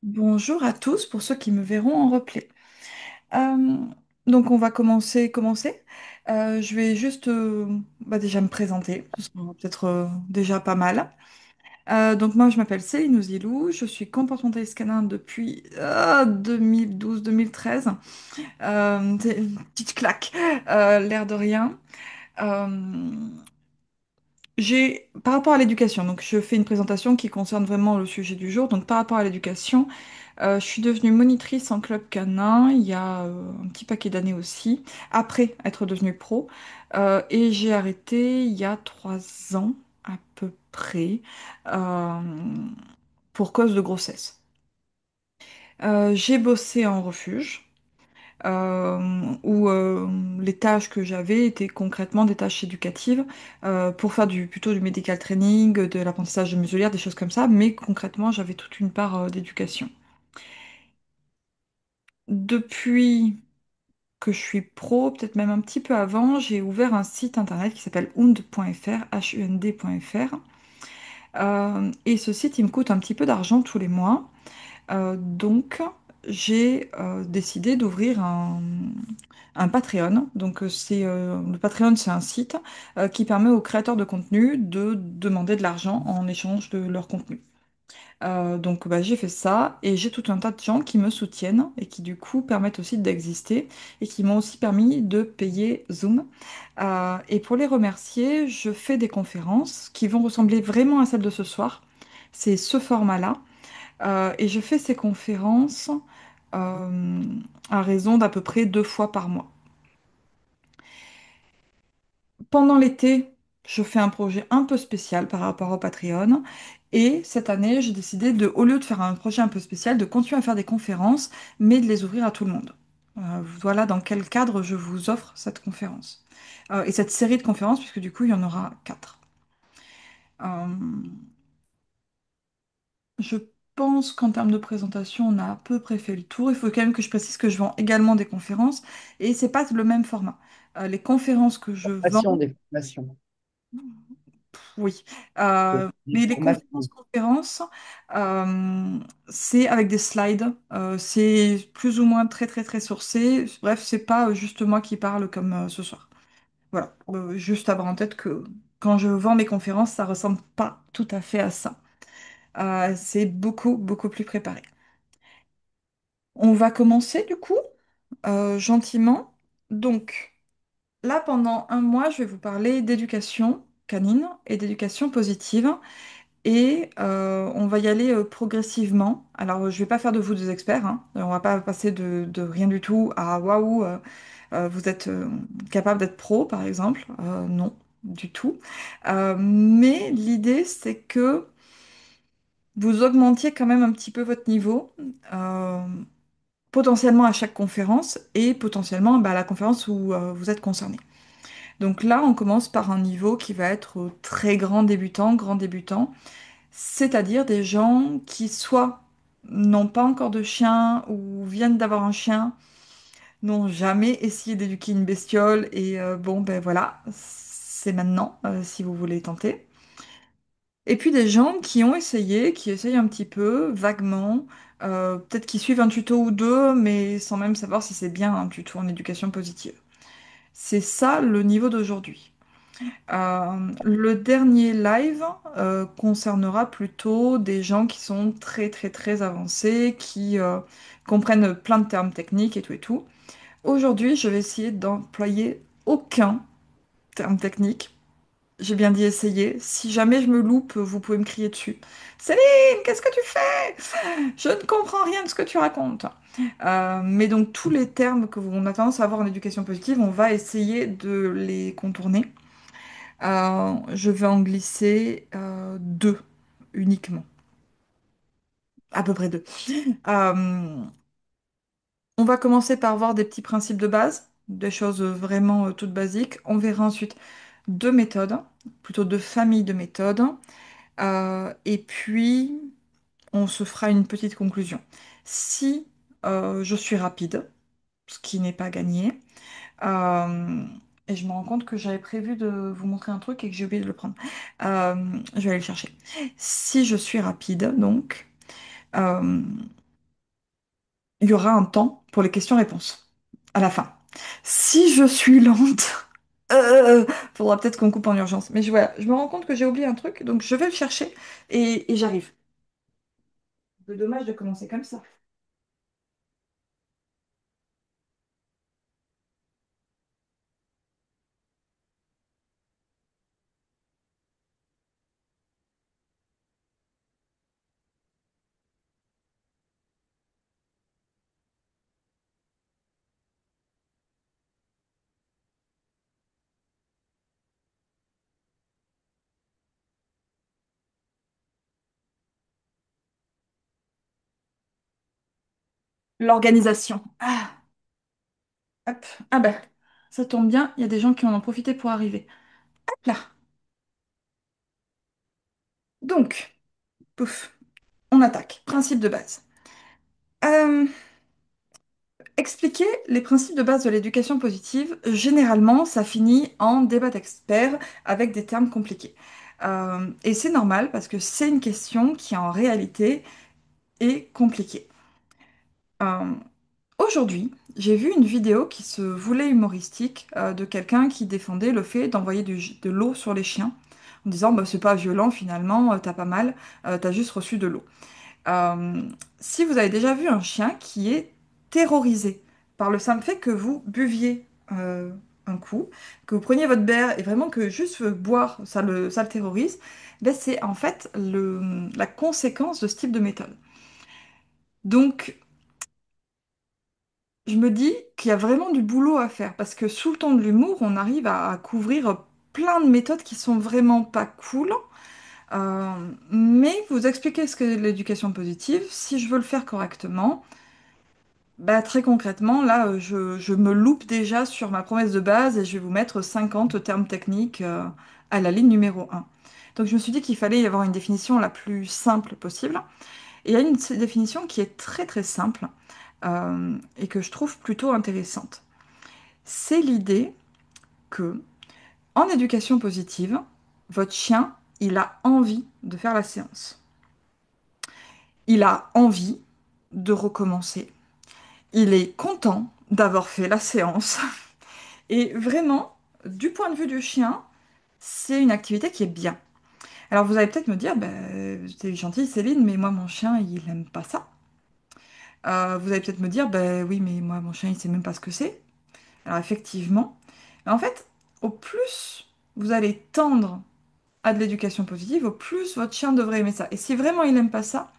Bonjour à tous pour ceux qui me verront en replay. Euh, donc on va commencer. Je vais juste déjà me présenter, ce sera peut-être déjà pas mal. Donc moi je m'appelle Céline Ouzilou, je suis comportementaliste canin depuis 2012-2013. C'est une petite claque, l'air de rien. Euh, par rapport à l'éducation, donc je fais une présentation qui concerne vraiment le sujet du jour. Donc par rapport à l'éducation, je suis devenue monitrice en club canin il y a un petit paquet d'années aussi, après être devenue pro. Et j'ai arrêté il y a 3 ans à peu près euh, pour cause de grossesse. J'ai bossé en refuge. Où les tâches que j'avais étaient concrètement des tâches éducatives pour faire plutôt du medical training, de l'apprentissage de muselière, des choses comme ça, mais concrètement j'avais toute une part d'éducation. Depuis que je suis pro, peut-être même un petit peu avant, j'ai ouvert un site internet qui s'appelle hund.fr, HUND.fr. Et ce site, il me coûte un petit peu d'argent tous les mois. Donc, j'ai décidé d'ouvrir un Patreon. Donc, le Patreon, c'est un site qui permet aux créateurs de contenu de demander de l'argent en échange de leur contenu. Donc bah, j'ai fait ça et j'ai tout un tas de gens qui me soutiennent et qui du coup permettent aussi d'exister et qui m'ont aussi permis de payer Zoom. Et pour les remercier, je fais des conférences qui vont ressembler vraiment à celles de ce soir. C'est ce format-là. Et je fais ces conférences euh, à raison d'à peu près 2 fois par mois. Pendant l'été, je fais un projet un peu spécial par rapport au Patreon. Et cette année, j'ai décidé de, au lieu de faire un projet un peu spécial, de continuer à faire des conférences, mais de les ouvrir à tout le monde. Voilà dans quel cadre je vous offre cette conférence. Et cette série de conférences, puisque du coup, il y en aura 4. Euh, je pense qu'en termes de présentation, on a à peu près fait le tour. Il faut quand même que je précise que je vends également des conférences, et c'est pas le même format. Les conférences que je vends. Formation, des formations. Oui, Des mais les formations. conférences, c'est avec des slides. C'est plus ou moins très très très sourcé. Bref, c'est pas juste moi qui parle comme ce soir. Voilà, juste avoir en tête que quand je vends mes conférences, ça ressemble pas tout à fait à ça. C'est beaucoup beaucoup plus préparé. On va commencer du coup, gentiment. Donc là, pendant un mois, je vais vous parler d'éducation canine et d'éducation positive. Et on va y aller progressivement. Alors, je vais pas faire de vous des experts, hein. On va pas passer de rien du tout à waouh, vous êtes capable d'être pro, par exemple. Non, du tout. Mais l'idée, c'est que vous augmentiez quand même un petit peu votre niveau, euh, potentiellement à chaque conférence et potentiellement bah, à la conférence où vous êtes concerné. Donc là, on commence par un niveau qui va être très grand débutant. C'est-à-dire des gens qui soit n'ont pas encore de chien ou viennent d'avoir un chien, n'ont jamais essayé d'éduquer une bestiole et bon ben voilà, c'est maintenant si vous voulez tenter. Et puis des gens qui ont essayé, qui essayent un petit peu, vaguement, peut-être qui suivent un tuto ou deux, mais sans même savoir si c'est bien un tuto en éducation positive. C'est ça le niveau d'aujourd'hui. Le dernier live concernera plutôt des gens qui sont très très très avancés, qui comprennent plein de termes techniques et tout et tout. Aujourd'hui, je vais essayer d'employer aucun terme technique. J'ai bien dit essayer. Si jamais je me loupe, vous pouvez me crier dessus. Céline, qu'est-ce que tu fais? Je ne comprends rien de ce que tu racontes. Mais donc tous les termes que on a tendance à avoir en éducation positive, on va essayer de les contourner. Je vais en glisser deux uniquement, à peu près deux. Euh, on va commencer par voir des petits principes de base, des choses vraiment toutes basiques. On verra ensuite deux méthodes, plutôt deux familles de méthodes. Et puis, on se fera une petite conclusion. Si je suis rapide, ce qui n'est pas gagné, Euh, et je me rends compte que j'avais prévu de vous montrer un truc et que j'ai oublié de le prendre. Je vais aller le chercher. Si je suis rapide, donc, euh, il y aura un temps pour les questions-réponses à la fin. Si je suis lente, euh, faudra peut-être qu'on coupe en urgence. Mais voilà, je me rends compte que j'ai oublié un truc, donc je vais le chercher et j'arrive. C'est dommage de commencer comme ça. L'organisation. Ah, hop. Ah ben, ça tombe bien, il y a des gens qui en ont profité pour arriver. Hop là. Donc, pouf, on attaque. Principe de base. Euh, Expliquer les principes de base de l'éducation positive, généralement, ça finit en débat d'experts avec des termes compliqués. Et c'est normal parce que c'est une question qui, en réalité, est compliquée. Euh, Aujourd'hui, j'ai vu une vidéo qui se voulait humoristique de quelqu'un qui défendait le fait d'envoyer de l'eau sur les chiens en disant bah, c'est pas violent finalement, t'as pas mal, t'as juste reçu de l'eau. Euh, Si vous avez déjà vu un chien qui est terrorisé par le simple fait que vous buviez un coup, que vous preniez votre bière et vraiment que juste boire, ça le terrorise, ben c'est en fait la conséquence de ce type de méthode. Donc, je me dis qu'il y a vraiment du boulot à faire parce que sous le ton de l'humour, on arrive à couvrir plein de méthodes qui sont vraiment pas cool. Mais vous expliquez ce qu'est l'éducation positive, si je veux le faire correctement. Bah, très concrètement, là, je me loupe déjà sur ma promesse de base et je vais vous mettre 50 termes techniques à la ligne numéro 1. Donc je me suis dit qu'il fallait y avoir une définition la plus simple possible. Et il y a une définition qui est très très simple et que je trouve plutôt intéressante. C'est l'idée que, en éducation positive, votre chien, il a envie de faire la séance. Il a envie de recommencer. Il est content d'avoir fait la séance. Et vraiment, du point de vue du chien, c'est une activité qui est bien. Alors vous allez peut-être me dire, t'es gentille Céline, mais moi mon chien, il n'aime pas ça. Vous allez peut-être me dire, oui, mais moi mon chien, il sait même pas ce que c'est. Alors effectivement, mais en fait, au plus vous allez tendre à de l'éducation positive, au plus votre chien devrait aimer ça. Et si vraiment il n'aime pas ça,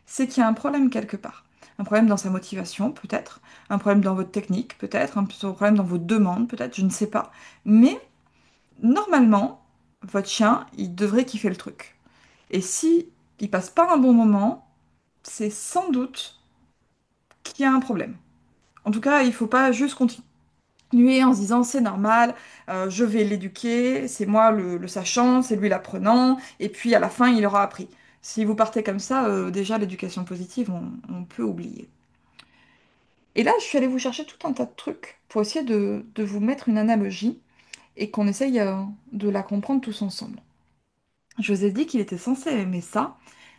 c'est qu'il y a un problème quelque part. Un problème dans sa motivation, peut-être. Un problème dans votre technique, peut-être. Un problème dans vos demandes, peut-être. Je ne sais pas. Mais normalement, votre chien, il devrait kiffer le truc. Et si il passe pas un bon moment, c'est sans doute qu'il y a un problème. En tout cas, il faut pas juste continuer en se disant c'est normal, je vais l'éduquer, c'est moi le sachant, c'est lui l'apprenant, et puis à la fin, il aura appris. Si vous partez comme ça, déjà l'éducation positive, on peut oublier. Et là, je suis allée vous chercher tout un tas de trucs pour essayer de vous mettre une analogie et qu'on essaye de la comprendre tous ensemble. Je vous ai dit qu'il était censé aimer ça,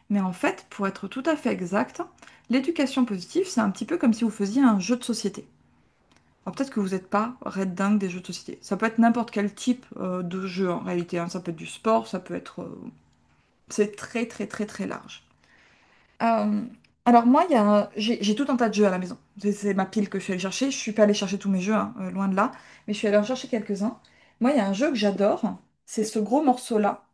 mais en fait, pour être tout à fait exact, l'éducation positive, c'est un petit peu comme si vous faisiez un jeu de société. Alors peut-être que vous n'êtes pas red dingue des jeux de société. Ça peut être n'importe quel type de jeu en réalité, hein. Ça peut être du sport, ça peut être... c'est très très très très large. Euh, alors moi, j'ai tout un tas de jeux à la maison. C'est ma pile que je suis allée chercher. Je suis pas allée chercher tous mes jeux, hein, loin de là, mais je suis allée en chercher quelques-uns. Moi, il y a un jeu que j'adore, c'est ce gros morceau-là.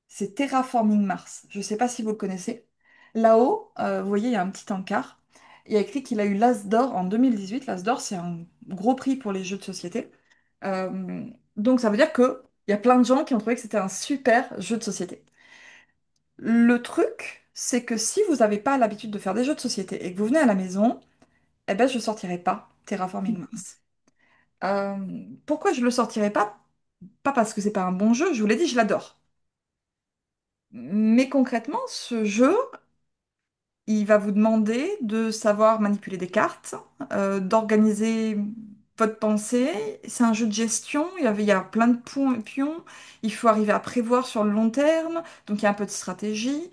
C'est Terraforming Mars. Je ne sais pas si vous le connaissez. Là-haut, vous voyez, il y a un petit encart. Il y a écrit qu'il a eu l'As d'or en 2018. L'As d'or, c'est un gros prix pour les jeux de société. Donc ça veut dire qu'il y a plein de gens qui ont trouvé que c'était un super jeu de société. Le truc, c'est que si vous n'avez pas l'habitude de faire des jeux de société et que vous venez à la maison, eh ben, je ne sortirai pas Terraforming Mars. Euh, Pourquoi je ne le sortirai pas? Pas parce que c'est pas un bon jeu, je vous l'ai dit, je l'adore. Mais concrètement, ce jeu, il va vous demander de savoir manipuler des cartes, d'organiser votre pensée. C'est un jeu de gestion, il y a plein de pions. Il faut arriver à prévoir sur le long terme, donc il y a un peu de stratégie.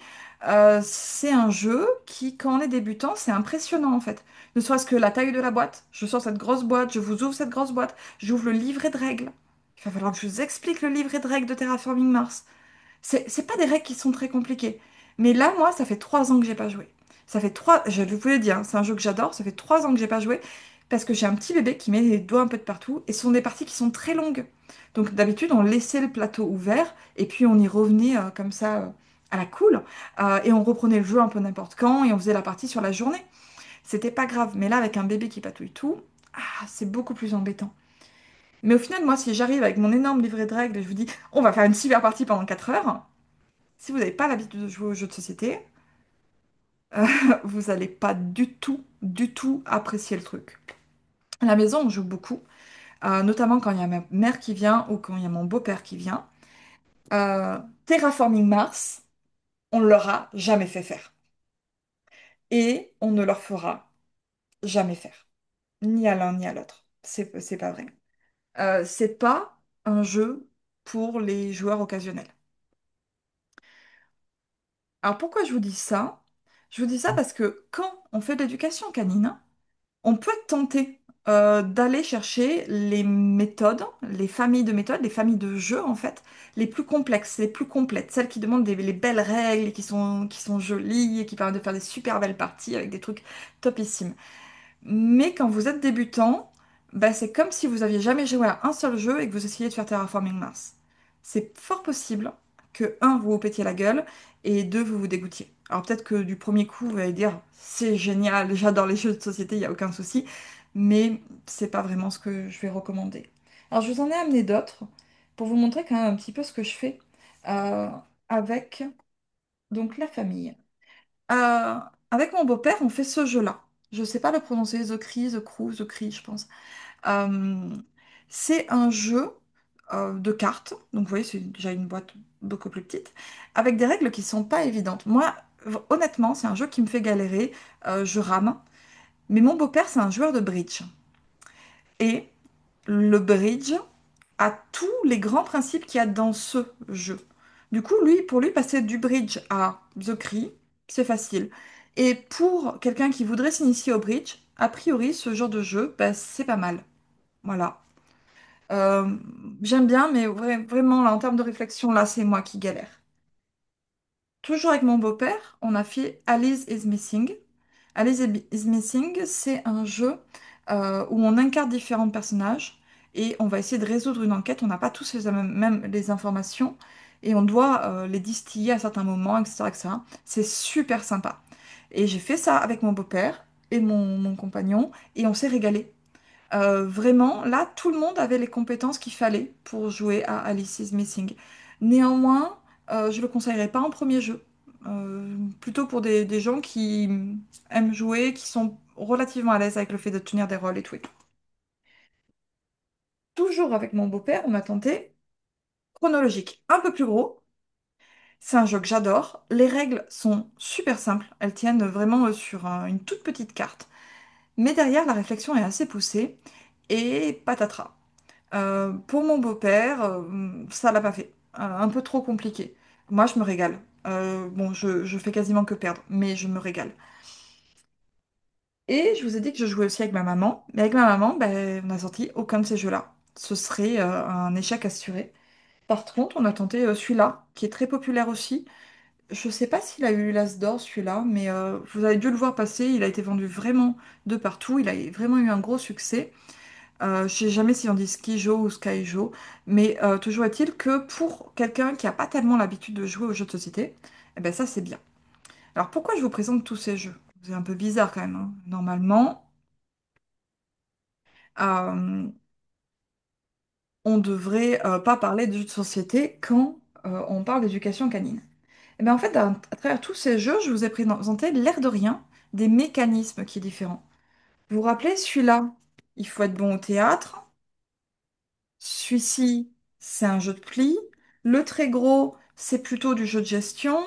C'est un jeu qui, quand on est débutant, c'est impressionnant en fait. Ne serait-ce que la taille de la boîte. Je sors cette grosse boîte, je vous ouvre cette grosse boîte, j'ouvre le livret de règles. Il va falloir que je vous explique le livret de règles de Terraforming Mars. C'est pas des règles qui sont très compliquées. Mais là, moi, ça fait 3 ans que j'ai pas joué. Ça fait trois, je vous l'ai dit, hein, c'est un jeu que j'adore. Ça fait 3 ans que j'ai pas joué parce que j'ai un petit bébé qui met les doigts un peu de partout et ce sont des parties qui sont très longues. Donc d'habitude, on laissait le plateau ouvert et puis on y revenait comme ça à la cool. Et on reprenait le jeu un peu n'importe quand et on faisait la partie sur la journée. C'était pas grave. Mais là, avec un bébé qui patouille tout, c'est beaucoup plus embêtant. Mais au final, moi, si j'arrive avec mon énorme livret de règles et je vous dis, on va faire une super partie pendant 4 heures, si vous n'avez pas l'habitude de jouer aux jeux de société, vous n'allez pas du tout apprécier le truc. À la maison, on joue beaucoup, notamment quand il y a ma mère qui vient ou quand il y a mon beau-père qui vient. Terraforming Mars, on ne leur a jamais fait faire. Et on ne leur fera jamais faire. Ni à l'un ni à l'autre. C'est pas vrai. C'est pas un jeu pour les joueurs occasionnels. Alors pourquoi je vous dis ça? Je vous dis ça parce que quand on fait de l'éducation canine, on peut être tenté d'aller chercher les méthodes, les familles de méthodes, les familles de jeux en fait, les plus complexes, les plus complètes, celles qui demandent les belles règles et qui sont jolies et qui permettent de faire des super belles parties avec des trucs topissimes. Mais quand vous êtes débutant, bah, c'est comme si vous aviez jamais joué à un seul jeu et que vous essayez de faire Terraforming Mars. C'est fort possible que, un, vous vous pétiez la gueule et deux, vous vous dégoûtiez. Alors peut-être que du premier coup, vous allez dire, c'est génial, j'adore les jeux de société, il n'y a aucun souci, mais c'est pas vraiment ce que je vais recommander. Alors je vous en ai amené d'autres pour vous montrer quand même un petit peu ce que je fais euh, avec donc la famille. Euh, Avec mon beau-père, on fait ce jeu-là. Je sais pas le prononcer, The Cri, The Crew, The Cri, je pense. Euh, c'est un jeu de cartes. Donc, vous voyez, c'est déjà une boîte beaucoup plus petite, avec des règles qui sont pas évidentes. Moi, honnêtement, c'est un jeu qui me fait galérer. Je rame. Mais mon beau-père, c'est un joueur de bridge. Et le bridge a tous les grands principes qu'il y a dans ce jeu. Du coup, pour lui, passer du bridge à The Cri, c'est facile. Et pour quelqu'un qui voudrait s'initier au bridge, a priori, ce genre de jeu, bah, c'est pas mal. Voilà. Euh, J'aime bien, mais vraiment, là, en termes de réflexion, là, c'est moi qui galère. Toujours avec mon beau-père, on a fait Alice is Missing. Alice is Missing, c'est un jeu où on incarne différents personnages et on va essayer de résoudre une enquête. On n'a pas tous même les informations et on doit les distiller à certains moments, etc., etc. C'est super sympa. Et j'ai fait ça avec mon beau-père et mon compagnon et on s'est régalé. Vraiment, là, tout le monde avait les compétences qu'il fallait pour jouer à Alice is Missing. Néanmoins, je le conseillerais pas en premier jeu. Plutôt pour des gens qui aiment jouer, qui sont relativement à l'aise avec le fait de tenir des rôles et tout et tout. Toujours avec mon beau-père, on a tenté chronologique, un peu plus gros. C'est un jeu que j'adore. Les règles sont super simples. Elles tiennent vraiment sur une toute petite carte. Mais derrière, la réflexion est assez poussée. Et patatras. Pour mon beau-père, ça l'a pas fait. Un peu trop compliqué. Moi, je me régale. Bon, je fais quasiment que perdre, mais je me régale. Et je vous ai dit que je jouais aussi avec ma maman. Mais avec ma maman, ben, on n'a sorti aucun de ces jeux-là. Ce serait un échec assuré. Par contre, on a tenté celui-là, qui est très populaire aussi. Je sais pas s'il a eu l'As d'or, celui-là, mais vous avez dû le voir passer. Il a été vendu vraiment de partout. Il a vraiment eu un gros succès. Je sais jamais si on dit Skijo ou Skyjo, mais toujours est-il que pour quelqu'un qui n'a pas tellement l'habitude de jouer aux jeux de société, eh ben ça c'est bien. Alors pourquoi je vous présente tous ces jeux? C'est un peu bizarre quand même, hein. Normalement, euh, on devrait pas parler de jeux de société quand on parle d'éducation canine. Et bien en fait, à travers tous ces jeux, je vous ai présenté l'air de rien des mécanismes qui sont différents. Vous vous rappelez, celui-là, il faut être bon au théâtre. Celui-ci, c'est un jeu de pli. Le très gros, c'est plutôt du jeu de gestion.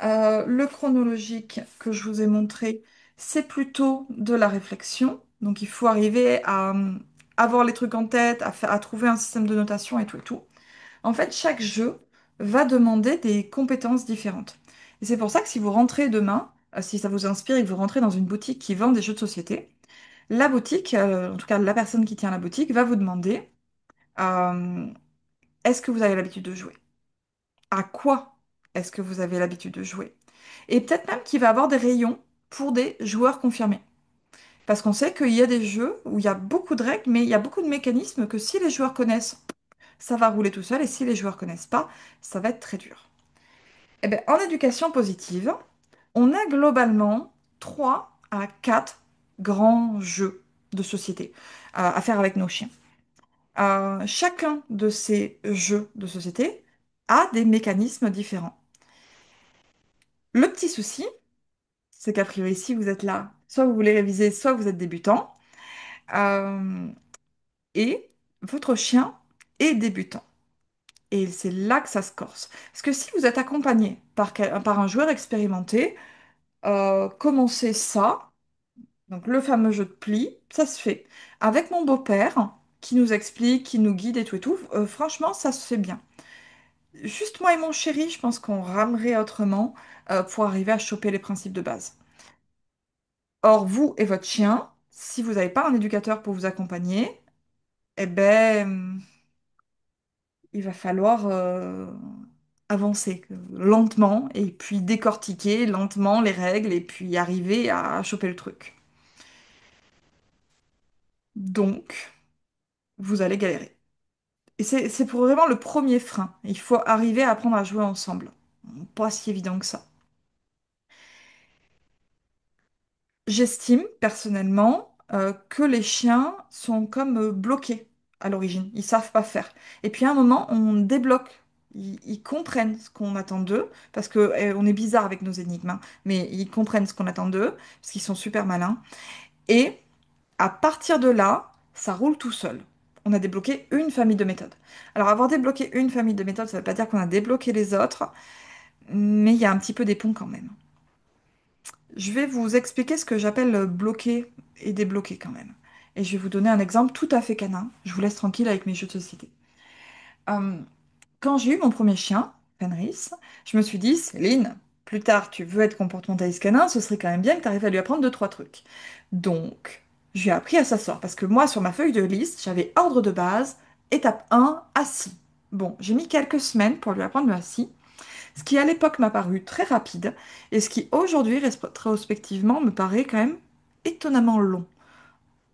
Le chronologique que je vous ai montré, c'est plutôt de la réflexion. Donc il faut arriver à avoir les trucs en tête, à trouver un système de notation et tout et tout. En fait, chaque jeu va demander des compétences différentes. Et c'est pour ça que si vous rentrez demain, si ça vous inspire et que vous rentrez dans une boutique qui vend des jeux de société, la boutique, en tout cas la personne qui tient la boutique, va vous demander euh, est-ce que vous avez l'habitude de jouer? À quoi est-ce que vous avez l'habitude de jouer? Et peut-être même qu'il va avoir des rayons pour des joueurs confirmés. Parce qu'on sait qu'il y a des jeux où il y a beaucoup de règles, mais il y a beaucoup de mécanismes que si les joueurs connaissent, ça va rouler tout seul, et si les joueurs connaissent pas, ça va être très dur. Eh bien, en éducation positive, on a globalement 3 à 4 grands jeux de société à faire avec nos chiens. Chacun de ces jeux de société a des mécanismes différents. Le petit souci, c'est qu'a priori, si vous êtes là, soit vous voulez réviser, soit vous êtes débutant, euh, et votre chien est débutant. Et c'est là que ça se corse. Parce que si vous êtes accompagné par un joueur expérimenté, commencer ça, donc le fameux jeu de pli, ça se fait. Avec mon beau-père, qui nous explique, qui nous guide et tout, franchement, ça se fait bien. Juste moi et mon chéri, je pense qu'on ramerait autrement pour arriver à choper les principes de base. Or, vous et votre chien, si vous n'avez pas un éducateur pour vous accompagner, eh ben, il va falloir avancer lentement et puis décortiquer lentement les règles et puis arriver à choper le truc. Donc, vous allez galérer. Et c'est pour vraiment le premier frein. Il faut arriver à apprendre à jouer ensemble. Pas si évident que ça. J'estime personnellement que les chiens sont comme bloqués à l'origine. Ils savent pas faire. Et puis à un moment, on débloque. Ils comprennent ce qu'on attend d'eux, parce que on est bizarre avec nos énigmes, hein, mais ils comprennent ce qu'on attend d'eux, parce qu'ils sont super malins. Et à partir de là, ça roule tout seul. On a débloqué une famille de méthodes. Alors avoir débloqué une famille de méthodes, ça ne veut pas dire qu'on a débloqué les autres, mais il y a un petit peu des ponts quand même. Je vais vous expliquer ce que j'appelle bloquer et débloquer quand même. Et je vais vous donner un exemple tout à fait canin. Je vous laisse tranquille avec mes jeux de société. Euh, Quand j'ai eu mon premier chien, Fenris, je me suis dit, Céline, plus tard tu veux être comportementaliste canin, ce serait quand même bien que tu arrives à lui apprendre deux, trois trucs. Donc, je lui ai appris à s'asseoir parce que moi, sur ma feuille de liste, j'avais ordre de base, étape 1, assis. Bon, j'ai mis quelques semaines pour lui apprendre le assis. Ce qui à l'époque m'a paru très rapide et ce qui aujourd'hui, rétrospectivement, me paraît quand même étonnamment long.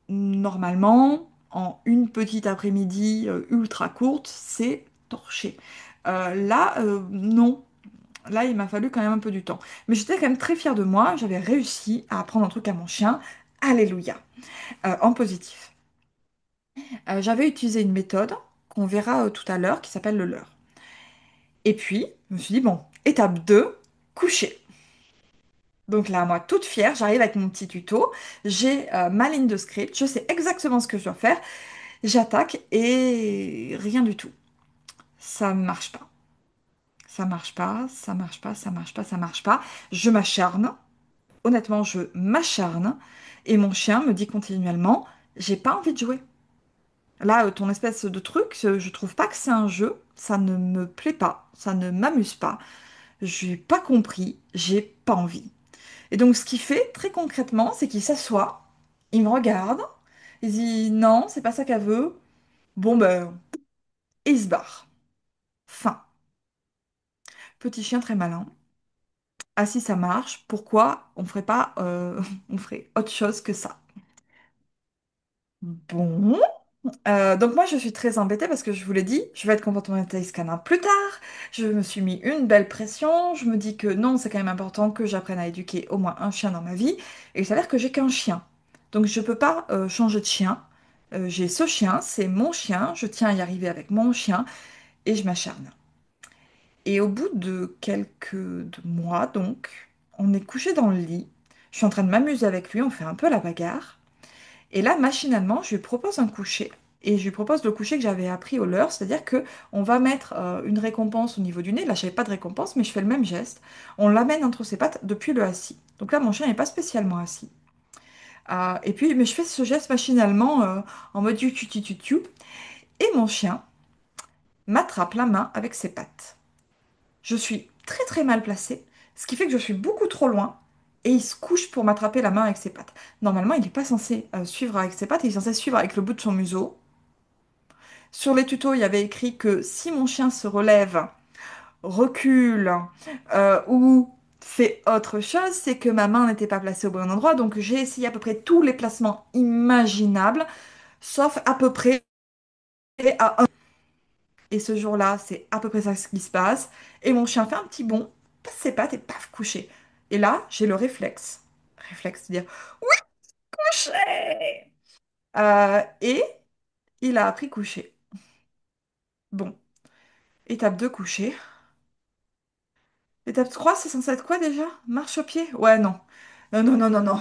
Normalement, en une petite après-midi ultra courte, c'est torché. Là, non. Là, il m'a fallu quand même un peu du temps. Mais j'étais quand même très fière de moi. J'avais réussi à apprendre un truc à mon chien. Alléluia. En positif. J'avais utilisé une méthode qu'on verra tout à l'heure qui s'appelle le leurre. Et puis, je me suis dit, bon, étape 2, coucher. Donc là, moi, toute fière, j'arrive avec mon petit tuto, j'ai ma ligne de script, je sais exactement ce que je dois faire, j'attaque et rien du tout. Ça ne marche pas. Ça marche pas, ça marche pas, ça marche pas, ça marche pas. Je m'acharne, honnêtement, je m'acharne et mon chien me dit continuellement, j'ai pas envie de jouer. Là, ton espèce de truc, je trouve pas que c'est un jeu, ça ne me plaît pas, ça ne m'amuse pas, j'ai pas compris, j'ai pas envie. Et donc, ce qu'il fait très concrètement, c'est qu'il s'assoit, il me regarde, il dit non, c'est pas ça qu'elle veut. Bon, ben, et il se barre. Fin. Petit chien très malin. Ah, si ça marche, pourquoi on ferait pas, on ferait autre chose que ça? Bon. Donc moi je suis très embêtée parce que je vous l'ai dit, je vais être comportementaliste canin plus tard. Je me suis mis une belle pression. Je me dis que non, c'est quand même important que j'apprenne à éduquer au moins un chien dans ma vie. Et il s'avère que j'ai qu'un chien. Donc je peux pas changer de chien. J'ai ce chien, c'est mon chien. Je tiens à y arriver avec mon chien et je m'acharne. Et au bout de quelques mois, donc, on est couché dans le lit. Je suis en train de m'amuser avec lui, on fait un peu la bagarre. Et là, machinalement, je lui propose un coucher. Et je lui propose le coucher que j'avais appris au leurre, c'est-à-dire que on va mettre une récompense au niveau du nez. Là, je n'avais pas de récompense, mais je fais le même geste. On l'amène entre ses pattes depuis le assis. Donc là, mon chien n'est pas spécialement assis. Et puis, mais je fais ce geste machinalement en mode tu tu tu tu tu. Et mon chien m'attrape la main avec ses pattes. Je suis très très mal placée. Ce qui fait que je suis beaucoup trop loin et il se couche pour m'attraper la main avec ses pattes. Normalement, il n'est pas censé suivre avec ses pattes, il est censé suivre avec le bout de son museau. Sur les tutos, il y avait écrit que si mon chien se relève, recule ou fait autre chose, c'est que ma main n'était pas placée au bon endroit. Donc j'ai essayé à peu près tous les placements imaginables, sauf à peu près à un. Et ce jour-là, c'est à peu près ça ce qui se passe. Et mon chien fait un petit bond, passe ses pattes et paf, couché. Et là, j'ai le réflexe. Réflexe de dire oui, couché! Et il a appris couché. Bon, étape 2 couché. Étape 3 c'est censé être quoi déjà? Marche au pied? Ouais, non. Non, non, non, non, non.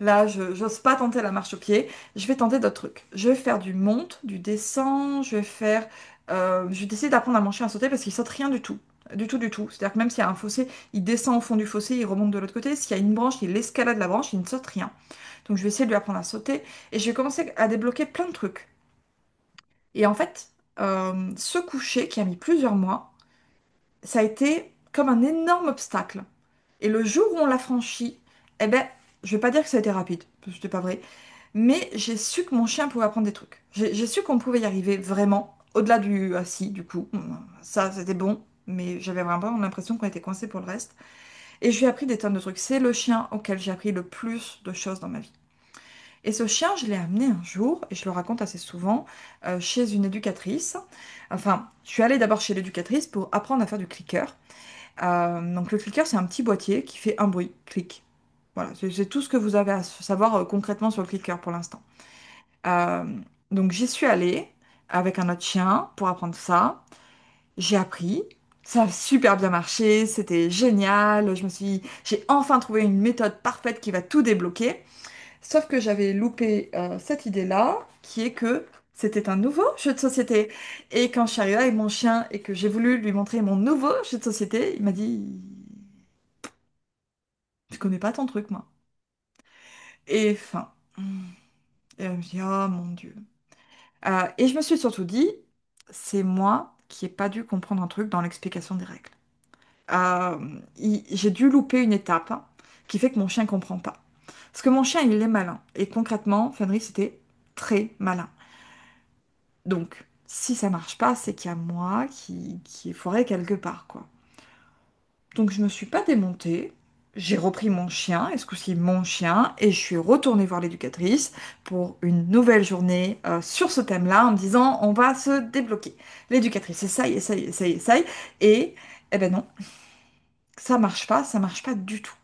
Là, je j'ose pas tenter la marche au pied. Je vais tenter d'autres trucs. Je vais faire du monte, du descend. Je vais essayer d'apprendre à mon chien à sauter parce qu'il saute rien du tout. Du tout, du tout. C'est-à-dire que même s'il y a un fossé, il descend au fond du fossé, il remonte de l'autre côté. S'il y a une branche, il escalade la branche, il ne saute rien. Donc, je vais essayer de lui apprendre à sauter. Et je vais commencer à débloquer plein de trucs. Et en fait, ce coucher qui a mis plusieurs mois, ça a été comme un énorme obstacle. Et le jour où on l'a franchi, eh ben, je vais pas dire que ça a été rapide, parce que c'était pas vrai, mais j'ai su que mon chien pouvait apprendre des trucs. J'ai su qu'on pouvait y arriver vraiment, au-delà du assis, du coup. Ça, c'était bon, mais j'avais vraiment l'impression qu'on était coincé pour le reste. Et je lui ai appris des tonnes de trucs. C'est le chien auquel j'ai appris le plus de choses dans ma vie. Et ce chien, je l'ai amené un jour, et je le raconte assez souvent, chez une éducatrice. Enfin, je suis allée d'abord chez l'éducatrice pour apprendre à faire du clicker. Donc le clicker, c'est un petit boîtier qui fait un bruit, clic. Voilà, c'est tout ce que vous avez à savoir concrètement sur le clicker pour l'instant. Euh, donc j'y suis allée avec un autre chien pour apprendre ça. J'ai appris. Ça a super bien marché, c'était génial. J'ai enfin trouvé une méthode parfaite qui va tout débloquer. Sauf que j'avais loupé cette idée-là, qui est que c'était un nouveau jeu de société. Et quand je suis arrivée avec mon chien et que j'ai voulu lui montrer mon nouveau jeu de société, il m'a dit, je connais pas ton truc, moi. Et enfin, et je me suis dit, oh mon Dieu. Et je me suis surtout dit, c'est moi qui ai pas dû comprendre un truc dans l'explication des règles. J'ai dû louper une étape qui fait que mon chien comprend pas. Parce que mon chien, il est malin. Et concrètement, Fenris, c'était très malin. Donc, si ça marche pas, c'est qu'il y a moi qui est foiré quelque part, quoi. Donc, je me suis pas démontée. J'ai repris mon chien, et ce coup-ci mon chien, et je suis retournée voir l'éducatrice pour une nouvelle journée sur ce thème-là en me disant on va se débloquer. L'éducatrice essaye, essaye, essaye, essaye, et eh ben non, ça marche pas du tout.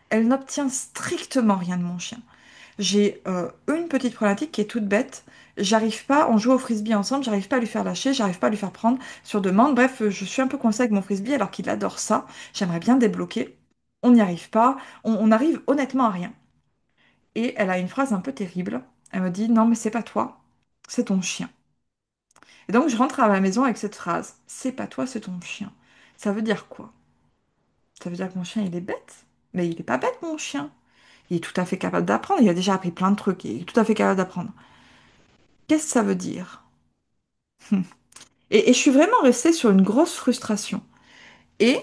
Elle n'obtient strictement rien de mon chien. J'ai une petite problématique qui est toute bête. J'arrive pas, on joue au frisbee ensemble, j'arrive pas à lui faire lâcher, j'arrive pas à lui faire prendre sur demande. Bref, je suis un peu coincée avec mon frisbee alors qu'il adore ça. J'aimerais bien débloquer. On n'y arrive pas. On arrive honnêtement à rien. Et elle a une phrase un peu terrible. Elle me dit, non, mais c'est pas toi, c'est ton chien. Et donc je rentre à la maison avec cette phrase. C'est pas toi, c'est ton chien. Ça veut dire quoi? Ça veut dire que mon chien, il est bête? Mais il est pas bête, mon chien. Il est tout à fait capable d'apprendre. Il a déjà appris plein de trucs. Il est tout à fait capable d'apprendre. Qu'est-ce que ça veut dire? Et je suis vraiment restée sur une grosse frustration. Et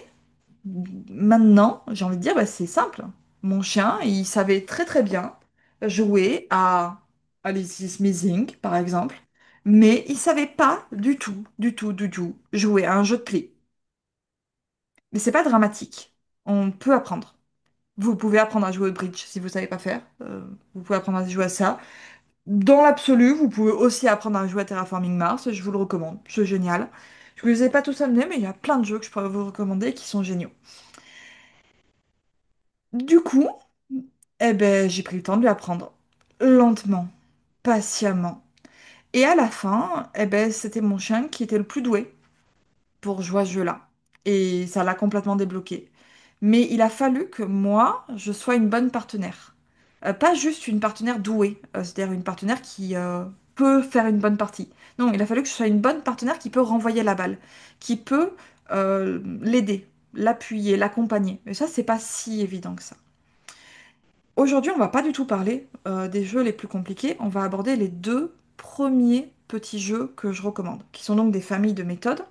maintenant, j'ai envie de dire, bah, c'est simple. Mon chien, il savait très très bien jouer à Alice Smithing, par exemple, mais il savait pas du tout, du tout, du tout jouer à un jeu de clés. Mais c'est pas dramatique. On peut apprendre. Vous pouvez apprendre à jouer au bridge si vous savez pas faire. Vous pouvez apprendre à jouer à ça. Dans l'absolu, vous pouvez aussi apprendre à jouer à Terraforming Mars, je vous le recommande, c'est génial. Je ne vous ai pas tous amenés, mais il y a plein de jeux que je pourrais vous recommander qui sont géniaux. Du coup, eh ben, j'ai pris le temps de lui apprendre lentement, patiemment. Et à la fin, eh ben, c'était mon chien qui était le plus doué pour jouer à ce jeu-là. Et ça l'a complètement débloqué. Mais il a fallu que moi, je sois une bonne partenaire. Pas juste une partenaire douée, c'est-à-dire une partenaire qui peut faire une bonne partie. Non, il a fallu que je sois une bonne partenaire qui peut renvoyer la balle, qui peut l'aider, l'appuyer, l'accompagner. Et ça, c'est pas si évident que ça. Aujourd'hui, on va pas du tout parler des jeux les plus compliqués, on va aborder les deux premiers petits jeux que je recommande, qui sont donc des familles de méthodes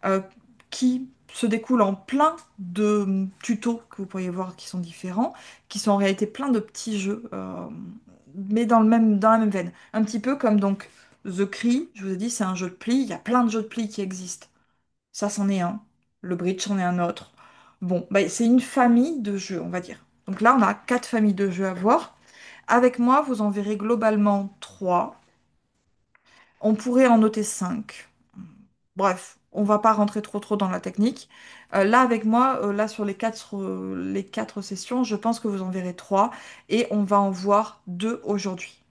euh, qui se découle en plein de tutos que vous pourriez voir qui sont différents, qui sont en réalité plein de petits jeux, mais dans la même veine. Un petit peu comme donc The Cry, je vous ai dit, c'est un jeu de pli. Il y a plein de jeux de pli qui existent. Ça, c'en est un. Le bridge, c'en est un autre. Bon, bah, c'est une famille de jeux, on va dire. Donc là, on a quatre familles de jeux à voir. Avec moi, vous en verrez globalement trois. On pourrait en noter cinq. Bref, on va pas rentrer trop dans la technique. Là, avec moi, là, sur les quatre sessions, je pense que vous en verrez trois et on va en voir deux aujourd'hui.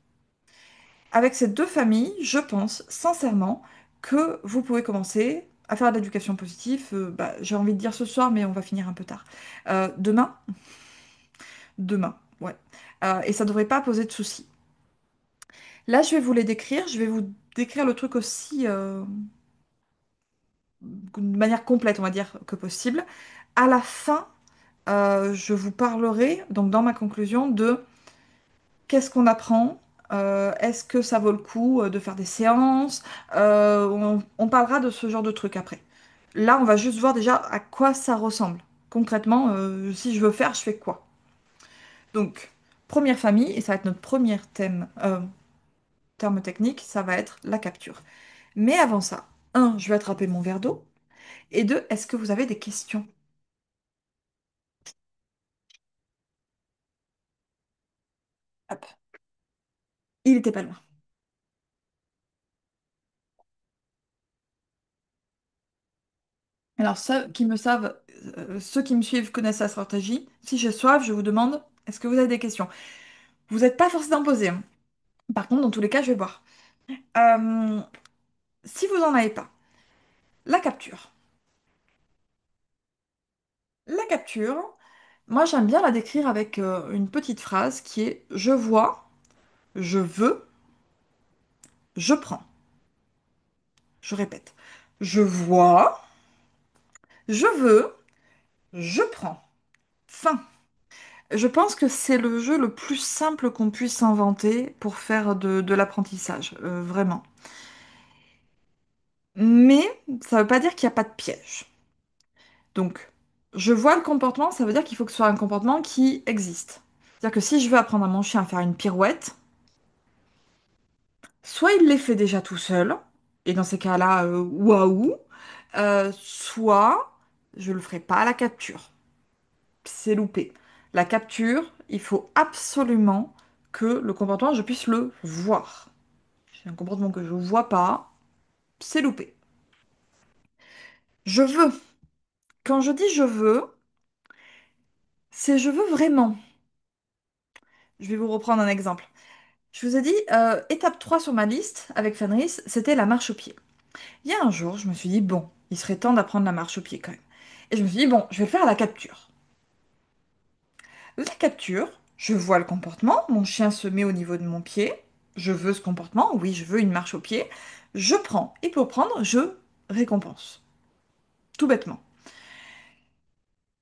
Avec ces deux familles, je pense sincèrement que vous pouvez commencer à faire de l'éducation positive. Bah, j'ai envie de dire ce soir, mais on va finir un peu tard. Demain, demain, ouais. Et ça devrait pas poser de soucis. Là, je vais vous les décrire. Je vais vous décrire le truc aussi de manière complète, on va dire, que possible. À la fin, je vous parlerai, donc dans ma conclusion, de qu'est-ce qu'on apprend, est-ce que ça vaut le coup de faire des séances, on parlera de ce genre de trucs après. Là, on va juste voir déjà à quoi ça ressemble. Concrètement, si je veux faire, je fais quoi? Donc, première famille, et ça va être notre premier terme technique, ça va être la capture. Mais avant ça, un, je vais attraper mon verre d'eau, et deux, est-ce que vous avez des questions? Hop, il était pas loin. Alors, ceux qui me suivent connaissent la stratégie. Si j'ai soif, je vous demande, est-ce que vous avez des questions? Vous n'êtes pas forcé d'en poser, hein. Par contre, dans tous les cas, je vais boire. Euh, Si vous n'en avez pas, la capture. La capture, moi j'aime bien la décrire avec une petite phrase qui est je vois, je veux, je prends. Je répète. Je vois, je veux, je prends. Fin. Je pense que c'est le jeu le plus simple qu'on puisse inventer pour faire de l'apprentissage, vraiment. Mais ça ne veut pas dire qu'il n'y a pas de piège. Donc, je vois le comportement, ça veut dire qu'il faut que ce soit un comportement qui existe. C'est-à-dire que si je veux apprendre à mon chien à faire une pirouette, soit il les fait déjà tout seul, et dans ces cas-là, waouh, soit je le ferai pas à la capture. C'est loupé. La capture, il faut absolument que le comportement, je puisse le voir. C'est un comportement que je ne vois pas, c'est loupé. Je veux. Quand je dis je veux, c'est je veux vraiment. Je vais vous reprendre un exemple. Je vous ai dit, étape 3 sur ma liste avec Fenris, c'était la marche au pied. Il y a un jour, je me suis dit, bon, il serait temps d'apprendre la marche au pied quand même. Et je me suis dit, bon, je vais le faire à la capture. La capture, je vois le comportement, mon chien se met au niveau de mon pied, je veux ce comportement, oui, je veux une marche au pied, je prends, et pour prendre, je récompense. Tout bêtement.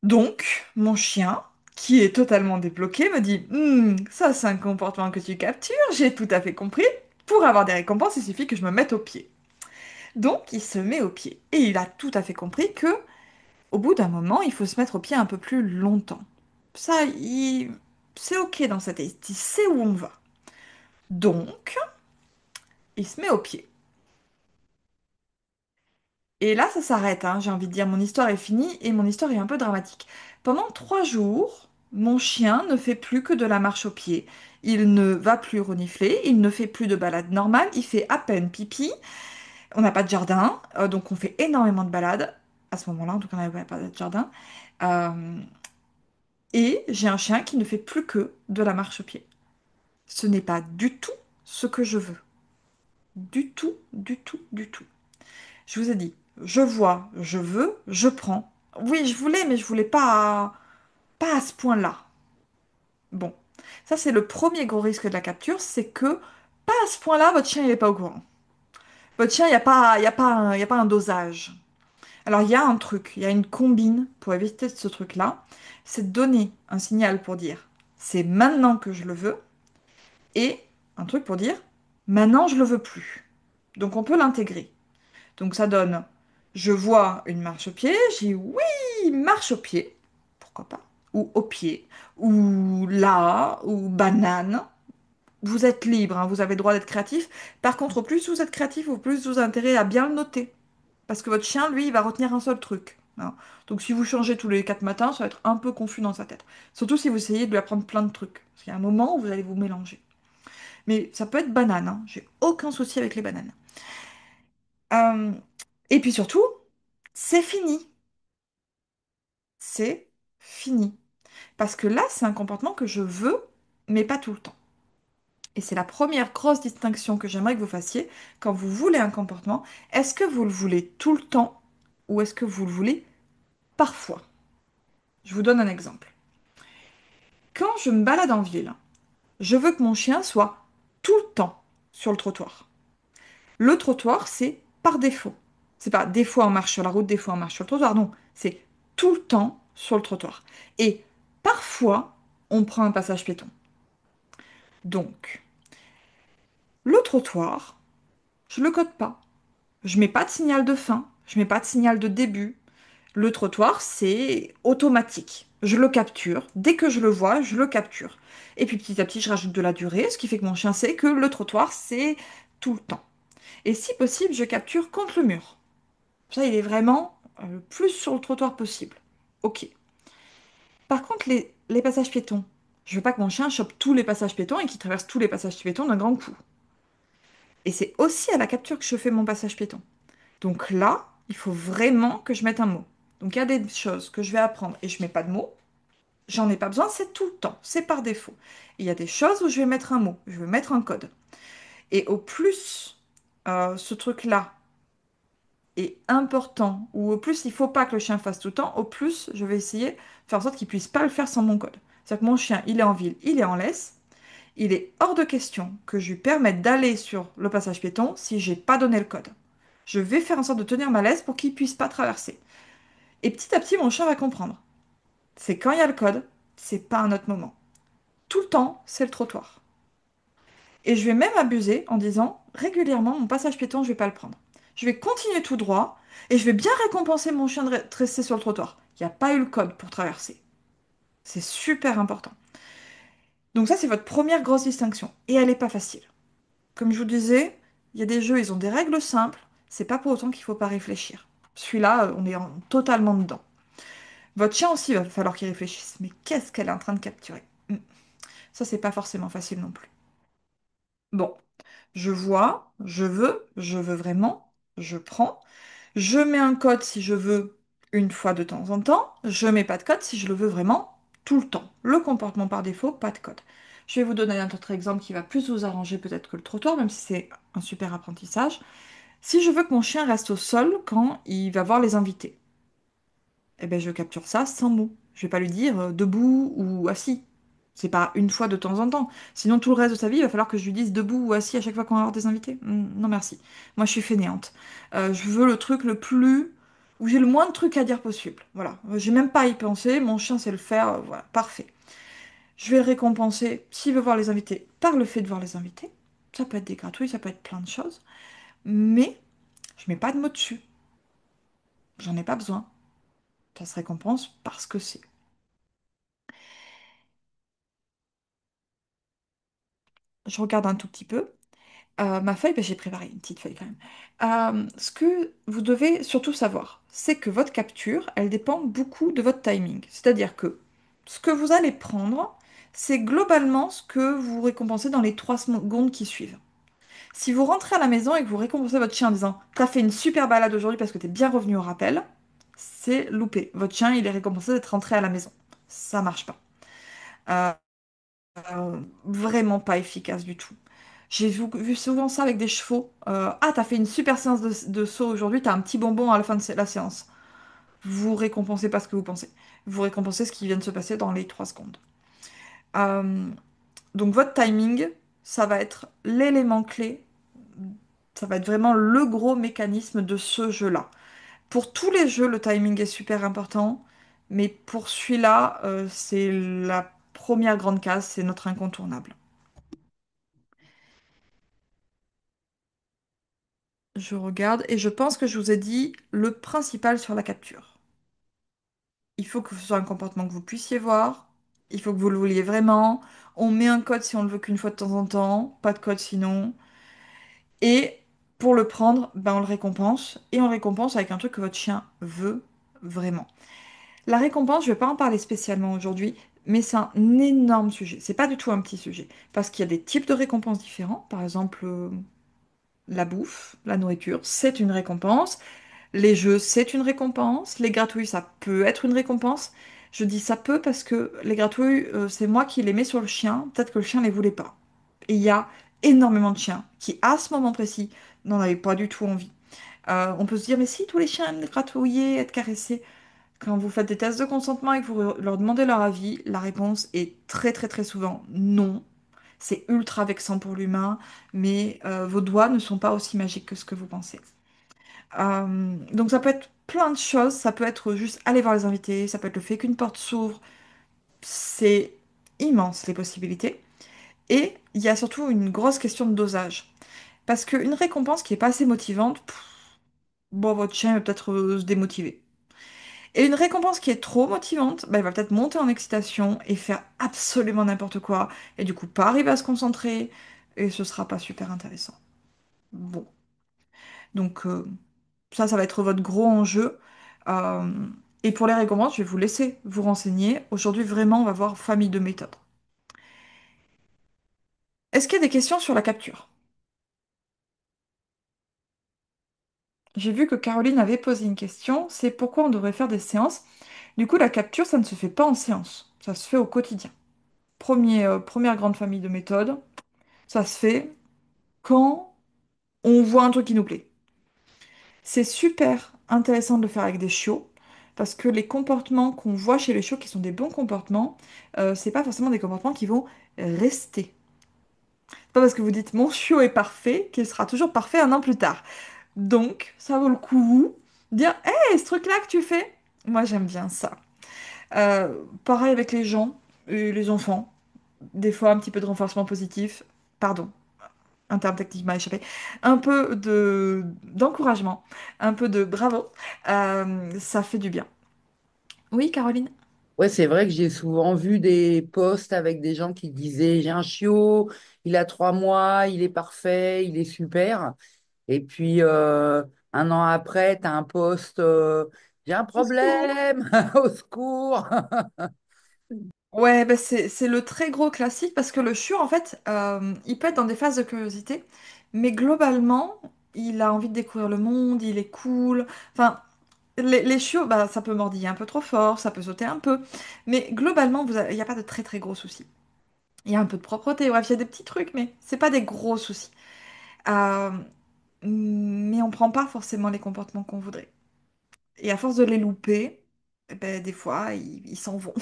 Donc, mon chien, qui est totalement débloqué, me dit, ça c'est un comportement que tu captures, j'ai tout à fait compris. Pour avoir des récompenses, il suffit que je me mette au pied. Donc, il se met au pied. Et il a tout à fait compris que, au bout d'un moment, il faut se mettre au pied un peu plus longtemps. Ça, c'est ok dans sa tête. Il sait où on va. Donc, il se met au pied. Et là, ça s'arrête, hein, j'ai envie de dire, mon histoire est finie et mon histoire est un peu dramatique. Pendant 3 jours, mon chien ne fait plus que de la marche au pied. Il ne va plus renifler, il ne fait plus de balade normale, il fait à peine pipi. On n'a pas de jardin, donc on fait énormément de balades. À ce moment-là, en tout cas, on n'avait pas de jardin. Euh, et j'ai un chien qui ne fait plus que de la marche au pied. Ce n'est pas du tout ce que je veux. Du tout, du tout, du tout. Je vous ai dit, je vois, je veux, je prends. Oui, je voulais, mais je voulais pas à ce point-là. Bon, ça c'est le premier gros risque de la capture, c'est que pas à ce point-là, votre chien il est pas au courant. Votre chien, il y a pas un dosage. Alors il y a un truc, il y a une combine pour éviter ce truc-là, c'est de donner un signal pour dire c'est maintenant que je le veux et un truc pour dire maintenant je le veux plus. Donc on peut l'intégrer. Donc ça donne Je vois une marche au pied, j'ai dis oui, marche au pied, pourquoi pas, ou au pied, ou là, ou banane. Vous êtes libre, hein, vous avez le droit d'être créatif. Par contre, au plus vous êtes créatif, au plus vous avez intérêt à bien le noter. Parce que votre chien, lui, il va retenir un seul truc, hein. Donc si vous changez tous les 4 matins, ça va être un peu confus dans sa tête. Surtout si vous essayez de lui apprendre plein de trucs. Parce qu'il y a un moment où vous allez vous mélanger. Mais ça peut être banane, hein. J'ai aucun souci avec les bananes. Euh, et puis surtout, c'est fini. C'est fini. Parce que là, c'est un comportement que je veux, mais pas tout le temps. Et c'est la première grosse distinction que j'aimerais que vous fassiez quand vous voulez un comportement. Est-ce que vous le voulez tout le temps ou est-ce que vous le voulez parfois? Je vous donne un exemple. Quand je me balade en ville, je veux que mon chien soit tout le temps sur le trottoir. Le trottoir, c'est par défaut. C'est pas des fois on marche sur la route, des fois on marche sur le trottoir. Non, c'est tout le temps sur le trottoir. Et parfois, on prend un passage piéton. Donc, le trottoir, je le code pas. Je mets pas de signal de fin, je mets pas de signal de début. Le trottoir, c'est automatique. Je le capture. Dès que je le vois, je le capture. Et puis petit à petit, je rajoute de la durée, ce qui fait que mon chien sait que le trottoir, c'est tout le temps. Et si possible, je capture contre le mur. Ça, il est vraiment le plus sur le trottoir possible. Ok. Par contre, les passages piétons, je veux pas que mon chien chope tous les passages piétons et qu'il traverse tous les passages piétons d'un grand coup. Et c'est aussi à la capture que je fais mon passage piéton. Donc là, il faut vraiment que je mette un mot. Donc il y a des choses que je vais apprendre et je mets pas de mots. J'en ai pas besoin, c'est tout le temps, c'est par défaut. Il y a des choses où je vais mettre un mot, je vais mettre un code. Et au plus ce truc-là est important, ou au plus il faut pas que le chien fasse tout le temps, au plus je vais essayer de faire en sorte qu'il puisse pas le faire sans mon code. C'est-à-dire que mon chien, il est en ville, il est en laisse, il est hors de question que je lui permette d'aller sur le passage piéton si j'ai pas donné le code. Je vais faire en sorte de tenir ma laisse pour qu'il puisse pas traverser. Et petit à petit, mon chien va comprendre. C'est quand il y a le code, c'est pas un autre moment. Tout le temps, c'est le trottoir. Et je vais même abuser en disant régulièrement, mon passage piéton, je vais pas le prendre. Je vais continuer tout droit et je vais bien récompenser mon chien de rester sur le trottoir. Il n'y a pas eu le code pour traverser. C'est super important. Donc ça, c'est votre première grosse distinction. Et elle n'est pas facile. Comme je vous disais, il y a des jeux, ils ont des règles simples. C'est pas pour autant qu'il faut pas réfléchir. Celui-là, on est totalement dedans. Votre chien aussi, il va falloir qu'il réfléchisse. Mais qu'est-ce qu'elle est en train de capturer? Ça, c'est pas forcément facile non plus. Bon, je vois, je veux vraiment, je prends. Je mets un code si je veux une fois de temps en temps. Je mets pas de code si je le veux vraiment tout le temps. Le comportement par défaut, pas de code. Je vais vous donner un autre exemple qui va plus vous arranger peut-être que le trottoir, même si c'est un super apprentissage. Si je veux que mon chien reste au sol quand il va voir les invités, eh ben, je capture ça sans mots. Je vais pas lui dire debout ou assis. C'est pas une fois de temps en temps. Sinon, tout le reste de sa vie, il va falloir que je lui dise debout ou assis à chaque fois qu'on va avoir des invités. Non, merci. Moi, je suis fainéante. Je veux le truc le plus... où j'ai le moins de trucs à dire possible. Voilà. J'ai même pas à y penser. Mon chien sait le faire. Voilà. Parfait. Je vais le récompenser, s'il veut voir les invités, par le fait de voir les invités. Ça peut être des gratouilles, ça peut être plein de choses. Mais je mets pas de mots dessus. J'en ai pas besoin. Ça se récompense parce que c'est. Je regarde un tout petit peu. Ma feuille, ben, j'ai préparé une petite feuille quand même. Ce que vous devez surtout savoir, c'est que votre capture, elle dépend beaucoup de votre timing. C'est-à-dire que ce que vous allez prendre, c'est globalement ce que vous récompensez dans les 3 secondes qui suivent. Si vous rentrez à la maison et que vous récompensez votre chien en disant «T'as fait une super balade aujourd'hui parce que t'es bien revenu au rappel», c'est loupé. Votre chien, il est récompensé d'être rentré à la maison. Ça marche pas. Euh, Vraiment pas efficace du tout. J'ai vu souvent ça avec des chevaux. Ah, t'as fait une super séance de saut aujourd'hui, t'as un petit bonbon à la fin de la séance. Vous récompensez pas ce que vous pensez. Vous récompensez ce qui vient de se passer dans les 3 secondes. Euh, donc votre timing, ça va être l'élément clé. Ça va être vraiment le gros mécanisme de ce jeu-là. Pour tous les jeux, le timing est super important. Mais pour celui-là, c'est la première grande case, c'est notre incontournable. Je regarde et je pense que je vous ai dit le principal sur la capture. Il faut que ce soit un comportement que vous puissiez voir. Il faut que vous le vouliez vraiment. On met un code si on le veut qu'une fois de temps en temps. Pas de code sinon. Et pour le prendre, ben on le récompense. Et on le récompense avec un truc que votre chien veut vraiment. La récompense, je ne vais pas en parler spécialement aujourd'hui, mais c'est un énorme sujet. C'est pas du tout un petit sujet. Parce qu'il y a des types de récompenses différents. Par exemple, la bouffe, la nourriture, c'est une récompense. Les jeux, c'est une récompense. Les gratouilles, ça peut être une récompense. Je dis ça peut parce que les gratouilles, c'est moi qui les mets sur le chien. Peut-être que le chien les voulait pas. Et il y a énormément de chiens qui, à ce moment précis, n'en avaient pas du tout envie. On peut se dire, mais si tous les chiens aiment gratouiller, être caressés, quand vous faites des tests de consentement et que vous leur demandez leur avis, la réponse est très très très souvent non. C'est ultra vexant pour l'humain, mais vos doigts ne sont pas aussi magiques que ce que vous pensez. Donc ça peut être plein de choses, ça peut être juste aller voir les invités, ça peut être le fait qu'une porte s'ouvre, c'est immense les possibilités. Et il y a surtout une grosse question de dosage. Parce qu'une récompense qui est pas assez motivante, bon, votre chien va peut-être se démotiver. Et une récompense qui est trop motivante, bah, il va peut-être monter en excitation et faire absolument n'importe quoi, et du coup pas arriver à se concentrer, et ce sera pas super intéressant. Bon. Donc ça va être votre gros enjeu. Euh, et pour les récompenses, je vais vous laisser vous renseigner. Aujourd'hui, vraiment, on va voir famille de méthodes. Est-ce qu'il y a des questions sur la capture? J'ai vu que Caroline avait posé une question, c'est pourquoi on devrait faire des séances. Du coup, la capture, ça ne se fait pas en séance, ça se fait au quotidien. Première grande famille de méthodes, ça se fait quand on voit un truc qui nous plaît. C'est super intéressant de le faire avec des chiots, parce que les comportements qu'on voit chez les chiots, qui sont des bons comportements, c'est pas forcément des comportements qui vont rester. C'est pas parce que vous dites mon chiot est parfait qu'il sera toujours parfait un an plus tard. Donc, ça vaut le coup de dire, hé, ce truc-là que tu fais, moi j'aime bien ça. Pareil avec les gens et les enfants. Des fois, un petit peu de renforcement positif. Pardon, un terme technique m'a échappé. Un peu de d'encouragement, un peu de bravo. Ça fait du bien. Oui, Caroline? Ouais, c'est vrai que j'ai souvent vu des posts avec des gens qui disaient, j'ai un chiot, il a 3 mois, il est parfait, il est super. Et puis, un an après, tu as un post, j'ai un Au secours. problème, au secours. Ouais, bah c'est le très gros classique parce que le chiot, en fait, il peut être dans des phases de curiosité, mais globalement, il a envie de découvrir le monde, il est cool. Enfin, les chiots, bah, ça peut mordiller un peu trop fort, ça peut sauter un peu, mais globalement, il n'y a pas de très très gros soucis. Il y a un peu de propreté, bref, il y a des petits trucs, mais c'est pas des gros soucis. Euh, mais on prend pas forcément les comportements qu'on voudrait. Et à force de les louper, eh ben, des fois, ils s'en vont.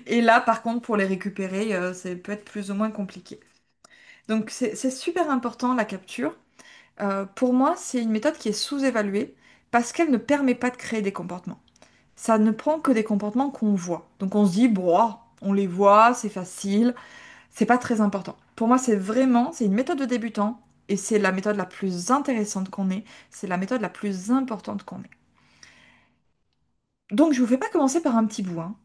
Et là, par contre, pour les récupérer, ça peut être plus ou moins compliqué. Donc, c'est super important, la capture. Pour moi, c'est une méthode qui est sous-évaluée parce qu'elle ne permet pas de créer des comportements. Ça ne prend que des comportements qu'on voit. Donc, on se dit, bon, on les voit, c'est facile, c'est pas très important. Pour moi, c'est une méthode de débutant et c'est la méthode la plus intéressante qu'on ait. C'est la méthode la plus importante qu'on ait. Donc, je vous fais pas commencer par un petit bout, hein.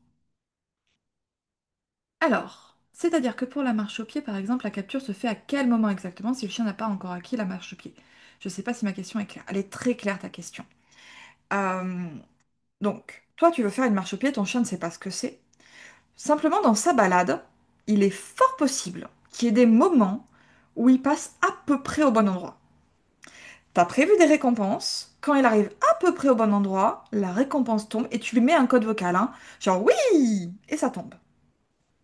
Alors, c'est-à-dire que pour la marche au pied, par exemple, la capture se fait à quel moment exactement si le chien n'a pas encore acquis la marche au pied? Je ne sais pas si ma question est claire. Elle est très claire, ta question. Euh, donc, toi, tu veux faire une marche au pied, ton chien ne sait pas ce que c'est. Simplement, dans sa balade, il est fort possible qu'il y ait des moments où il passe à peu près au bon endroit. T'as prévu des récompenses. Quand il arrive à peu près au bon endroit, la récompense tombe et tu lui mets un code vocal, hein, genre oui, et ça tombe.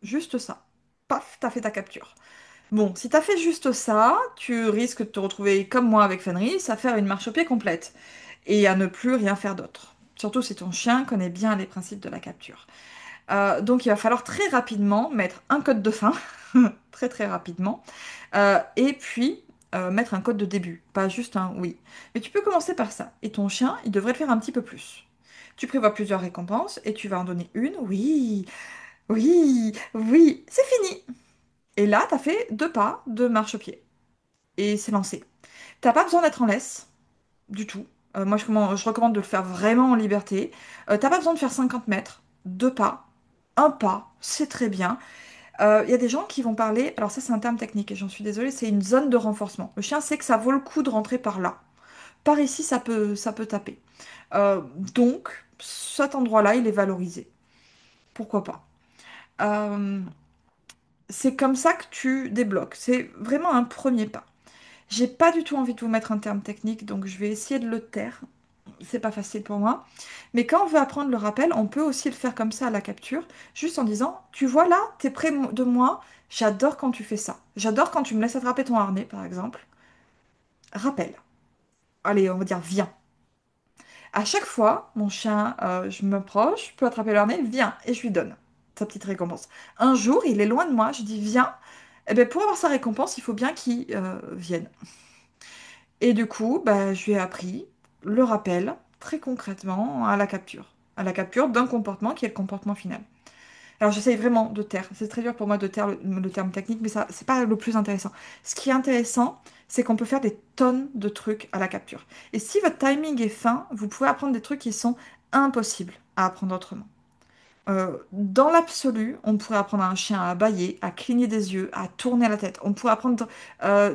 Juste ça. Paf, t'as fait ta capture. Bon, si t'as fait juste ça, tu risques de te retrouver comme moi avec Fenris, à faire une marche au pied complète et à ne plus rien faire d'autre. Surtout si ton chien connaît bien les principes de la capture. Donc il va falloir très rapidement mettre un code de fin, très très rapidement, et puis mettre un code de début, pas juste un oui. Mais tu peux commencer par ça, et ton chien, il devrait le faire un petit peu plus. Tu prévois plusieurs récompenses, et tu vas en donner une, oui, oui, oui, c'est fini. Et là, t'as fait deux pas de marche-pied. Et c'est lancé. T'as pas besoin d'être en laisse. du tout. Moi, je recommande de le faire vraiment en liberté. T'as pas besoin de faire 50 mètres, deux pas, un pas, c'est très bien. Il y a des gens qui vont parler, alors ça c'est un terme technique et j'en suis désolée, c'est une zone de renforcement. Le chien sait que ça vaut le coup de rentrer par là. Par ici, ça peut taper. Euh, donc, cet endroit-là, il est valorisé. Pourquoi pas? Euh, c'est comme ça que tu débloques. C'est vraiment un premier pas. J'ai pas du tout envie de vous mettre un terme technique, donc je vais essayer de le taire. C'est pas facile pour moi. Mais quand on veut apprendre le rappel, on peut aussi le faire comme ça à la capture, juste en disant, tu vois là, t'es près de moi, j'adore quand tu fais ça. J'adore quand tu me laisses attraper ton harnais, par exemple. Rappel. Allez, on va dire viens. À chaque fois, mon chien, je m'approche, je peux attraper le harnais, viens, et je lui donne sa petite récompense. Un jour, il est loin de moi, je dis viens. Eh bien, pour avoir sa récompense, il faut bien qu'il vienne. Et du coup, bah, je lui ai appris le rappel, très concrètement, à la capture d'un comportement qui est le comportement final. Alors j'essaye vraiment de taire. C'est très dur pour moi de taire le terme technique, mais ça, c'est pas le plus intéressant. Ce qui est intéressant, c'est qu'on peut faire des tonnes de trucs à la capture. Et si votre timing est fin, vous pouvez apprendre des trucs qui sont impossibles à apprendre autrement. Dans l'absolu, on pourrait apprendre à un chien à bâiller, à cligner des yeux, à tourner la tête. On pourrait apprendre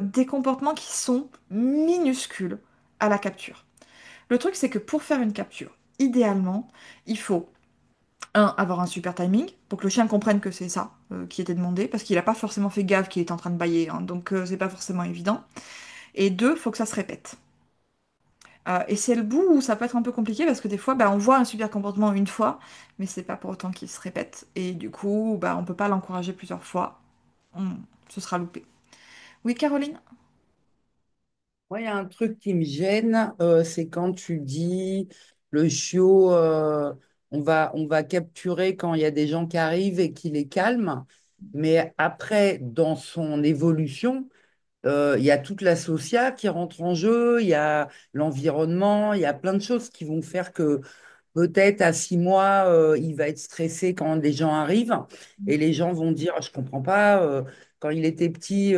des comportements qui sont minuscules à la capture. Le truc, c'est que pour faire une capture, idéalement, il faut avoir un super timing pour que le chien comprenne que c'est ça qui était demandé, parce qu'il n'a pas forcément fait gaffe qu'il était en train de bâiller, hein, donc c'est pas forcément évident. Et deux, il faut que ça se répète. Et c'est le bout où ça peut être un peu compliqué parce que des fois, bah, on voit un super comportement une fois, mais c'est pas pour autant qu'il se répète. Et du coup, bah, on peut pas l'encourager plusieurs fois. On- Ce sera loupé. Oui, Caroline? Moi, il y a un truc qui me gêne, c'est quand tu dis le chiot, on va capturer quand il y a des gens qui arrivent et qui les calment. Mais après, dans son évolution, il y a toute la socia qui rentre en jeu, il y a l'environnement, il y a plein de choses qui vont faire que peut-être à 6 mois, il va être stressé quand des gens arrivent et les gens vont dire, je comprends pas, quand il était petit,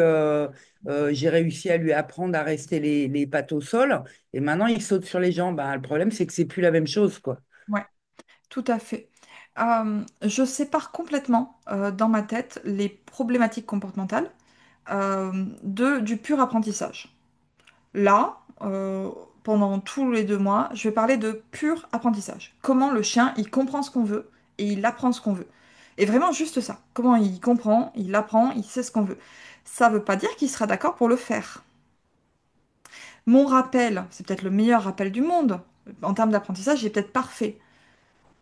j'ai réussi à lui apprendre à rester les pattes au sol et maintenant il saute sur les gens. Ben, le problème, c'est que c'est plus la même chose, quoi. Ouais, tout à fait. Je sépare complètement dans ma tête les problématiques comportementales du pur apprentissage. Là, pendant tous les 2 mois, je vais parler de pur apprentissage. Comment le chien, il comprend ce qu'on veut et il apprend ce qu'on veut. Et vraiment juste ça. Comment il comprend, il apprend, il sait ce qu'on veut. Ça ne veut pas dire qu'il sera d'accord pour le faire. Mon rappel, c'est peut-être le meilleur rappel du monde. En termes d'apprentissage, il est peut-être parfait.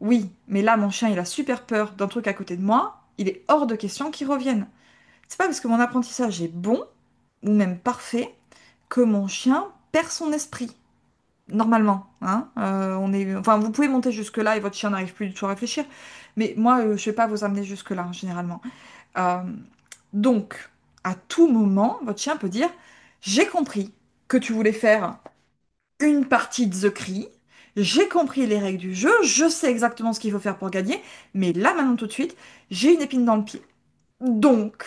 Oui, mais là, mon chien, il a super peur d'un truc à côté de moi. Il est hors de question qu'il revienne. C'est pas parce que mon apprentissage est bon, ou même parfait, que mon chien perd son esprit. Normalement, hein. Enfin, vous pouvez monter jusque-là et votre chien n'arrive plus du tout à réfléchir. Mais moi, je ne vais pas vous amener jusque-là, généralement. Euh, donc, à tout moment, votre chien peut dire, j'ai compris que tu voulais faire une partie de The Cri. J'ai compris les règles du jeu. Je sais exactement ce qu'il faut faire pour gagner. Mais là, maintenant, tout de suite, j'ai une épine dans le pied. Donc,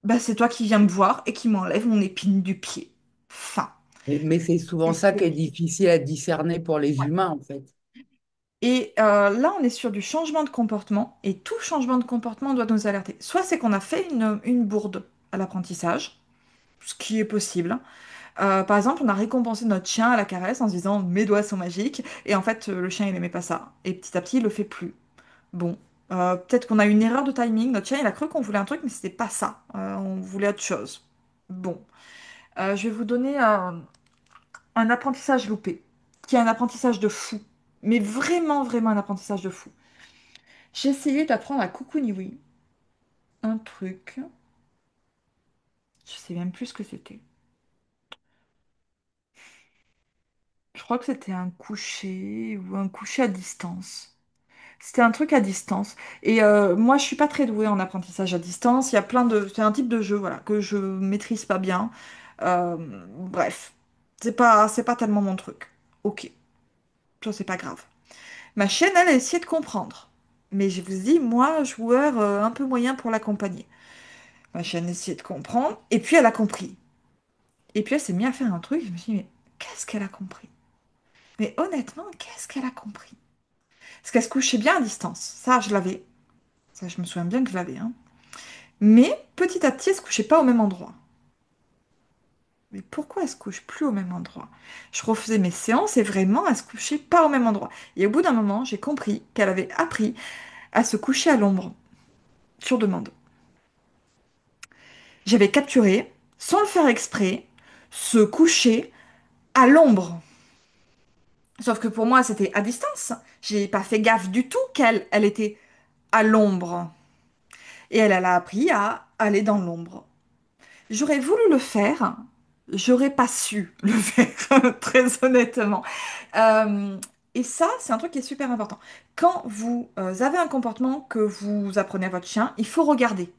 bah, c'est toi qui viens me voir et qui m'enlève mon épine du pied. Fin. Mais c'est souvent ça qui est difficile à discerner pour les humains, en fait. Et là, on est sur du changement de comportement, et tout changement de comportement doit nous alerter. Soit c'est qu'on a fait une bourde à l'apprentissage, ce qui est possible. Par exemple, on a récompensé notre chien à la caresse en se disant mes doigts sont magiques, et en fait, le chien, il aimait pas ça. Et petit à petit, il le fait plus. Bon, peut-être qu'on a eu une erreur de timing. Notre chien, il a cru qu'on voulait un truc, mais c'était pas ça. On voulait autre chose. Bon, je vais vous donner un apprentissage loupé, qui est un apprentissage de fou. Mais vraiment, vraiment un apprentissage de fou. J'ai essayé d'apprendre à Kukuniwi un truc, je sais même plus ce que c'était. Je crois que c'était un coucher ou un coucher à distance. C'était un truc à distance. Et moi, je suis pas très douée en apprentissage à distance. Il y a plein de... C'est un type de jeu, voilà, que je maîtrise pas bien. Euh, Bref, c'est pas tellement mon truc. Ok, ça c'est pas grave. Ma chienne, elle a essayé de comprendre. Mais je vous dis, moi, joueur un peu moyen pour l'accompagner. Ma chienne a essayé de comprendre, et puis elle a compris. Et puis elle s'est mise à faire un truc, je me suis dit, mais qu'est-ce qu'elle a compris? Mais honnêtement, qu'est-ce qu'elle a compris? Parce qu'elle se couchait bien à distance. Ça, je l'avais. Ça, je me souviens bien que je l'avais, hein. Mais petit à petit, elle se couchait pas au même endroit. Mais pourquoi elle se couche plus au même endroit? Je refaisais mes séances et vraiment, elle se couchait pas au même endroit. Et au bout d'un moment, j'ai compris qu'elle avait appris à se coucher à l'ombre, sur demande. J'avais capturé, sans le faire exprès, se coucher à l'ombre. Sauf que pour moi, c'était à distance. J'ai pas fait gaffe du tout qu'elle, elle était à l'ombre. Et elle a appris à aller dans l'ombre. J'aurais voulu le faire, j'aurais pas su le faire, très honnêtement. Euh, et ça, c'est un truc qui est super important. Quand vous avez un comportement que vous apprenez à votre chien, il faut regarder.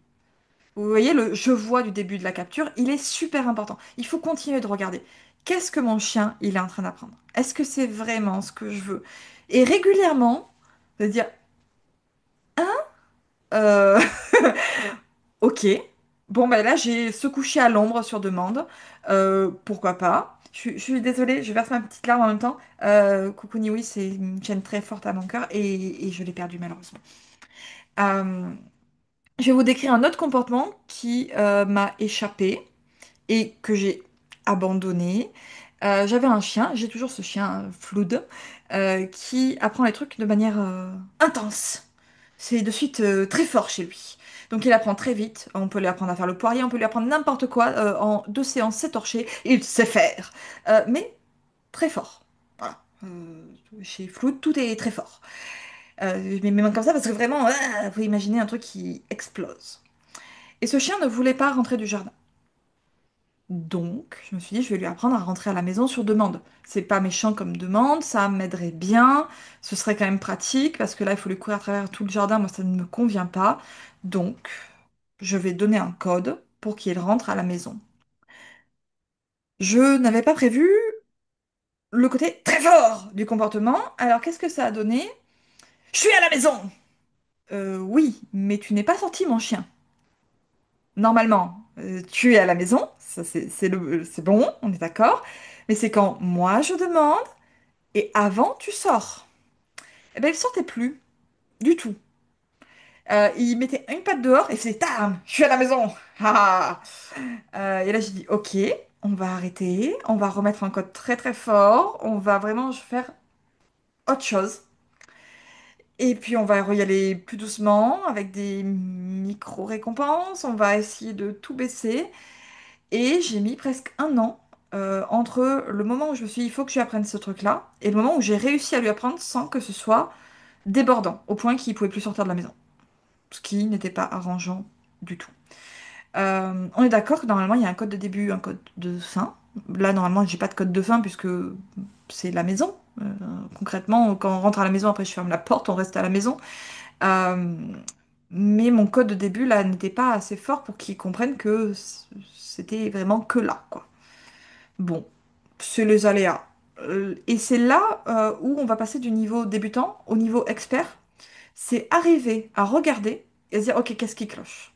Vous voyez, le je vois du début de la capture, il est super important. Il faut continuer de regarder. Qu'est-ce que mon chien, il est en train d'apprendre? Est-ce que c'est vraiment ce que je veux? Et régulièrement, de dire, euh, ok, bon ben là j'ai se coucher à l'ombre sur demande. Pourquoi pas? Je suis désolée, je verse ma petite larme en même temps. Coucou Niwi, c'est une chaîne très forte à mon cœur et je l'ai perdue malheureusement. Euh, je vais vous décrire un autre comportement qui m'a échappé et que j'ai abandonné. J'avais un chien, j'ai toujours ce chien Flood, qui apprend les trucs de manière intense. C'est de suite très fort chez lui. Donc il apprend très vite. On peut lui apprendre à faire le poirier, on peut lui apprendre n'importe quoi. En 2 séances, c'est torché. Il sait faire. Mais très fort. Voilà. Chez Flood, tout est très fort. Je mets mes mains comme ça parce que vraiment, vous pouvez imaginer un truc qui explose. Et ce chien ne voulait pas rentrer du jardin. Donc, je me suis dit, je vais lui apprendre à rentrer à la maison sur demande. C'est pas méchant comme demande, ça m'aiderait bien, ce serait quand même pratique, parce que là, il faut lui courir à travers tout le jardin, moi, ça ne me convient pas. Donc, je vais donner un code pour qu'il rentre à la maison. Je n'avais pas prévu le côté très fort du comportement, alors qu'est-ce que ça a donné? Je suis à la maison! Oui, mais tu n'es pas sorti, mon chien. Normalement, tu es à la maison, ça c'est bon, on est d'accord. Mais c'est quand moi je demande et avant tu sors. Eh ben il sortait plus du tout. Il mettait une patte dehors et faisait tam, je suis à la maison. Ah, ah. Et là j'ai dit ok, on va arrêter, on va remettre un code très très fort, on va vraiment faire autre chose. Et puis on va y aller plus doucement avec des micro-récompenses, on va essayer de tout baisser. Et j'ai mis presque un an entre le moment où je me suis dit, il faut que je lui apprenne ce truc-là, et le moment où j'ai réussi à lui apprendre sans que ce soit débordant, au point qu'il ne pouvait plus sortir de la maison. Ce qui n'était pas arrangeant du tout. On est d'accord que normalement, il y a un code de début, un code de fin. Là, normalement, j'ai pas de code de fin puisque c'est la maison. Concrètement, quand on rentre à la maison, après je ferme la porte, on reste à la maison. Euh, mais mon code de début, là, n'était pas assez fort pour qu'ils comprennent que c'était vraiment que là, quoi. Bon, c'est les aléas. Et c'est là où on va passer du niveau débutant au niveau expert. C'est arriver à regarder et se dire, ok, qu'est-ce qui cloche?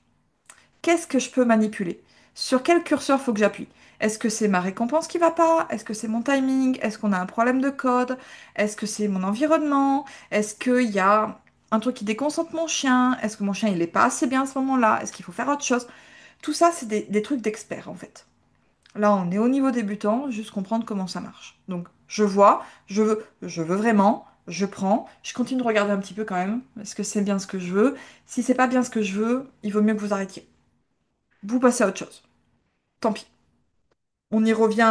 Qu'est-ce que je peux manipuler? Sur quel curseur faut que j'appuie? Est-ce que c'est ma récompense qui va pas? Est-ce que c'est mon timing? Est-ce qu'on a un problème de code? Est-ce que c'est mon environnement? Est-ce qu'il y a un truc qui déconcentre mon chien? Est-ce que mon chien il est pas assez bien à ce moment-là? Est-ce qu'il faut faire autre chose? Tout ça, c'est des trucs d'expert en fait. Là, on est au niveau débutant, juste comprendre comment ça marche. Donc, je vois, je veux vraiment, je prends, je continue de regarder un petit peu quand même. Est-ce que c'est bien ce que je veux? Si c'est pas bien ce que je veux, il vaut mieux que vous arrêtiez. Vous passez à autre chose. Tant pis. On y revient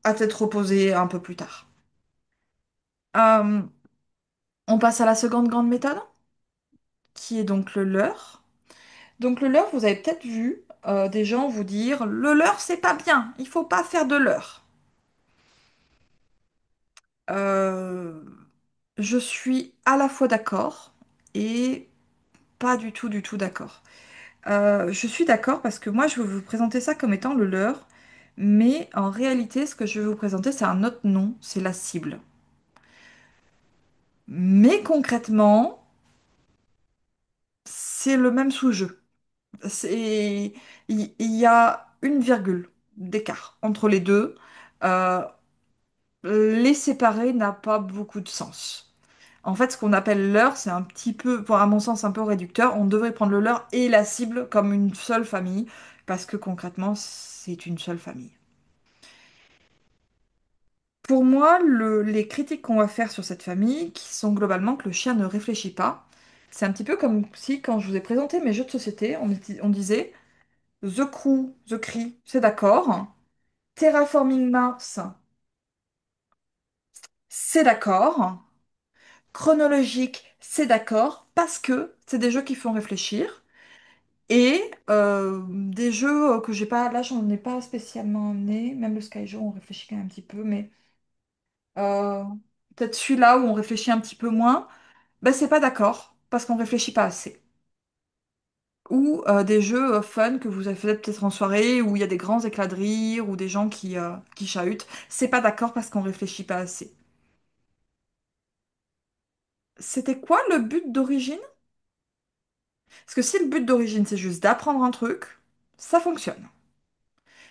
à tête reposée un peu plus tard. Euh, on passe à la seconde grande méthode, qui est donc le leurre. Donc le leurre, vous avez peut-être vu des gens vous dire, le leurre, c'est pas bien, il faut pas faire de leurre. Euh, je suis à la fois d'accord et pas du tout d'accord. Je suis d'accord parce que moi, je veux vous présenter ça comme étant le leurre, mais en réalité, ce que je vais vous présenter, c'est un autre nom, c'est la cible. Mais concrètement, c'est le même sous-jeu. Il y a une virgule d'écart entre les deux. Euh, Les séparer n'a pas beaucoup de sens. En fait, ce qu'on appelle leurre, c'est un petit peu, à mon sens, un peu réducteur. On devrait prendre le leurre et la cible comme une seule famille, parce que concrètement, c'est une seule famille. Pour moi, les critiques qu'on va faire sur cette famille, qui sont globalement que le chien ne réfléchit pas, c'est un petit peu comme si, quand je vous ai présenté mes jeux de société, on disait The Crew, The Cree, c'est d'accord. Terraforming Mars, c'est d'accord. Chronologique, c'est d'accord, parce que c'est des jeux qui font réfléchir. Et des jeux que j'ai pas, là j'en ai pas spécialement amené, même le Skyjo on réfléchit quand même un petit peu, mais euh, peut-être celui-là où on réfléchit un petit peu moins, ben c'est pas d'accord, parce qu'on réfléchit pas assez. Ou des jeux fun que vous avez fait peut-être en soirée, où il y a des grands éclats de rire, ou des gens qui chahutent, c'est pas d'accord parce qu'on réfléchit pas assez. C'était quoi le but d'origine? Parce que si le but d'origine c'est juste d'apprendre un truc, ça fonctionne.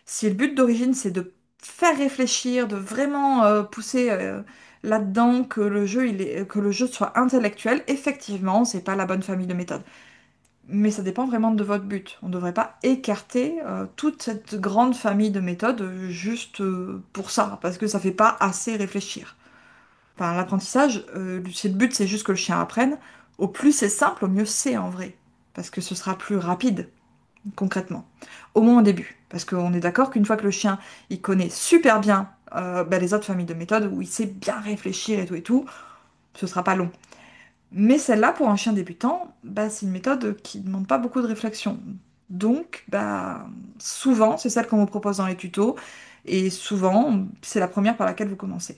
Si le but d'origine c'est de faire réfléchir, de vraiment pousser là-dedans que le jeu soit intellectuel, effectivement, c'est pas la bonne famille de méthodes. Mais ça dépend vraiment de votre but. On ne devrait pas écarter toute cette grande famille de méthodes juste pour ça, parce que ça fait pas assez réfléchir. Enfin, l'apprentissage, si le but c'est juste que le chien apprenne, au plus c'est simple, au mieux c'est en vrai, parce que ce sera plus rapide concrètement. Au moins au début. Parce qu'on est d'accord qu'une fois que le chien, il connaît super bien les autres familles de méthodes, où il sait bien réfléchir et tout, ce sera pas long. Mais celle-là, pour un chien débutant, c'est une méthode qui ne demande pas beaucoup de réflexion. Donc, souvent, c'est celle qu'on vous propose dans les tutos, et souvent, c'est la première par laquelle vous commencez.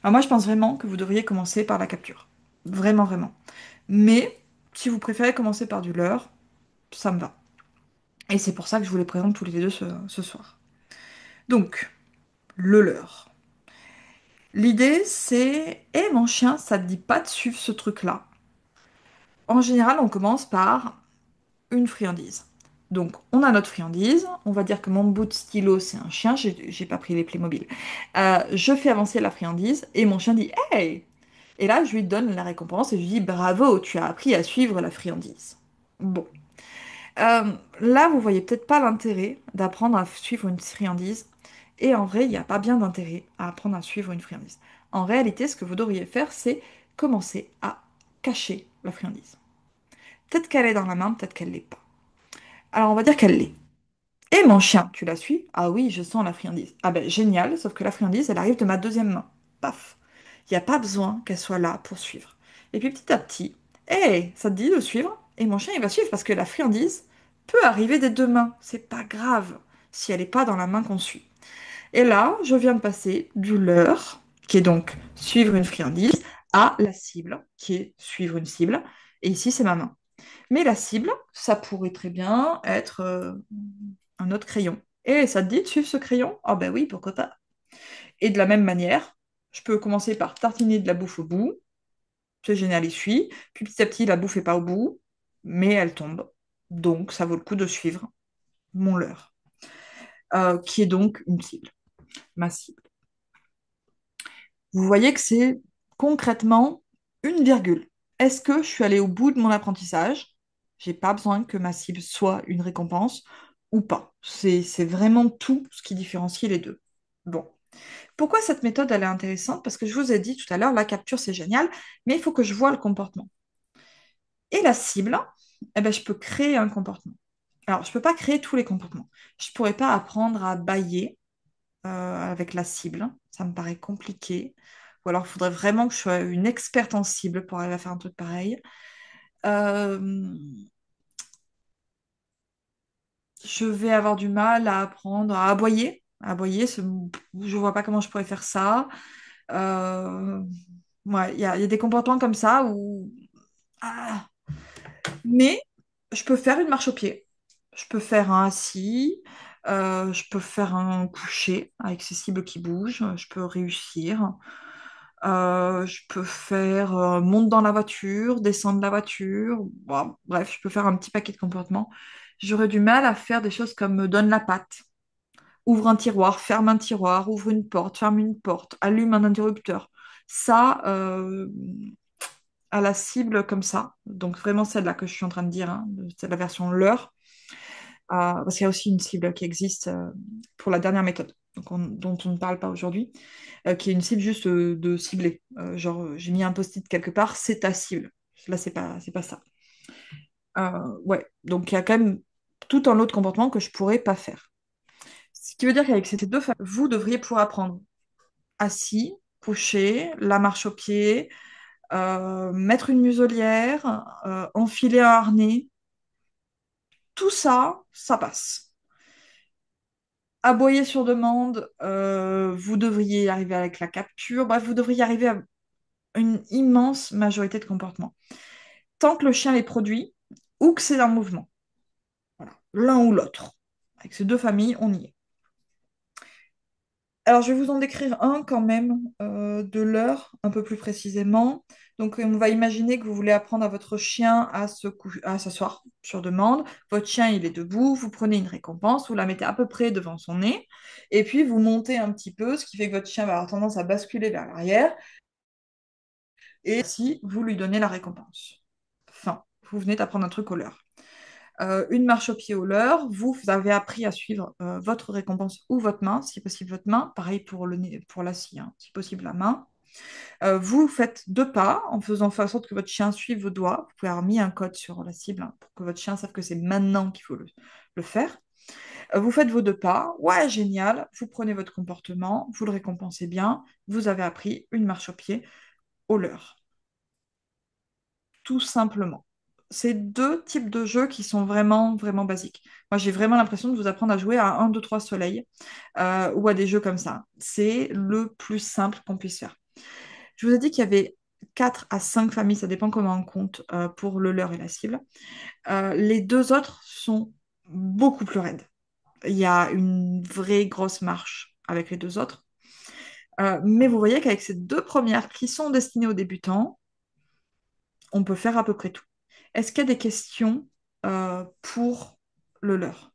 Alors moi, je pense vraiment que vous devriez commencer par la capture. Vraiment, vraiment. Mais, si vous préférez commencer par du leurre, ça me va. Et c'est pour ça que je vous les présente tous les deux ce soir. Donc, le leurre. L'idée, c'est, eh mon chien, ça te dit pas de suivre ce truc-là. En général, on commence par une friandise. Donc, on a notre friandise. On va dire que mon bout de stylo, c'est un chien. J'ai pas pris les Playmobil. Je fais avancer la friandise et mon chien dit Hey! Et là, je lui donne la récompense et je lui dis Bravo, tu as appris à suivre la friandise. Bon. Là, vous voyez peut-être pas l'intérêt d'apprendre à suivre une friandise. Et en vrai, il n'y a pas bien d'intérêt à apprendre à suivre une friandise. En réalité, ce que vous devriez faire, c'est commencer à cacher la friandise. Peut-être qu'elle est dans la main, peut-être qu'elle l'est pas. Alors, on va dire qu'elle l'est. Et mon chien, tu la suis? Ah oui, je sens la friandise. Ah ben génial, sauf que la friandise, elle arrive de ma deuxième main. Paf. Il n'y a pas besoin qu'elle soit là pour suivre. Et puis petit à petit, hé, ça te dit de suivre? Et mon chien, il va suivre parce que la friandise peut arriver des deux mains. C'est pas grave si elle n'est pas dans la main qu'on suit. Et là, je viens de passer du leurre, qui est donc suivre une friandise, à la cible, qui est suivre une cible. Et ici, c'est ma main. Mais la cible, ça pourrait très bien être un autre crayon. Et ça te dit de suivre ce crayon? Ah ben oui, pourquoi pas. Et de la même manière, je peux commencer par tartiner de la bouffe au bout. C'est génial, il suit. Puis petit à petit, la bouffe n'est pas au bout, mais elle tombe. Donc, ça vaut le coup de suivre mon leurre, qui est donc une cible, ma cible. Vous voyez que c'est concrètement une virgule. Est-ce que je suis allée au bout de mon apprentissage? J'ai pas besoin que ma cible soit une récompense ou pas. C'est vraiment tout ce qui différencie les deux. Bon. Pourquoi cette méthode elle est intéressante? Parce que je vous ai dit tout à l'heure, la capture c'est génial, mais il faut que je vois le comportement. Et la cible, eh ben, je peux créer un comportement. Alors, je ne peux pas créer tous les comportements. Je ne pourrais pas apprendre à bailler avec la cible. Ça me paraît compliqué. Ou alors, il faudrait vraiment que je sois une experte en cible pour arriver à faire un truc pareil. Euh, je vais avoir du mal à apprendre à aboyer. Aboyer, je vois pas comment je pourrais faire ça. Euh, ouais, il y a des comportements comme ça où... Ah. Mais je peux faire une marche au pied. Je peux faire un assis. Je peux faire un coucher avec ses cibles qui bougent. Je peux réussir. Je peux faire monte dans la voiture, descendre de la voiture. Bon, bref, je peux faire un petit paquet de comportements. J'aurais du mal à faire des choses comme me donne la patte ouvre un tiroir, ouvre une porte, ferme une porte, allume un interrupteur. Ça, à la cible comme ça, donc vraiment celle-là que je suis en train de dire, hein, c'est la version leurre, parce qu'il y a aussi une cible qui existe pour la dernière méthode, donc dont on ne parle pas aujourd'hui, qui est une cible juste de cibler. Genre, j'ai mis un post-it quelque part, c'est ta cible. Là, c'est pas ça. Ouais, donc il y a quand même tout un lot de comportements que je pourrais pas faire. Ce qui veut dire qu'avec ces deux femmes, vous devriez pouvoir apprendre assis, couché, la marche au pied, mettre une muselière, enfiler un harnais. Tout ça, ça passe. Aboyer sur demande, vous devriez y arriver avec la capture. Bref, vous devriez y arriver à une immense majorité de comportements. Tant que le chien les produit ou que c'est un mouvement. Voilà. L'un ou l'autre. Avec ces deux familles, on y est. Alors, je vais vous en décrire un quand même de l'heure, un peu plus précisément. Donc, on va imaginer que vous voulez apprendre à votre chien à s'asseoir sur demande. Votre chien, il est debout, vous prenez une récompense, vous la mettez à peu près devant son nez, et puis vous montez un petit peu, ce qui fait que votre chien va avoir tendance à basculer vers l'arrière, et si vous lui donnez la récompense. Fin. Vous venez d'apprendre un truc au leurre. Une marche au pied au leurre, vous avez appris à suivre votre récompense ou votre main, si possible votre main, pareil pour pour la scie, hein, si possible la main. Vous faites deux pas en faisant en sorte que votre chien suive vos doigts. Vous pouvez avoir mis un code sur la cible hein, pour que votre chien sache que c'est maintenant qu'il faut le faire. Vous faites vos deux pas, ouais, génial, vous prenez votre comportement, vous le récompensez bien, vous avez appris une marche au pied au leurre tout simplement. C'est deux types de jeux qui sont vraiment, vraiment basiques. Moi, j'ai vraiment l'impression de vous apprendre à jouer à 1, 2, 3 soleils ou à des jeux comme ça. C'est le plus simple qu'on puisse faire. Je vous ai dit qu'il y avait 4 à 5 familles, ça dépend comment on compte pour le leurre et la cible. Les deux autres sont beaucoup plus raides. Il y a une vraie grosse marche avec les deux autres. Mais vous voyez qu'avec ces deux premières qui sont destinées aux débutants, on peut faire à peu près tout. Est-ce qu'il y a des questions pour le leur?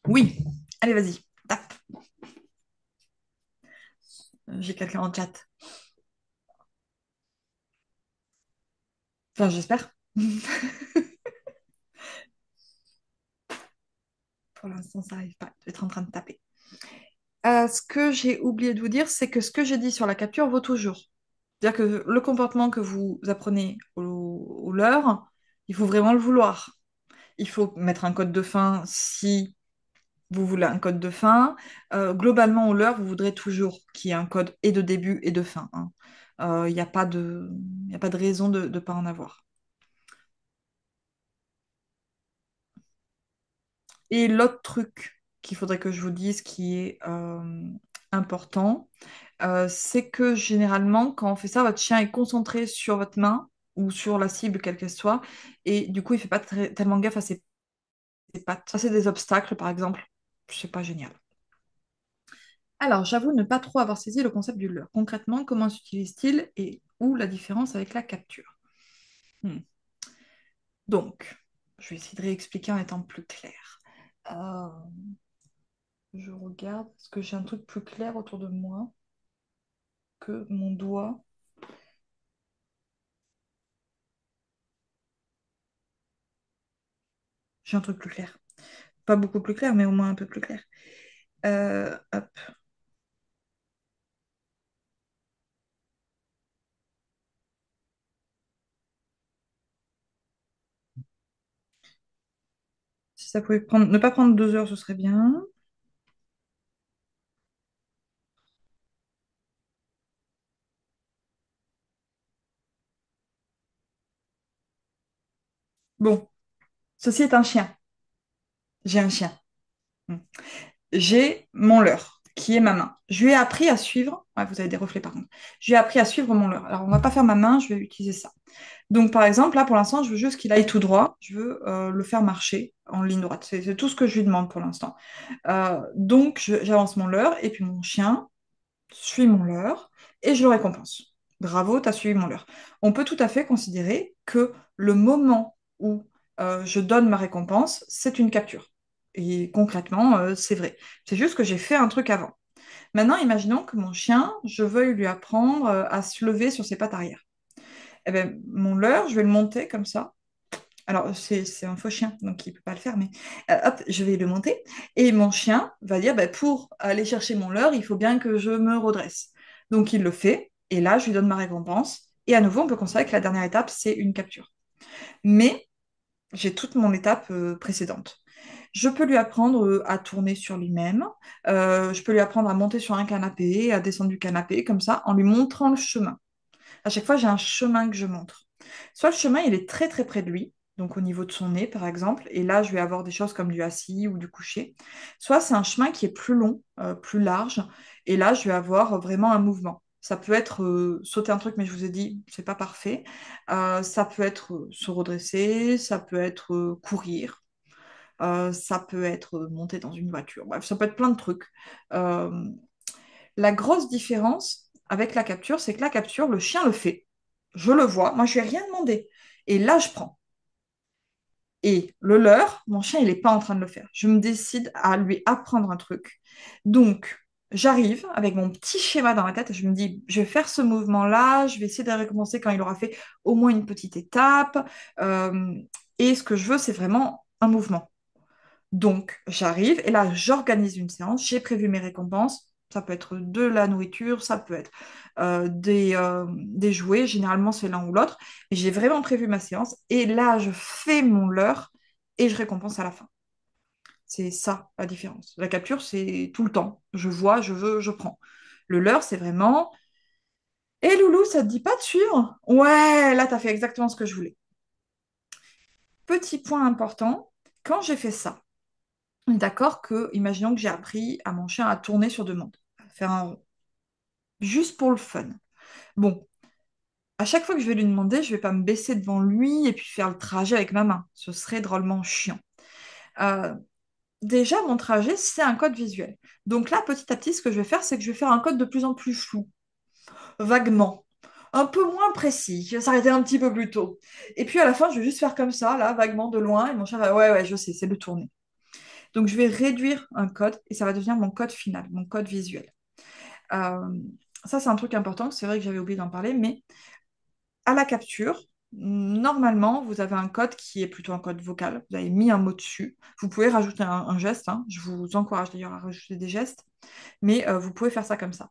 Oui. Allez, vas-y. Tape. J'ai quelqu'un en chat. Enfin, j'espère. Pour l'instant, ça n'arrive pas. Je vais être en train de taper. Ce que j'ai oublié de vous dire, c'est que ce que j'ai dit sur la capture vaut toujours. C'est-à-dire que le comportement que vous apprenez au leurre, il faut vraiment le vouloir. Il faut mettre un code de fin si vous voulez un code de fin. Globalement, au leurre, vous voudrez toujours qu'il y ait un code et de début et de fin, hein. Il n'y a pas y a pas de raison de ne pas en avoir. Et l'autre truc qu'il faudrait que je vous dise qui est important, c'est que généralement, quand on fait ça, votre chien est concentré sur votre main ou sur la cible, quelle qu'elle soit, et du coup, il ne fait pas tellement gaffe à ses pattes. Ça, c'est des obstacles, par exemple. C'est pas génial. Alors, j'avoue ne pas trop avoir saisi le concept du leurre. Concrètement, comment s'utilise-t-il et où la différence avec la capture? Hmm. Donc, je vais essayer de réexpliquer en étant plus clair. Euh, je regarde, est-ce que j'ai un truc plus clair autour de moi que mon doigt? J'ai un truc plus clair. Pas beaucoup plus clair, mais au moins un peu plus clair. Hop. Si ça pouvait prendre, ne pas prendre 2 heures, ce serait bien. Bon, ceci est un chien. J'ai un chien. Hmm. J'ai mon leurre, qui est ma main. Je lui ai appris à suivre. Ouais, vous avez des reflets par contre. Je lui ai appris à suivre mon leurre. Alors, on va pas faire ma main, je vais utiliser ça. Donc, par exemple, là, pour l'instant, je veux juste qu'il aille tout droit. Je veux le faire marcher en ligne droite. C'est tout ce que je lui demande pour l'instant. Donc, j'avance mon leurre et puis mon chien suit mon leurre et je le récompense. Bravo, tu as suivi mon leurre. On peut tout à fait considérer que le moment où je donne ma récompense, c'est une capture. Et concrètement, c'est vrai. C'est juste que j'ai fait un truc avant. Maintenant, imaginons que mon chien, je veuille lui apprendre à se lever sur ses pattes arrière. Eh ben, mon leurre, je vais le monter comme ça. Alors, c'est un faux chien, donc il ne peut pas le faire, mais hop, je vais le monter. Et mon chien va dire, ben, pour aller chercher mon leurre, il faut bien que je me redresse. Donc, il le fait, et là, je lui donne ma récompense. Et à nouveau, on peut considérer que la dernière étape, c'est une capture. Mais j'ai toute mon étape précédente. Je peux lui apprendre à tourner sur lui-même. Je peux lui apprendre à monter sur un canapé, à descendre du canapé, comme ça, en lui montrant le chemin. À chaque fois, j'ai un chemin que je montre. Soit le chemin, il est très très près de lui, donc au niveau de son nez, par exemple, et là, je vais avoir des choses comme du assis ou du couché. Soit c'est un chemin qui est plus long, plus large, et là, je vais avoir vraiment un mouvement. Ça peut être sauter un truc, mais je vous ai dit, c'est pas parfait. Ça peut être se redresser, ça peut être courir, ça peut être monter dans une voiture. Bref, ça peut être plein de trucs. Euh, la grosse différence avec la capture, c'est que la capture, le chien le fait. Je le vois, moi je lui ai rien demandé. Et là, je prends. Et le leurre, mon chien, il n'est pas en train de le faire. Je me décide à lui apprendre un truc. Donc, j'arrive avec mon petit schéma dans la tête et je me dis, je vais faire ce mouvement-là, je vais essayer de recommencer quand il aura fait au moins une petite étape. Euh, et ce que je veux, c'est vraiment un mouvement. Donc, j'arrive et là, j'organise une séance. J'ai prévu mes récompenses. Ça peut être de la nourriture, ça peut être des jouets. Généralement, c'est l'un ou l'autre. Mais j'ai vraiment prévu ma séance. Et là, je fais mon leurre et je récompense à la fin. C'est ça la différence. La capture, c'est tout le temps. Je vois, je veux, je prends. Le leurre, c'est vraiment. Eh Loulou, ça te dit pas de suivre? Ouais, là, t'as fait exactement ce que je voulais. Petit point important, quand j'ai fait ça, on est d'accord que, imaginons que j'ai appris à mon chien à tourner sur demande, à faire un rond, juste pour le fun. Bon, à chaque fois que je vais lui demander, je vais pas me baisser devant lui et puis faire le trajet avec ma main. Ce serait drôlement chiant. Euh, déjà, mon trajet, c'est un code visuel. Donc là, petit à petit, ce que je vais faire, c'est que je vais faire un code de plus en plus flou, vaguement. Un peu moins précis, je vais s'arrêter un petit peu plus tôt. Et puis à la fin, je vais juste faire comme ça, là, vaguement de loin, et mon chien va, ouais, ouais, je sais, c'est le tourner. Donc je vais réduire un code et ça va devenir mon code final, mon code visuel. Euh, ça, c'est un truc important. C'est vrai que j'avais oublié d'en parler, mais à la capture, normalement, vous avez un code qui est plutôt un code vocal. Vous avez mis un mot dessus. Vous pouvez rajouter un geste, hein. Je vous encourage d'ailleurs à rajouter des gestes, mais vous pouvez faire ça comme ça.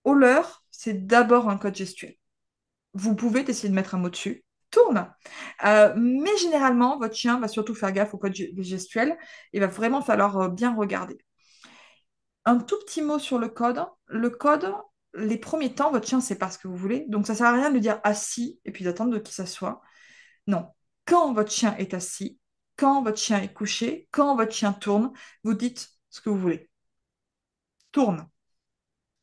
Au leurre, c'est d'abord un code gestuel. Vous pouvez essayer de mettre un mot dessus. Tourne. Mais généralement, votre chien va surtout faire gaffe au code gestuel. Il va vraiment falloir bien regarder. Un tout petit mot sur le code. Le code, les premiers temps, votre chien ne sait pas ce que vous voulez. Donc, ça ne sert à rien de lui dire assis et puis d'attendre de qu'il s'assoie. Non. Quand votre chien est assis, quand votre chien est couché, quand votre chien tourne, vous dites ce que vous voulez. Tourne.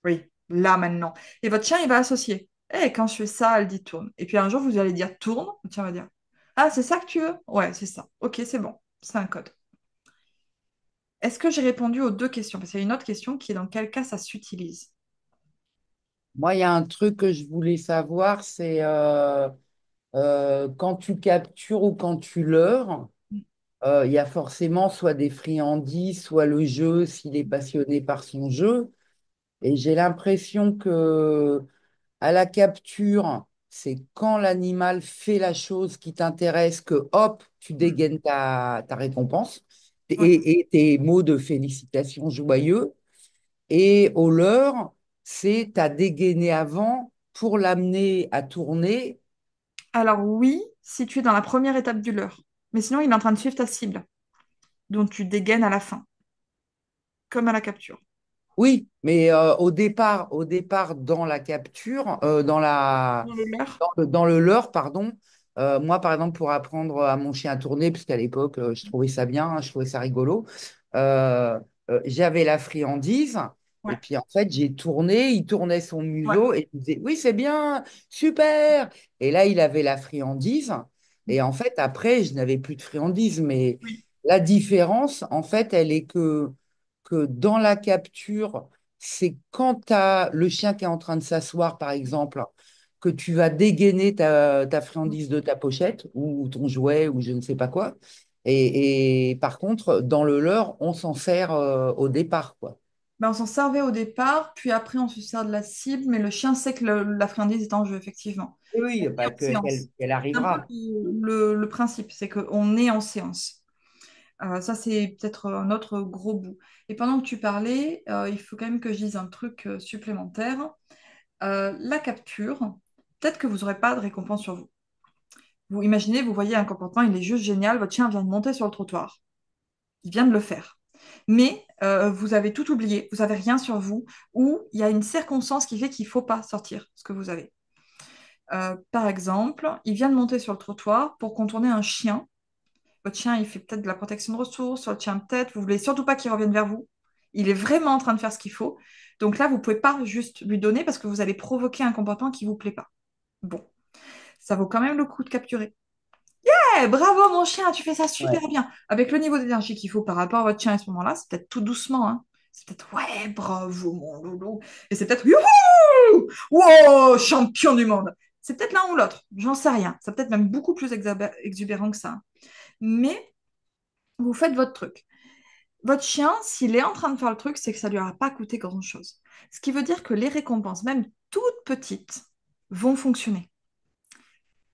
Oui, là maintenant. Et votre chien, il va associer. Et quand je fais ça, elle dit tourne. Et puis un jour, vous allez dire tourne. Votre chien va dire, ah, c'est ça que tu veux? Ouais, c'est ça. Ok, c'est bon. C'est un code. Est-ce que j'ai répondu aux deux questions? Parce qu'il y a une autre question qui est dans quel cas ça s'utilise? Moi, il y a un truc que je voulais savoir, c'est quand tu captures ou quand tu leurres, il y a forcément soit des friandises, soit le jeu s'il est passionné par son jeu. Et j'ai l'impression que à la capture, c'est quand l'animal fait la chose qui t'intéresse que hop, tu dégaines ta récompense Ouais. et tes mots de félicitations joyeux. Et au leurre, c'est t'as dégainé avant pour l'amener à tourner. Alors oui, si tu es dans la première étape du leurre. Mais sinon, il est en train de suivre ta cible, dont tu dégaines à la fin, comme à la capture. Oui, mais au départ, dans la capture, Dans le leurre? dans le leurre, pardon, moi, par exemple, pour apprendre à mon chien à tourner, puisqu'à l'époque, je trouvais ça bien, hein, je trouvais ça rigolo, euh, j'avais la friandise. Et Ouais. puis, en fait, j'ai tourné, il tournait son Ouais. museau et il disait, oui, c'est bien, super. Et là, il avait la friandise. Et en fait, après, je n'avais plus de friandise. Mais Oui. la différence, en fait, elle est que dans la capture, c'est quand tu as le chien qui est en train de s'asseoir, par exemple. que tu vas dégainer ta friandise de ta pochette ou ton jouet ou je ne sais pas quoi. Et par contre, dans le leur, on s'en sert au départ, quoi. Ben, on s'en servait au départ, puis après on se sert de la cible, mais le chien sait que la friandise est en jeu, effectivement. Oui, On oui, est bah, en séance. qu'elle C'est un peu arrivera. le principe, c'est qu'on est en séance. Ça, c'est peut-être un autre gros bout. Et pendant que tu parlais, il faut quand même que je dise un truc supplémentaire. La capture, peut-être que vous n'aurez pas de récompense sur vous. Vous imaginez, vous voyez un comportement, il est juste génial, votre chien vient de monter sur le trottoir. Il vient de le faire. Mais vous avez tout oublié, vous n'avez rien sur vous, ou il y a une circonstance qui fait qu'il ne faut pas sortir ce que vous avez. Par exemple, il vient de monter sur le trottoir pour contourner un chien. Votre chien, il fait peut-être de la protection de ressources, votre chien peut-être, vous voulez surtout pas qu'il revienne vers vous. Il est vraiment en train de faire ce qu'il faut. Donc là, vous ne pouvez pas juste lui donner parce que vous allez provoquer un comportement qui ne vous plaît pas. Bon, ça vaut quand même le coup de capturer. Bravo mon chien, tu fais ça super Ouais. bien. Avec le niveau d'énergie qu'il faut par rapport à votre chien à ce moment-là, c'est peut-être tout doucement, hein. C'est peut-être ouais, bravo mon loulou. Et c'est peut-être youhou! Wow, champion du monde. C'est peut-être l'un ou l'autre, j'en sais rien. C'est peut-être même beaucoup plus exubérant que ça. Mais vous faites votre truc. Votre chien, s'il est en train de faire le truc, c'est que ça lui aura pas coûté grand-chose. Ce qui veut dire que les récompenses, même toutes petites, vont fonctionner.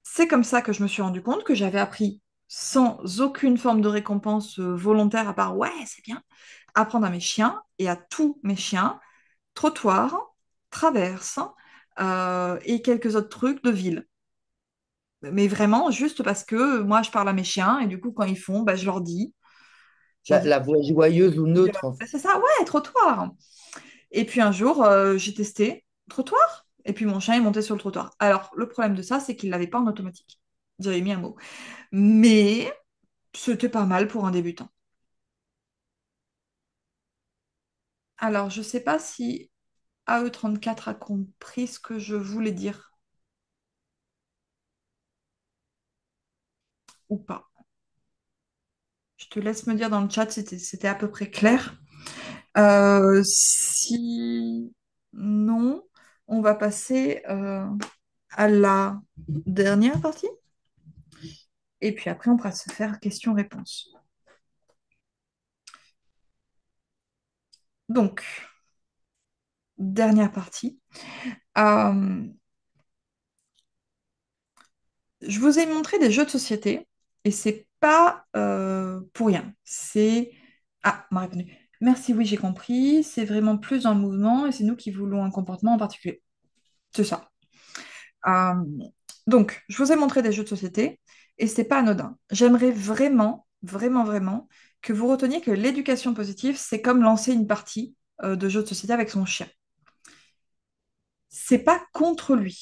C'est comme ça que je me suis rendu compte que j'avais appris sans aucune forme de récompense volontaire à part ouais, c'est bien, apprendre à mes chiens et à tous mes chiens, trottoir, traverse et quelques autres trucs de ville. Mais vraiment, juste parce que moi, je parle à mes chiens et du coup, quand ils font, bah, je leur dis, La voix joyeuse ou neutre, en fait. c'est ça, ouais, trottoir. Et puis un jour, j'ai testé trottoir et puis mon chien est monté sur le trottoir. Alors, le problème de ça, c'est qu'il ne l'avait pas en automatique. J'avais mis un mot. Mais c'était pas mal pour un débutant. Alors, je sais pas si AE34 a compris ce que je voulais dire ou pas. Je te laisse me dire dans le chat si c'était à peu près clair. Si non, on va passer à la dernière partie. Et puis après, on pourra se faire question-réponse. Donc, dernière partie. Euh, je vous ai montré des jeux de société et c'est pas pour rien. C'est ah, on m'a répondu. Merci, oui, j'ai compris. C'est vraiment plus dans le mouvement et c'est nous qui voulons un comportement en particulier. C'est ça. Euh, donc, je vous ai montré des jeux de société et c'est pas anodin. J'aimerais vraiment, vraiment, vraiment que vous reteniez que l'éducation positive, c'est comme lancer une partie de jeu de société avec son chien. C'est pas contre lui.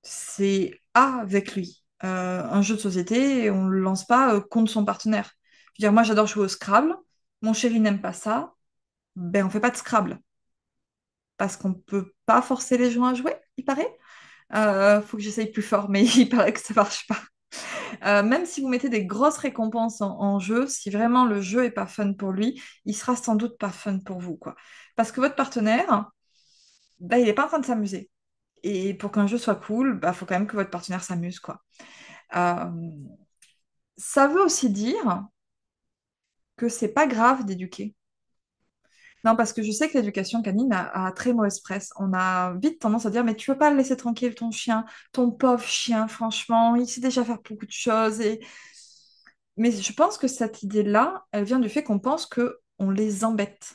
C'est avec lui. Un jeu de société, on ne le lance pas contre son partenaire. Je veux dire, moi j'adore jouer au Scrabble, mon chéri n'aime pas ça, ben on fait pas de Scrabble. Parce qu'on peut pas forcer les gens à jouer, il paraît. Faut que j'essaye plus fort, mais il paraît que ça marche pas. Même si vous mettez des grosses récompenses en jeu, si vraiment le jeu est pas fun pour lui, il sera sans doute pas fun pour vous, quoi. Parce que votre partenaire, ben, il est pas en train de s'amuser. Et pour qu'un jeu soit cool, bah, faut quand même que votre partenaire s'amuse, quoi. Euh, Ça veut aussi dire que c'est pas grave d'éduquer. Non, parce que je sais que l'éducation canine a très mauvaise presse. On a vite tendance à dire, mais tu veux pas le laisser tranquille, ton chien, ton pauvre chien, franchement, il sait déjà faire beaucoup de choses. Mais je pense que cette idée-là, elle vient du fait qu'on pense que on les embête.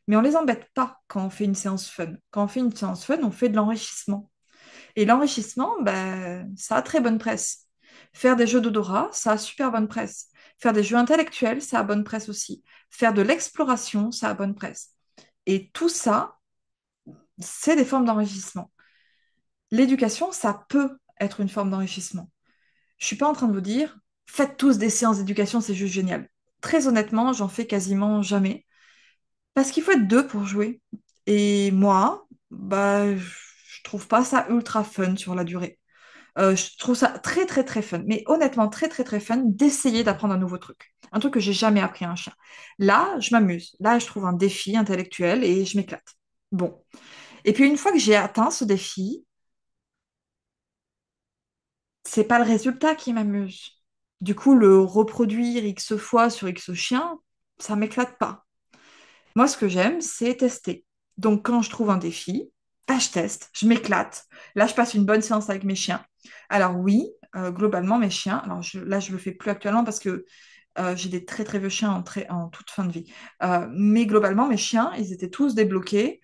Mais on les embête pas quand on fait une séance fun. Quand on fait une séance fun, on fait de l'enrichissement. Et l'enrichissement, ben, ça a très bonne presse. Faire des jeux d'odorat, ça a super bonne presse. Faire des jeux intellectuels, ça a bonne presse aussi. Faire de l'exploration, ça a bonne presse. Et tout ça, c'est des formes d'enrichissement. L'éducation, ça peut être une forme d'enrichissement. Je suis pas en train de vous dire, faites tous des séances d'éducation, c'est juste génial. Très honnêtement, j'en fais quasiment jamais. Parce qu'il faut être deux pour jouer. Et moi, bah, je trouve pas ça ultra fun sur la durée. Je trouve ça très très très fun, mais honnêtement très très très fun d'essayer d'apprendre un nouveau truc. Un truc que j'ai jamais appris à un chien. Là, je m'amuse. Là, je trouve un défi intellectuel et je m'éclate. Bon. Et puis une fois que j'ai atteint ce défi, c'est pas le résultat qui m'amuse. Du coup, le reproduire X fois sur X chiens, ça m'éclate pas. Moi, ce que j'aime, c'est tester. Donc, quand je trouve un défi, bah, je teste, je m'éclate. Là, je passe une bonne séance avec mes chiens. Alors oui, globalement, mes chiens, alors là, je le fais plus actuellement parce que j'ai des très très vieux chiens en toute fin de vie. Mais globalement, mes chiens, ils étaient tous débloqués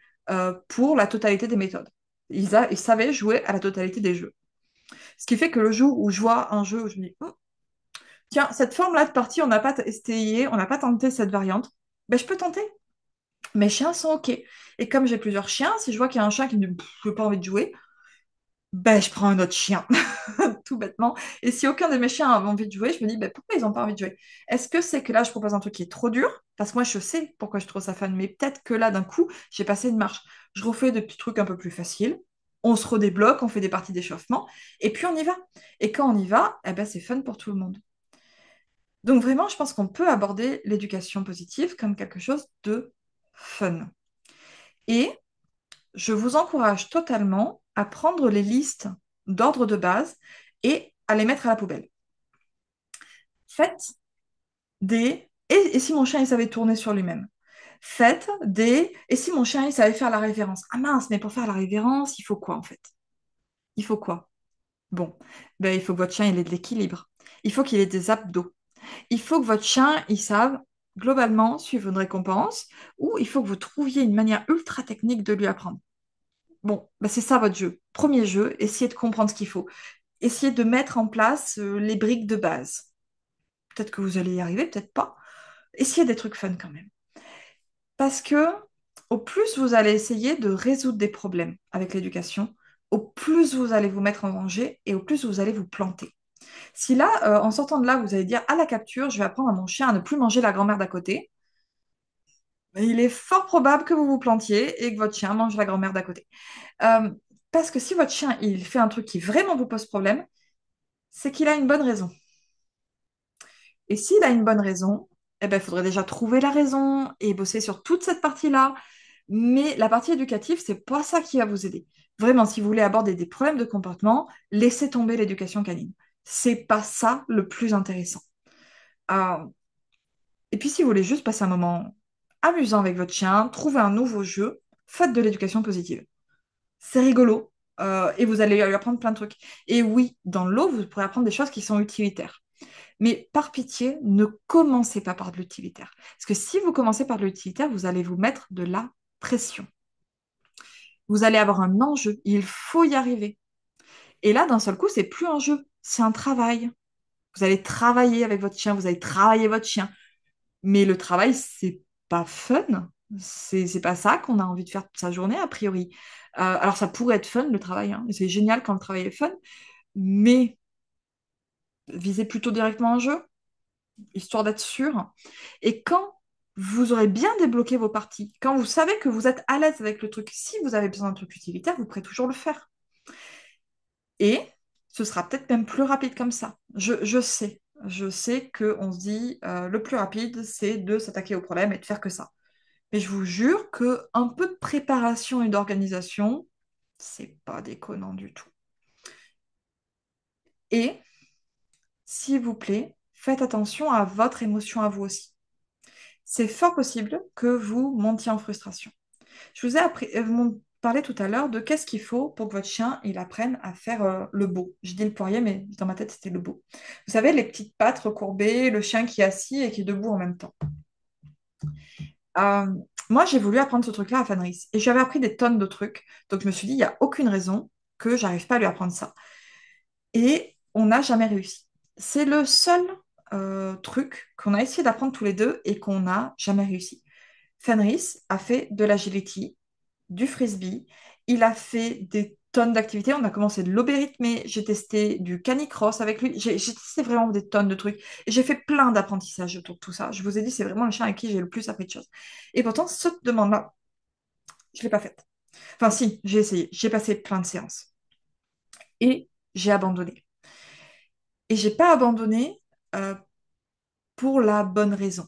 pour la totalité des méthodes. Ils savaient jouer à la totalité des jeux. Ce qui fait que le jour où je vois un jeu où je me dis, tiens, cette forme-là de partie, on n'a pas essayé, on n'a pas tenté cette variante, ben, je peux tenter. Mes chiens sont OK. Et comme j'ai plusieurs chiens, si je vois qu'il y a un chien qui me dit, je n'ai pas envie de jouer, ben, je prends un autre chien, tout bêtement. Et si aucun de mes chiens a envie de jouer, je me dis, ben, pourquoi ils n'ont pas envie de jouer? Est-ce que c'est que là, je propose un truc qui est trop dur? Parce que moi, je sais pourquoi je trouve ça fun, mais peut-être que là, d'un coup, j'ai passé une marche. Je refais des petits trucs un peu plus faciles. On se redébloque, on fait des parties d'échauffement, et puis on y va. Et quand on y va, eh ben, c'est fun pour tout le monde. Donc vraiment, je pense qu'on peut aborder l'éducation positive comme quelque chose de fun. Et je vous encourage totalement à prendre les listes d'ordre de base et à les mettre à la poubelle. Faites des et si mon chien il savait tourner sur lui-même. Faites des et si mon chien il savait faire la révérence. Ah mince, mais pour faire la révérence, il faut quoi en fait? Il faut quoi? Bon, ben, il faut que votre chien il ait de l'équilibre. Il faut qu'il ait des abdos. Il faut que votre chien il sache globalement suivre une récompense ou il faut que vous trouviez une manière ultra technique de lui apprendre. Bon, ben, c'est ça votre jeu. Premier jeu, essayez de comprendre ce qu'il faut. Essayez de mettre en place les briques de base. Peut-être que vous allez y arriver, peut-être pas. Essayez des trucs fun quand même. Parce que au plus vous allez essayer de résoudre des problèmes avec l'éducation, au plus vous allez vous mettre en danger et au plus vous allez vous planter. Si là, en sortant de là, vous allez dire à la capture, je vais apprendre à mon chien à ne plus manger la grand-mère d'à côté, il est fort probable que vous vous plantiez et que votre chien mange la grand-mère d'à côté. Euh, Parce que si votre chien, il fait un truc qui vraiment vous pose problème, c'est qu'il a une bonne raison. Et s'il a une bonne raison, eh ben, il faudrait déjà trouver la raison et bosser sur toute cette partie-là. Mais la partie éducative, c'est pas ça qui va vous aider. Vraiment, si vous voulez aborder des problèmes de comportement, laissez tomber l'éducation canine. C'est pas ça le plus intéressant. Euh, et puis, si vous voulez juste passer un moment amusant avec votre chien, trouver un nouveau jeu, faites de l'éducation positive. C'est rigolo. Et vous allez lui apprendre plein de trucs. Et oui, dans l'eau, vous pourrez apprendre des choses qui sont utilitaires. Mais par pitié, ne commencez pas par de l'utilitaire. Parce que si vous commencez par de l'utilitaire, vous allez vous mettre de la pression. Vous allez avoir un enjeu. Il faut y arriver. Et là, d'un seul coup, c'est plus un jeu, c'est un travail. Vous allez travailler avec votre chien, vous allez travailler votre chien. Mais le travail, c'est pas fun. C'est pas ça qu'on a envie de faire toute sa journée, a priori. Alors, ça pourrait être fun, le travail, hein. C'est génial quand le travail est fun. Mais visez plutôt directement un jeu, histoire d'être sûr. Et quand vous aurez bien débloqué vos parties, quand vous savez que vous êtes à l'aise avec le truc, si vous avez besoin d'un truc utilitaire, vous pourrez toujours le faire. Et ce sera peut-être même plus rapide comme ça. Je sais qu'on se dit le plus rapide, c'est de s'attaquer au problème et de faire que ça. Mais je vous jure que un peu de préparation et d'organisation, c'est pas déconnant du tout. Et s'il vous plaît, faites attention à votre émotion à vous aussi. C'est fort possible que vous montiez en frustration. Je vous ai parlé tout à l'heure de qu'est-ce qu'il faut pour que votre chien il apprenne à faire le beau. J'ai dit le poirier, mais dans ma tête, c'était le beau. Vous savez, les petites pattes recourbées, le chien qui est assis et qui est debout en même temps. Euh, Moi, j'ai voulu apprendre ce truc-là à Fanris et j'avais appris des tonnes de trucs. Donc, je me suis dit, il n'y a aucune raison que j'arrive pas à lui apprendre ça. Et on n'a jamais réussi. C'est le seul truc qu'on a essayé d'apprendre tous les deux et qu'on n'a jamais réussi. Fenris a fait de l'agility, du frisbee, il a fait des tonnes d'activités. On a commencé de l'obérythmie, j'ai testé du canicross avec lui, j'ai testé vraiment des tonnes de trucs. Et j'ai fait plein d'apprentissages autour de tout ça. Je vous ai dit, c'est vraiment le chien avec qui j'ai le plus appris de choses. Et pourtant, cette demande-là, je ne l'ai pas faite. Enfin, si, j'ai essayé, j'ai passé plein de séances. Et j'ai abandonné. Et j'ai pas abandonné euh, pour la bonne raison.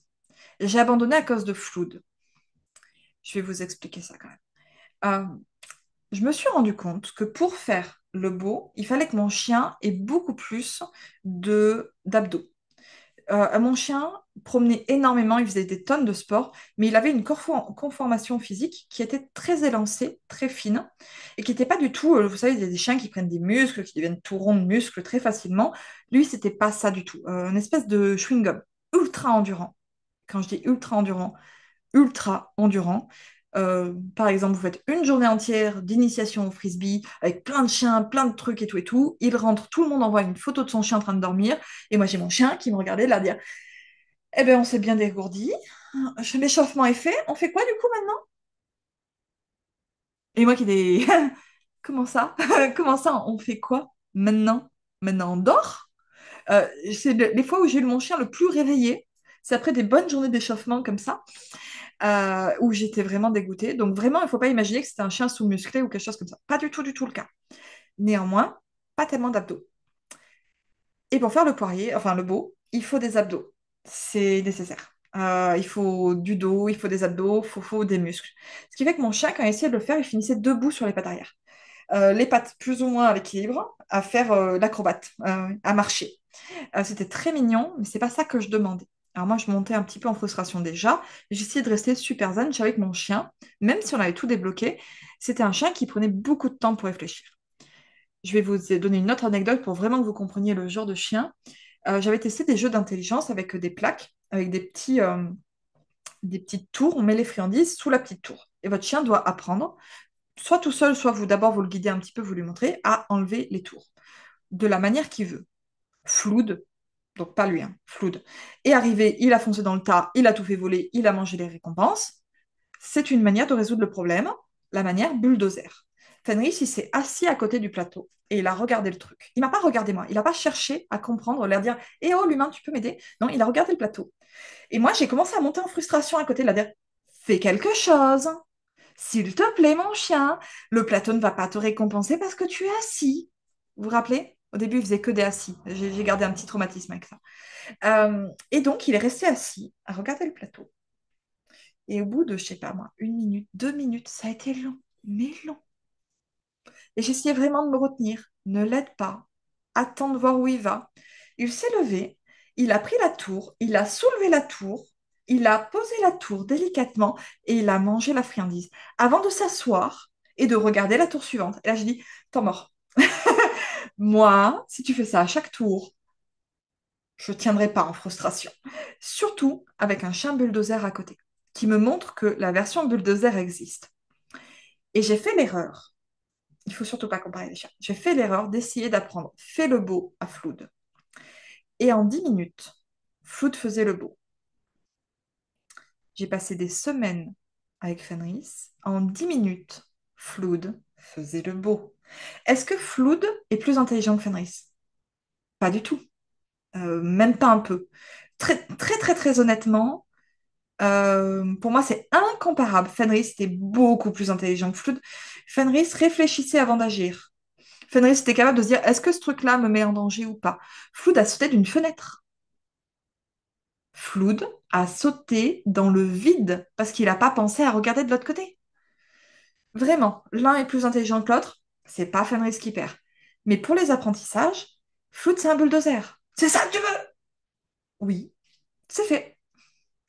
J'ai abandonné à cause de Flood. Je vais vous expliquer ça quand même. Je me suis rendu compte que pour faire le beau, il fallait que mon chien ait beaucoup plus de d'abdos. Mon chien promenait énormément, il faisait des tonnes de sport, mais il avait une conformation physique qui était très élancée, très fine, et qui n'était pas du tout, vous savez, il y a des chiens qui prennent des muscles, qui deviennent tout ronds de muscles très facilement. Lui, c'était pas ça du tout. Une espèce de chewing-gum ultra endurant. Quand je dis ultra endurant. Par exemple, vous faites une journée entière d'initiation au frisbee avec plein de chiens, plein de trucs et tout et tout. Il rentre, tout le monde envoie une photo de son chien en train de dormir. Et moi, j'ai mon chien qui me regardait là dire, eh ben, on s'est bien dégourdi. L'échauffement est fait. On fait quoi du coup maintenant? Et moi qui dis, comment ça? Comment ça? On fait quoi maintenant? Maintenant, on dort? C'est les fois où j'ai eu mon chien le plus réveillé. C'est après des bonnes journées d'échauffement comme ça. Où j'étais vraiment dégoûtée. Donc vraiment, il ne faut pas imaginer que c'était un chien sous-musclé ou quelque chose comme ça. Pas du tout le cas. Néanmoins, pas tellement d'abdos. Et pour faire le poirier, enfin le beau, il faut des abdos. C'est nécessaire. Il faut du dos, il faut des abdos, faut des muscles. Ce qui fait que mon chien, quand il essayait de le faire, il finissait debout sur les pattes arrière. Les pattes plus ou moins à l'équilibre, à faire l'acrobate, à marcher. C'était très mignon, mais c'est pas ça que je demandais. Alors moi, je montais un petit peu en frustration déjà. J'essayais de rester super zen. Je savais que mon chien, même si on avait tout débloqué, c'était un chien qui prenait beaucoup de temps pour réfléchir. Je vais vous donner une autre anecdote pour vraiment que vous compreniez le genre de chien. J'avais testé des jeux d'intelligence avec des plaques, avec des petites tours. On met les friandises sous la petite tour. Et votre chien doit apprendre, soit tout seul, soit vous d'abord vous le guidez un petit peu, vous lui montrez, à enlever les tours de la manière qu'il veut. Floude, donc pas lui, hein, Flood, est arrivé, il a foncé dans le tas, il a tout fait voler, il a mangé les récompenses. C'est une manière de résoudre le problème, la manière bulldozer. Fenris, il s'est assis à côté du plateau et il a regardé le truc. Il m'a pas regardé moi, il n'a pas cherché à comprendre, l'air dire Eh oh, l'humain, tu peux m'aider? Non, il a regardé le plateau. Et moi, j'ai commencé à monter en frustration à côté de la dire Fais quelque chose. S'il te plaît, mon chien, le plateau ne va pas te récompenser parce que tu es assis. Vous vous rappelez? Au début, il faisait que des assis. J'ai gardé un petit traumatisme avec ça. Et donc, il est resté assis à regarder le plateau. Et au bout de, je sais pas moi, 1 minute, 2 minutes, ça a été long, mais long. Et j'essayais vraiment de me retenir. Ne l'aide pas. Attends de voir où il va. Il s'est levé, il a pris la tour, il a soulevé la tour, il a posé la tour délicatement et il a mangé la friandise avant de s'asseoir et de regarder la tour suivante. Et là, je dis, t'es mort. Moi, si tu fais ça à chaque tour, je ne tiendrai pas en frustration. Surtout avec un chien bulldozer à côté, qui me montre que la version bulldozer existe. Et j'ai fait l'erreur, il faut surtout pas comparer les chiens, j'ai fait l'erreur d'essayer d'apprendre fais le beau à Flood. Et en 10 minutes, Flood faisait le beau. J'ai passé des semaines avec Fenris. En 10 minutes, Flood faisait le beau. Est-ce que Flood est plus intelligent que Fenris? Pas du tout. Même pas un peu. Très, très, très, très honnêtement, pour moi, c'est incomparable. Fenris était beaucoup plus intelligent que Flood. Fenris réfléchissait avant d'agir. Fenris était capable de se dire, est-ce que ce truc-là me met en danger ou pas? Flood a sauté d'une fenêtre. Flood a sauté dans le vide parce qu'il n'a pas pensé à regarder de l'autre côté. Vraiment, l'un est plus intelligent que l'autre, c'est pas Fenris qui perd. Mais pour les apprentissages, Flood, c'est un bulldozer. C'est ça que tu veux? Oui, c'est fait.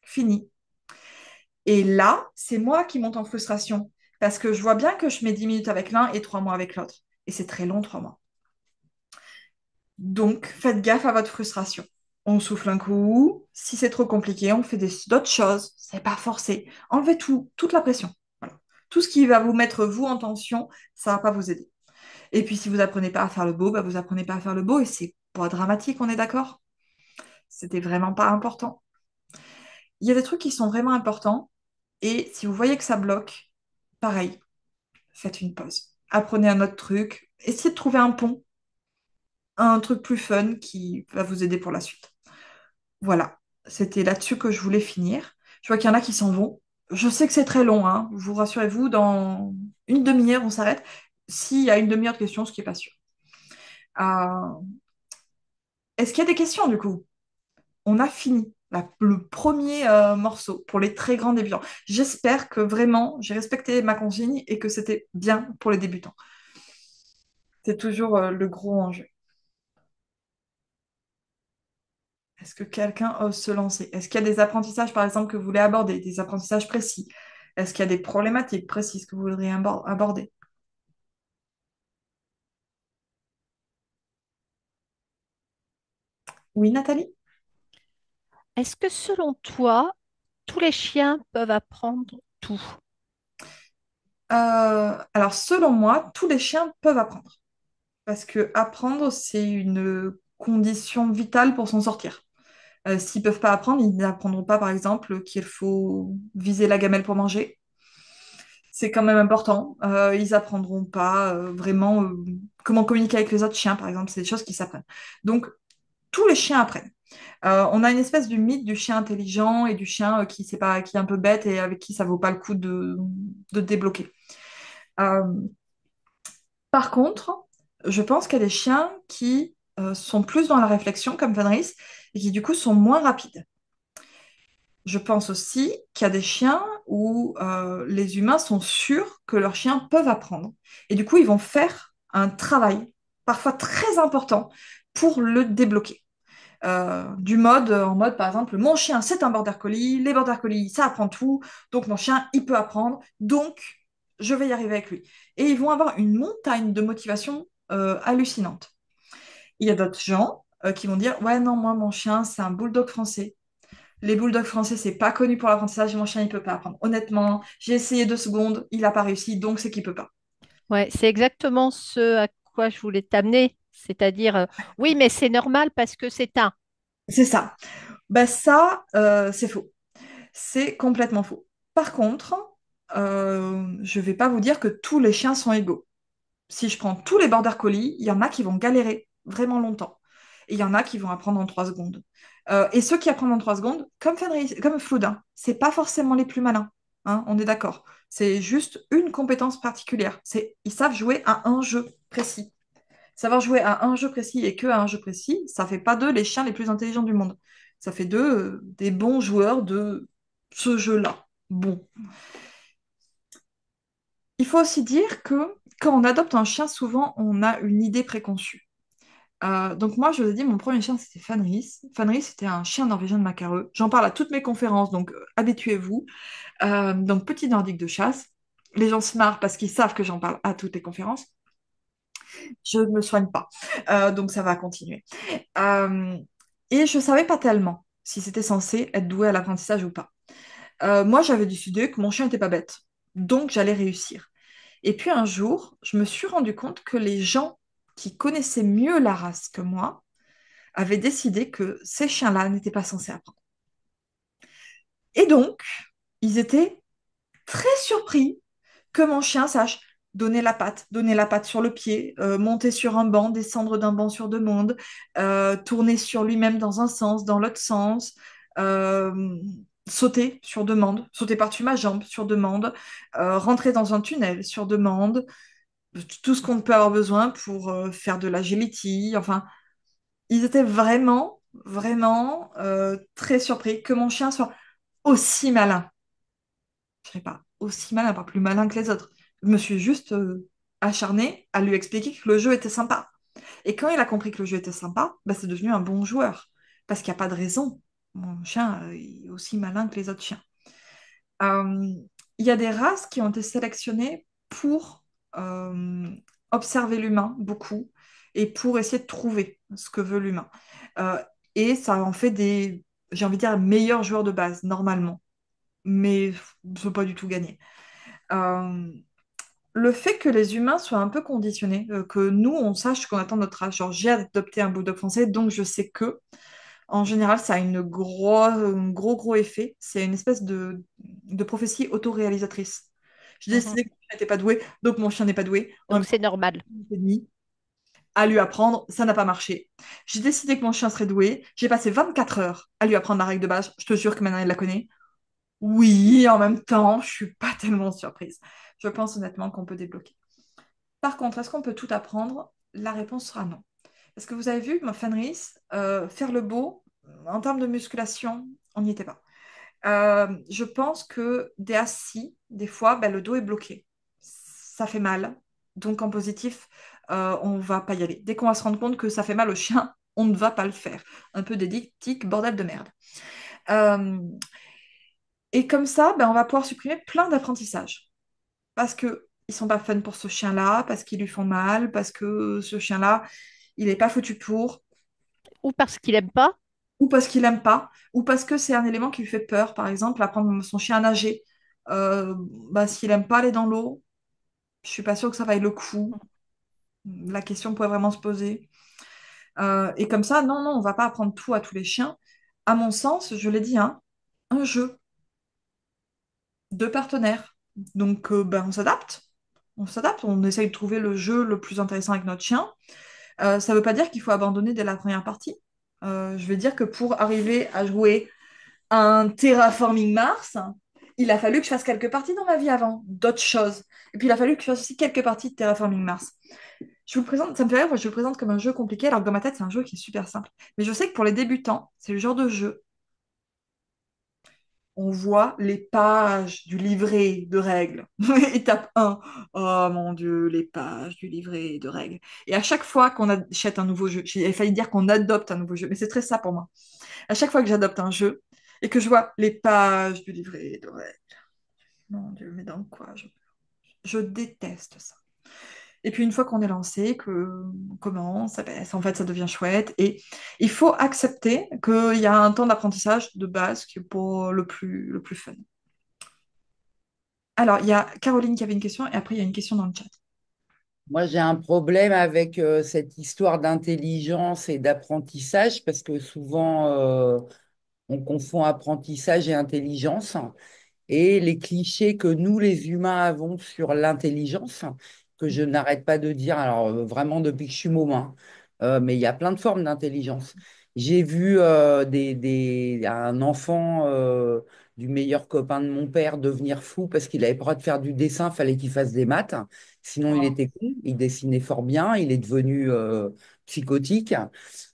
Fini. Et là, c'est moi qui monte en frustration parce que je vois bien que je mets 10 minutes avec l'un et 3 mois avec l'autre. Et c'est très long, 3 mois. Donc, faites gaffe à votre frustration. On souffle un coup. Si c'est trop compliqué, on fait d'autres choses. C'est pas forcé. Enlevez tout, toute la pression. Voilà. Tout ce qui va vous mettre vous en tension, ça va pas vous aider. Et puis, si vous apprenez pas à faire le beau, bah, vous apprenez pas à faire le beau et c'est pas dramatique, on est d'accord? C'était vraiment pas important. Il y a des trucs qui sont vraiment importants et si vous voyez que ça bloque, pareil, faites une pause. Apprenez un autre truc. Essayez de trouver un pont, un truc plus fun qui va vous aider pour la suite. Voilà, c'était là-dessus que je voulais finir. Je vois qu'il y en a qui s'en vont. Je sais que c'est très long, hein. Vous rassurez-vous, dans une demi-heure, on s'arrête. S'il y a une demi-heure de questions, ce qui n'est pas sûr. Euh, Est-ce qu'il y a des questions du coup? On a fini le premier morceau pour les très grands débutants. J'espère que vraiment j'ai respecté ma consigne et que c'était bien pour les débutants. C'est toujours le gros enjeu. Est-ce que quelqu'un ose se lancer? Est-ce qu'il y a des apprentissages, par exemple, que vous voulez aborder, des apprentissages précis? Est-ce qu'il y a des problématiques précises que vous voudriez aborder? Oui, Nathalie? Est-ce que selon toi, tous les chiens peuvent apprendre tout? Alors, selon moi, tous les chiens peuvent apprendre. Parce que apprendre, c'est une condition vitale pour s'en sortir. S'ils peuvent pas apprendre, ils n'apprendront pas, par exemple, qu'il faut viser la gamelle pour manger. C'est quand même important. Ils apprendront pas vraiment comment communiquer avec les autres chiens, par exemple. C'est des choses qui s'apprennent. Donc, tous les chiens apprennent. On a une espèce de mythe du chien intelligent et du chien qui sait pas, qui est un peu bête et avec qui ça vaut pas le coup de débloquer. Euh, Par contre, je pense qu'il y a des chiens qui sont plus dans la réflexion, comme Fenris, et qui du coup sont moins rapides. Je pense aussi qu'il y a des chiens où les humains sont sûrs que leurs chiens peuvent apprendre. Et du coup, ils vont faire un travail, parfois très important, pour le débloquer. En mode, par exemple, mon chien, c'est un border collie, les border collies, ça apprend tout, donc mon chien, il peut apprendre, donc je vais y arriver avec lui. Et ils vont avoir une montagne de motivation hallucinante. Il y a d'autres gens qui vont dire, ouais, non, moi, mon chien, c'est un bulldog français. Les bulldogs français, c'est pas connu pour l'apprentissage, mon chien, il peut pas apprendre. Honnêtement, j'ai essayé 2 secondes, il n'a pas réussi, donc c'est qu'il peut pas. Ouais, c'est exactement ce à quoi je voulais t'amener. C'est-à-dire, oui, mais c'est normal parce que c'est un. C'est ça. Ben ça, c'est faux. C'est complètement faux. Par contre, je vais pas vous dire que tous les chiens sont égaux. Si je prends tous les border collies, il y en a qui vont galérer vraiment longtemps. Et il y en a qui vont apprendre en 3 secondes. Et ceux qui apprennent en 3 secondes, comme Fenris, comme Floudin, c'est pas forcément les plus malins. Hein, on est d'accord. C'est juste une compétence particulière. Ils savent jouer à un jeu précis. Savoir jouer à un jeu précis et que à un jeu précis, ça fait pas d'eux les chiens les plus intelligents du monde. Ça fait d'eux des bons joueurs de ce jeu-là. Bon. Il faut aussi dire que quand on adopte un chien, souvent on a une idée préconçue. Donc moi, je vous ai dit, mon premier chien, c'était Fenris. Fenris, c'était un chien norvégien de Macareux. J'en parle à toutes mes conférences, donc habituez-vous. Donc petit nordique de chasse. Les gens se marrent parce qu'ils savent que j'en parle à toutes les conférences. Je ne me soigne pas, donc ça va continuer. Euh, et je ne savais pas tellement si c'était censé être doué à l'apprentissage ou pas. Moi, j'avais décidé que mon chien n'était pas bête, donc j'allais réussir. Et puis un jour, je me suis rendu compte que les gens qui connaissaient mieux la race que moi avaient décidé que ces chiens-là n'étaient pas censés apprendre. Et donc, ils étaient très surpris que mon chien sache donner la patte sur le pied, monter sur un banc, descendre d'un banc sur demande, tourner sur lui-même dans un sens, dans l'autre sens, euh, sauter sur demande, sauter par-dessus ma jambe sur demande, rentrer dans un tunnel sur demande, tout ce qu'on peut avoir besoin pour faire de l'agility. Enfin, ils étaient vraiment, vraiment très surpris que mon chien soit aussi malin. Je serais pas aussi malin, pas plus malin que les autres. Je me suis juste acharnée à lui expliquer que le jeu était sympa. Et quand il a compris que le jeu était sympa, bah, c'est devenu un bon joueur. Parce qu'il n'y a pas de raison. Mon chien il est aussi malin que les autres chiens. Euh, Il y a des races qui ont été sélectionnées pour euh, observer l'humain beaucoup et pour essayer de trouver ce que veut l'humain. Euh, et ça en fait des, j'ai envie de dire, meilleurs joueurs de base, normalement. Mais ne peut pas du tout gagner. Euh, le fait que les humains soient un peu conditionnés, que nous, on sache qu'on attend notre âge. Genre, j'ai adopté un bulldog français, donc je sais que, en général, ça a un gros effet. C'est une espèce de prophétie autoréalisatrice. J'ai Mhm. décidé que mon chien n'était pas doué, donc mon chien n'est pas doué. En Donc même temps, c'est normal. j'ai mis à lui apprendre, ça n'a pas marché. J'ai décidé que mon chien serait doué. J'ai passé 24 heures à lui apprendre la règle de base. Je te jure que maintenant, il la connaît. Oui, en même temps, je suis pas tellement surprise. Je pense honnêtement qu'on peut débloquer. Par contre, est-ce qu'on peut tout apprendre? La réponse sera non. Parce que vous avez vu, ma Fenris, faire le beau, en termes de musculation, on n'y était pas. Je pense que des assis, des fois, ben, le dos est bloqué. Ça fait mal. Donc en positif, on va pas y aller. Dès qu'on va se rendre compte que ça fait mal au chien, on ne va pas le faire. Un peu d'éthique, bordel de merde. Euh, et comme ça, ben, on va pouvoir supprimer plein d'apprentissages. Parce que ils sont pas fun pour ce chien-là, parce qu'ils lui font mal, parce que ce chien-là, il n'est pas foutu pour, Ou parce qu'il aime pas. ou parce qu'il aime pas, ou parce que c'est un élément qui lui fait peur. Par exemple, apprendre son chien à nager. Bah, s'il aime pas aller dans l'eau, je suis pas sûre que ça vaille le coup. La question pourrait vraiment se poser. Et comme ça, non, non, on va pas apprendre tout à tous les chiens. À mon sens, je l'ai dit, hein, un jeu, deux partenaires. Donc, ben, on s'adapte. On s'adapte, on essaye de trouver le jeu le plus intéressant avec notre chien. Ça ne veut pas dire qu'il faut abandonner dès la première partie. Je veux dire que pour arriver à jouer un Terraforming Mars, il a fallu que je fasse quelques parties dans ma vie avant, d'autres choses. Et puis il a fallu que je fasse aussi quelques parties de Terraforming Mars. Je vous le présente, ça me fait rire, moi, je vous le présente comme un jeu compliqué, alors que dans ma tête, c'est un jeu qui est super simple. Mais je sais que pour les débutants, c'est le genre de jeu, on voit les pages du livret de règles. Étape 1. Oh mon Dieu, les pages du livret de règles. Et à chaque fois qu'on achète un nouveau jeu, j'ai failli dire qu'on adopte un nouveau jeu, mais c'est très ça pour moi. À chaque fois que j'adopte un jeu et que je vois les pages du livret de règles, mon Dieu, mais dans quoi je déteste ça. Et puis une fois qu'on est lancé, que on commence, ben, en fait, ça devient chouette. Et il faut accepter qu'il y a un temps d'apprentissage de base qui est pour le plus fun. Alors, il y a Caroline qui avait une question et après, il y a une question dans le chat. Moi, j'ai un problème avec cette histoire d'intelligence et d'apprentissage parce que souvent, on confond apprentissage et intelligence. Et les clichés que nous, les humains, avons sur l'intelligence, que je n'arrête pas de dire, alors vraiment depuis que je suis môme, hein, mais il y a plein de formes d'intelligence. J'ai vu un enfant du meilleur copain de mon père devenir fou parce qu'il avait pas le droit de faire du dessin, fallait qu'il fasse des maths. Sinon, il était con, il dessinait fort bien, il est devenu psychotique.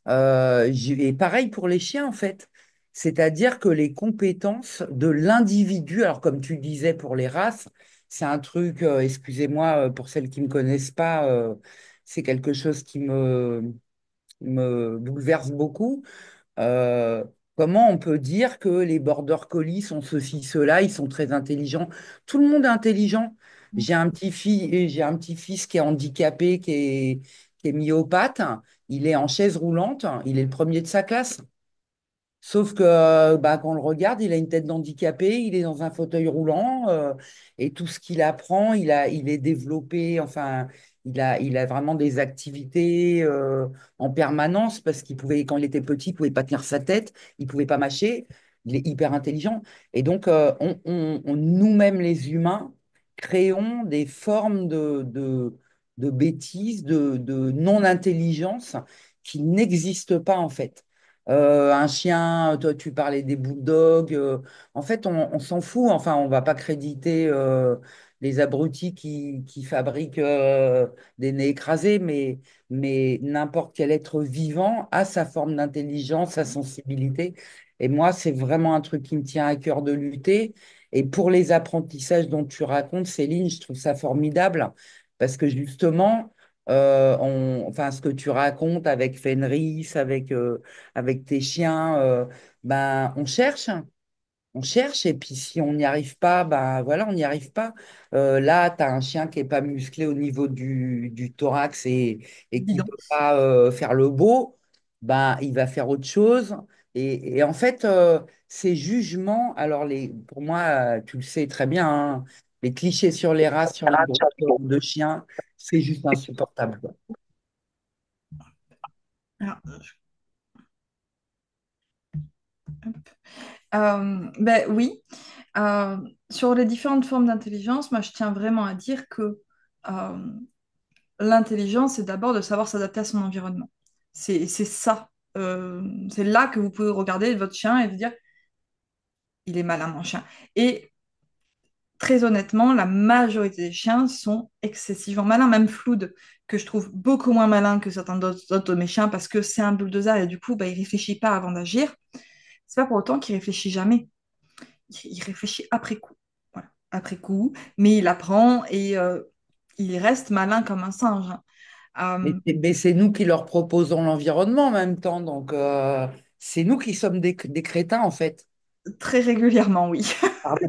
Et pareil pour les chiens, en fait. C'est-à-dire que les compétences de l'individu, alors comme tu disais pour les races, c'est un truc, excusez-moi, pour celles qui ne me connaissent pas, c'est quelque chose qui me bouleverse beaucoup. Euh, Comment on peut dire que les border collies sont ceci, cela, ils sont très intelligents. Tout le monde est intelligent. J'ai un petit-fils qui est handicapé, qui est myopathe. Il est en chaise roulante. Il est le premier de sa classe. Sauf que bah, quand on le regarde, il a une tête d'handicapé, il est dans un fauteuil roulant et tout ce qu'il apprend, il est développé, enfin, il a vraiment des activités en permanence parce qu'il pouvait, quand il était petit, il pouvait pas tenir sa tête, il pouvait pas mâcher, il est hyper intelligent. Et donc, nous-mêmes, les humains, créons des formes de bêtises, de non-intelligence qui n'existent pas en fait. Un chien, toi tu parlais des bulldogs. En fait, on s'en fout. Enfin, on va pas créditer les abrutis qui fabriquent des nez écrasés, mais n'importe quel être vivant a sa forme d'intelligence, sa sensibilité. Et moi, c'est vraiment un truc qui me tient à cœur de lutter. Et pour les apprentissages dont tu racontes, Céline, je trouve ça formidable parce que justement, enfin, ce que tu racontes avec Fenris, avec tes chiens, ben, on cherche, et puis si on n'y arrive pas, ben voilà, on n'y arrive pas. Là, tu as un chien qui n'est pas musclé au niveau du thorax et qui ne Bidon. peut pas faire le beau, ben, il va faire autre chose. Et en fait, ces jugements, alors pour moi, tu le sais très bien, hein, les clichés sur les races, sur les groupes de chiens, c'est juste insupportable, quoi. Alors, ben oui. Euh, sur les différentes formes d'intelligence, moi je tiens vraiment à dire que euh, l'intelligence, c'est d'abord de savoir s'adapter à son environnement. C'est ça. C'est là que vous pouvez regarder votre chien et vous dire, il est malin, mon chien. Et très honnêtement, la majorité des chiens sont excessivement malins, même Flood, que je trouve beaucoup moins malin que certains d'autres de mes chiens parce que c'est un bulldozer et du coup, bah, il réfléchit pas avant d'agir. C'est pas pour autant qu'il réfléchit jamais. Il réfléchit après coup. Voilà, après coup, mais il apprend et il reste malin comme un singe, hein. Mais c'est nous qui leur proposons l'environnement en même temps. Donc, c'est nous qui sommes des crétins, en fait. Très régulièrement, oui. Pardon,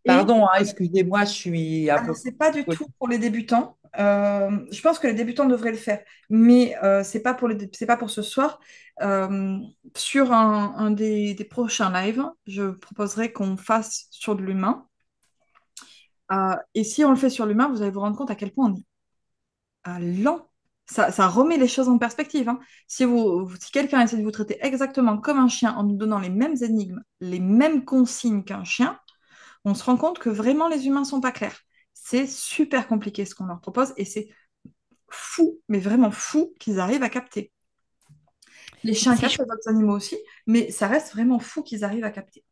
Et Pardon, hein, excusez-moi, je suis un alors, peu... c'est pas du tout pour les débutants. Je pense que les débutants devraient le faire, mais c'est pas pour ce soir. Euh, sur un des prochains lives, je proposerai qu'on fasse sur de l'humain. Et si on le fait sur l'humain, vous allez vous rendre compte à quel point on est lent. Ça remet les choses en perspective, hein. Si quelqu'un essaie de vous traiter exactement comme un chien en nous donnant les mêmes énigmes, les mêmes consignes qu'un chien, on se rend compte que vraiment les humains sont pas clairs. C'est super compliqué ce qu'on leur propose et c'est fou, mais vraiment fou qu'ils arrivent à capter. Les chiens Si captent, je les autres animaux aussi, mais ça reste vraiment fou qu'ils arrivent à capter.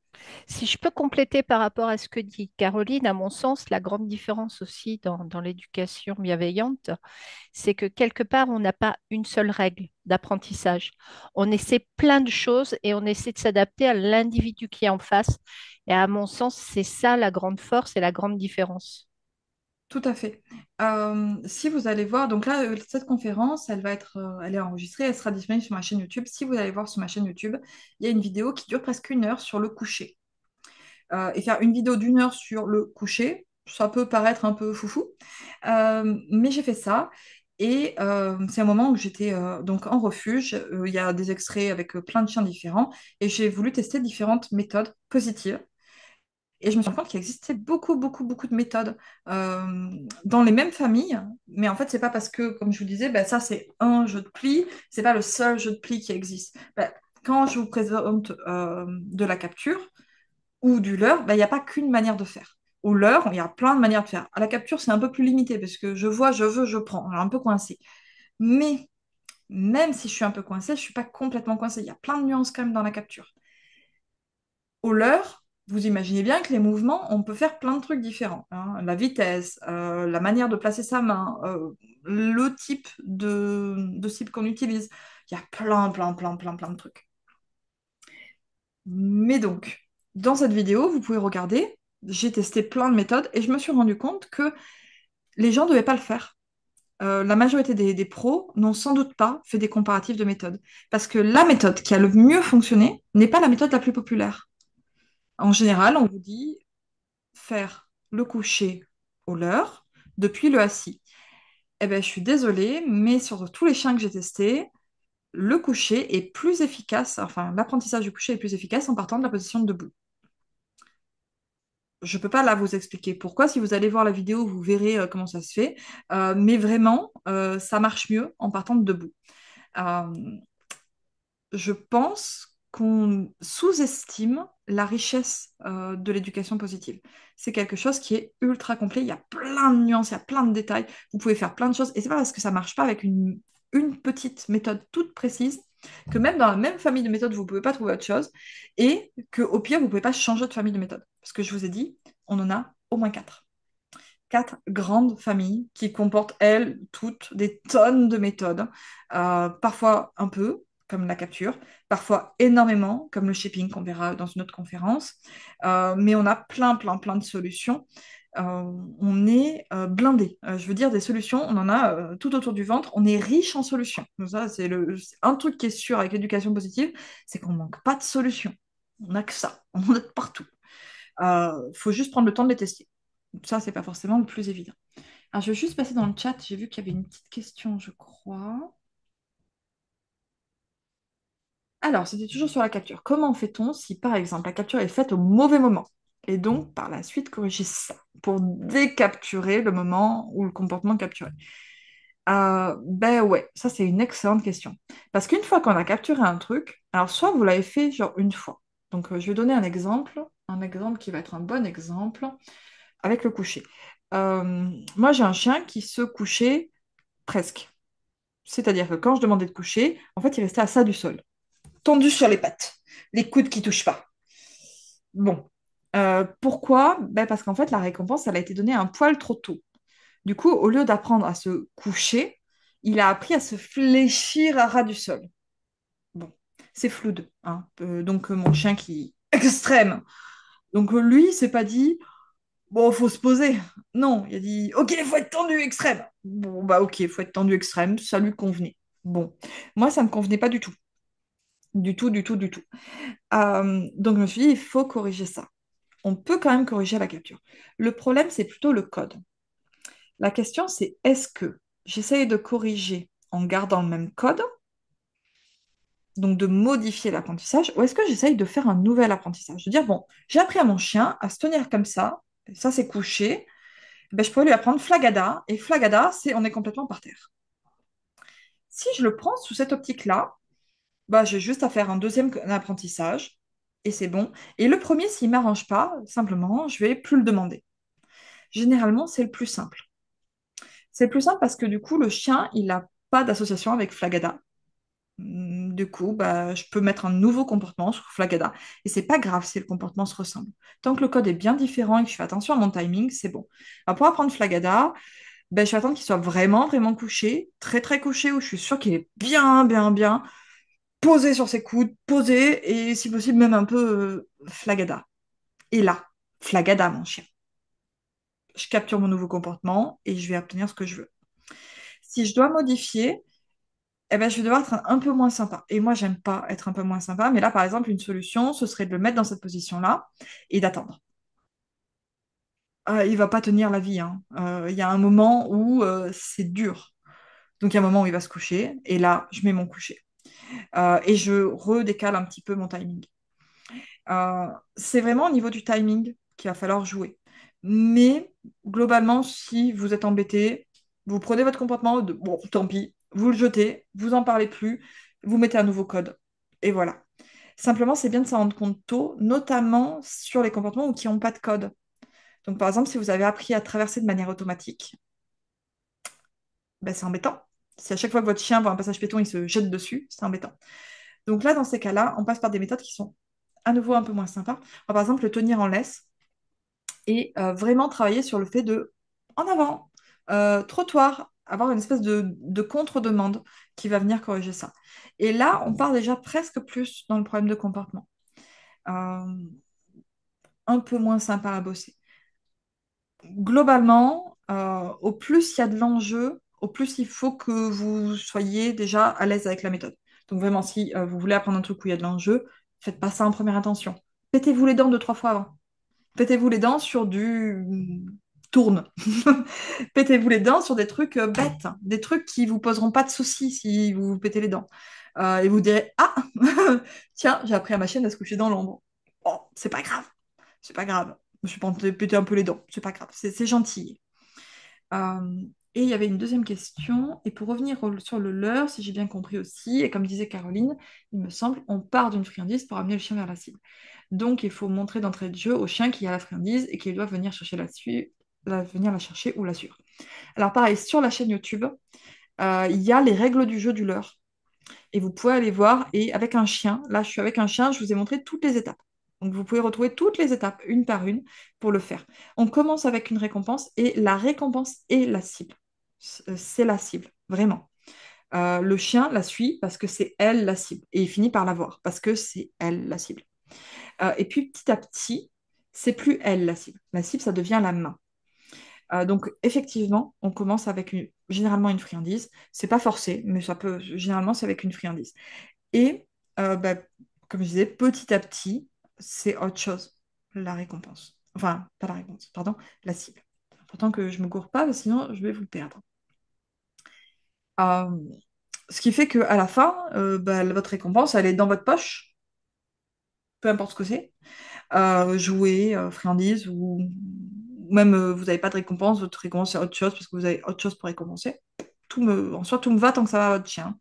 Si je peux compléter par rapport à ce que dit Caroline, à mon sens, la grande différence aussi dans l'éducation bienveillante, c'est que quelque part, on n'a pas une seule règle d'apprentissage. On essaie plein de choses et on essaie de s'adapter à l'individu qui est en face. Et à mon sens, c'est ça la grande force et la grande différence. Tout à fait. Si vous allez voir, donc là, cette conférence, elle est enregistrée, elle sera disponible sur ma chaîne YouTube. Si vous allez voir sur ma chaîne YouTube, il y a une vidéo qui dure presque 1 heure sur le coucher. Et faire une vidéo d'1 heure sur le coucher, ça peut paraître un peu foufou, mais j'ai fait ça. Et c'est un moment où j'étais donc en refuge. Il y a des extraits avec plein de chiens différents. Et j'ai voulu tester différentes méthodes positives. Et je me suis rendu compte qu'il existait beaucoup, beaucoup, beaucoup de méthodes dans les mêmes familles. Mais en fait, c'est pas parce que, comme je vous disais, ben, ça c'est un jeu de pli, c'est pas le seul jeu de pli qui existe. Ben, quand je vous présente de la capture, ou du leurre, ben, il n'y a pas qu'une manière de faire. Au leurre, il y a plein de manières de faire. À la capture, c'est un peu plus limité parce que je vois, je veux, je prends. On est un peu coincé. Mais même si je suis un peu coincée, je ne suis pas complètement coincée. Il y a plein de nuances quand même dans la capture. Au leurre, vous imaginez bien que les mouvements, on peut faire plein de trucs différents, hein. La vitesse, la manière de placer sa main, le type de cible qu'on utilise. Il y a plein, plein, plein, plein, plein de trucs. Mais donc, dans cette vidéo, vous pouvez regarder, j'ai testé plein de méthodes et je me suis rendu compte que les gens ne devaient pas le faire. La majorité des pros n'ont sans doute pas fait des comparatifs de méthodes. Parce que la méthode qui a le mieux fonctionné n'est pas la méthode la plus populaire. En général, on vous dit faire le coucher au leurre depuis le assis. Eh bien, je suis désolée, mais sur tous les chiens que j'ai testés, le coucher est plus efficace, enfin, l'apprentissage du coucher est plus efficace en partant de la position de debout. Je ne peux pas là vous expliquer pourquoi. Si vous allez voir la vidéo, vous verrez comment ça se fait. Mais vraiment, ça marche mieux en partant de debout. Euh, je pense qu'on sous-estime la richesse de l'éducation positive. C'est quelque chose qui est ultra complet. Il y a plein de nuances, il y a plein de détails. Vous pouvez faire plein de choses. Et c'est pas parce que ça marche pas avec une petite méthode toute précise que même dans la même famille de méthodes, vous ne pouvez pas trouver autre chose. Et qu'au pire, vous ne pouvez pas changer de famille de méthode. Parce que je vous ai dit, on en a au moins quatre. Quatre grandes familles qui comportent, elles, toutes des tonnes de méthodes. Parfois un peu, comme la capture, parfois énormément, comme le shipping qu'on verra dans une autre conférence. Mais on a plein, plein, plein de solutions. On est blindé. Je veux dire, des solutions, on en a tout autour du ventre. On est riche en solutions. Donc ça, c'est un truc qui est sûr avec l'éducation positive, c'est qu'on manque pas de solutions. On n'a que ça. On en a de partout. Faut juste prendre le temps de les tester. Ça, c'est pas forcément le plus évident. Alors, je vais juste passer dans le chat. J'ai vu qu'il y avait une petite question, je crois. Alors, c'était toujours sur la capture. Comment fait-on si, par exemple, la capture est faite au mauvais moment? Et donc, par la suite, corriger ça pour décapturer le moment ou le comportement capturé. Ben ouais, ça c'est une excellente question. Parce qu'une fois qu'on a capturé un truc, alors soit vous l'avez fait genre une fois. Donc, je vais donner un exemple qui va être un bon exemple avec le coucher. Moi, j'ai un chien qui se couchait presque. C'est-à-dire que quand je demandais de coucher, en fait, il restait à ça du sol, tendu sur les pattes, les coudes qui touchent pas. Bon. Pourquoi? Ben parce qu'en fait, la récompense, elle a été donnée un poil trop tôt. Du coup, au lieu d'apprendre à se coucher, il a appris à se fléchir à ras du sol. Bon, c'est flou, hein. Donc, mon chien qui est extrême. Donc, lui, il s'est pas dit, bon, faut se poser. Non, il a dit, ok, il faut être tendu, extrême. Bon, bah ok, il faut être tendu extrême, ça lui convenait. Bon, moi, ça ne me convenait pas du tout. Du tout, du tout, du tout. Donc, je me suis dit, il faut corriger ça. On peut quand même corriger la capture. Le problème, c'est plutôt le code. La question, c'est est-ce que j'essaye de corriger en gardant le même code, donc de modifier l'apprentissage, ou est-ce que j'essaye de faire un nouvel apprentissage? De dire, bon, j'ai appris à mon chien à se tenir comme ça c'est couché, ben, je pourrais lui apprendre flagada, et flagada, c'est on est complètement par terre. Si je le prends sous cette optique-là, bah, j'ai juste à faire un deuxième apprentissage, et c'est bon. Et le premier, s'il ne m'arrange pas, simplement, je vais plus le demander. Généralement, c'est le plus simple. C'est le plus simple parce que du coup, le chien, il n'a pas d'association avec Flagada. Du coup, bah, je peux mettre un nouveau comportement sur Flagada. Et c'est pas grave si le comportement se ressemble. Tant que le code est bien différent et que je fais attention à mon timing, c'est bon. Alors, pour apprendre Flagada, ben, je vais attendre qu'il soit vraiment, vraiment couché, très, très couché, où je suis sûre qu'il est bien, bien, bien posé sur ses coudes, posé, et si possible même un peu Flagada. Et là, Flagada, mon chien. Je capture mon nouveau comportement et je vais obtenir ce que je veux. Si je dois modifier, eh ben, je vais devoir être un peu moins sympa. Et moi, j'aime pas être un peu moins sympa. Mais là, par exemple, une solution, ce serait de le mettre dans cette position-là et d'attendre. Il va pas tenir la vie, hein. Il y a un moment où c'est dur. Donc, il y a un moment où il va se coucher. Et là, je mets mon coucher. Et je redécale un petit peu mon timing. Euh, c'est vraiment au niveau du timing qu'il va falloir jouer. Mais globalement, si vous êtes embêté, vous prenez votre comportement de bon, tant pis, vous le jetez, vous en parlez plus, vous mettez un nouveau code. Et voilà. Simplement, c'est bien de s'en rendre compte tôt, notamment sur les comportements qui n'ont pas de code. Donc, par exemple, si vous avez appris à traverser de manière automatique, ben, c'est embêtant. Si à chaque fois que votre chien voit un passage piéton, il se jette dessus, c'est embêtant. Donc là, dans ces cas-là, on passe par des méthodes qui sont à nouveau un peu moins sympas. On va, par exemple, le tenir en laisse et vraiment travailler sur le fait de en avant, trottoir, avoir une espèce de contre-demande qui va venir corriger ça. Et là, on part déjà presque plus dans le problème de comportement. Euh, un peu moins sympa à bosser. Globalement, au plus il y a de l'enjeu, au plus il faut que vous soyez déjà à l'aise avec la méthode. Donc vraiment, si vous voulez apprendre un truc où il y a de l'enjeu, faites pas ça en première intention. Pétez-vous les dents deux, trois fois avant. Pétez-vous les dents sur du tourne. Pétez-vous les dents sur des trucs bêtes, des trucs qui vous poseront pas de soucis si vous vous pétez les dents. Et vous direz, ah, tiens, j'ai appris à ma chienne à se coucher dans l'ombre. Oh, c'est pas grave, c'est pas grave. Je me suis pété un peu les dents, c'est pas grave, c'est gentil. Euh, et il y avait une deuxième question. Et pour revenir sur le leurre, si j'ai bien compris aussi, et comme disait Caroline, il me semble, on part d'une friandise pour amener le chien vers la cible. Donc, il faut montrer d'entrée de jeu au chien qu'il y a la friandise et qu'il doit venir chercher venir la chercher ou la suivre. Alors, pareil, sur la chaîne YouTube, il y a les règles du jeu du leurre. Et vous pouvez aller voir. Et avec un chien, là, je suis avec un chien, je vous ai montré toutes les étapes. Donc, vous pouvez retrouver toutes les étapes, une par une, pour le faire. On commence avec une récompense et la récompense est la cible. C'est la cible, vraiment. Le chien la suit parce que c'est elle la cible. Et il finit par la voir parce que c'est elle la cible. Et puis petit à petit, c'est plus elle la cible. La cible, ça devient la main. Donc effectivement, on commence avec généralement une friandise. C'est pas forcé, mais ça peut. Généralement, c'est avec une friandise. Et bah, comme je disais, petit à petit, c'est autre chose, la récompense. Enfin, pas la récompense, pardon, la cible. C'est important que je me gourre pas, sinon je vais vous perdre. Euh, Ce qui fait qu'à la fin, bah, votre récompense, elle est dans votre poche, peu importe ce que c'est. Jouer, friandise, ou même vous n'avez pas de récompense, votre récompense c'est autre chose parce que vous avez autre chose pour récompenser. En soi, tout me va tant que ça va à votre chien.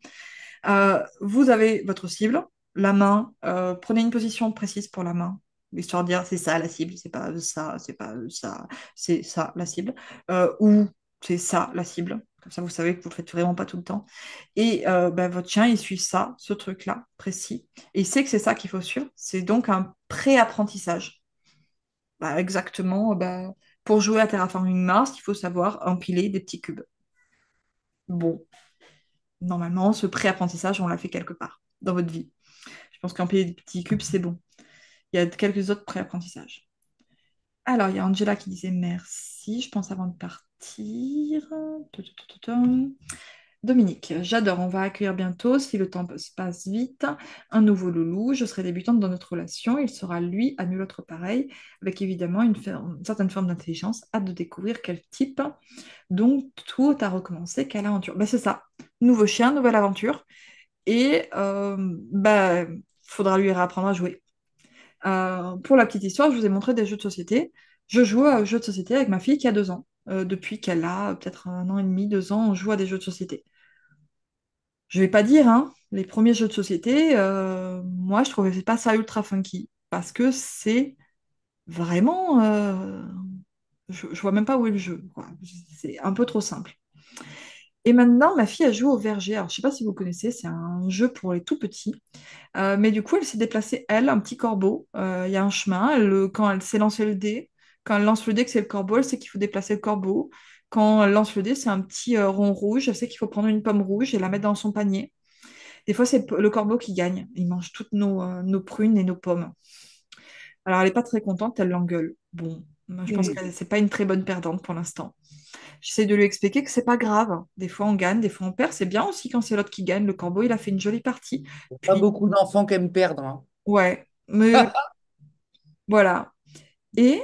Vous avez votre cible, la main, prenez une position précise pour la main, histoire de dire c'est ça la cible, c'est pas ça, c'est pas ça, c'est ça la cible, ou c'est ça la cible. Comme ça, vous savez que vous ne le faites vraiment pas tout le temps. Et bah, votre chien, il suit ça, ce truc-là, précis. Et il sait que c'est ça qu'il faut suivre. C'est donc un pré-apprentissage. Bah, exactement, bah, pour jouer à Terraforming Mars, il faut savoir empiler des petits cubes. Bon, normalement, ce pré-apprentissage, on l'a fait quelque part dans votre vie. Je pense qu'empiler des petits cubes, c'est bon. Il y a quelques autres pré-apprentissages. Alors, il y a Angela qui disait merci, je pense avant de partir. Tutum. Dominique, j'adore, on va accueillir bientôt, si le temps se passe vite, un nouveau loulou. Je serai débutante dans notre relation. Il sera, lui, à nul autre pareil, avec évidemment une certaine forme d'intelligence. Hâte de découvrir quel type. Donc, tout a recommencé, quelle aventure. Ben, c'est ça. Nouveau chien, nouvelle aventure. Et faudra lui réapprendre à jouer. Pour la petite histoire, je vous ai montré des jeux de société. Je joue aux jeux de société avec ma fille qui a 2 ans. Depuis qu'elle a peut-être 1 an et demi, 2 ans, on joue à des jeux de société. Je vais pas dire, hein, les premiers jeux de société, moi je trouvais pas ça ultra funky parce que c'est vraiment, je vois même pas où est le jeu, quoi. C'est un peu trop simple. Et maintenant, ma fille, elle joue au verger. Alors, je sais pas si vous connaissez, c'est un jeu pour les tout petits. Mais du coup, elle s'est déplacée, elle, un petit corbeau. Il y a un chemin. Quand elle sait lancer le dé, quand elle lance le dé, que c'est le corbeau, elle sait qu'il faut déplacer le corbeau. Quand elle lance le dé, c'est un petit rond rouge. Elle sait qu'il faut prendre une pomme rouge et la mettre dans son panier. Des fois, c'est le corbeau qui gagne. Il mange toutes nos prunes et nos pommes. Alors, elle n'est pas très contente, elle l'engueule. Bon, moi, je pense que c'est pas une très bonne perdante pour l'instant. J'essaie de lui expliquer que c'est pas grave. Des fois, on gagne, des fois, on perd. C'est bien aussi quand c'est l'autre qui gagne. Le corbeau, il a fait une jolie partie. Pas Puis, beaucoup d'enfants qui aiment perdre, hein. ouais, mais voilà. Et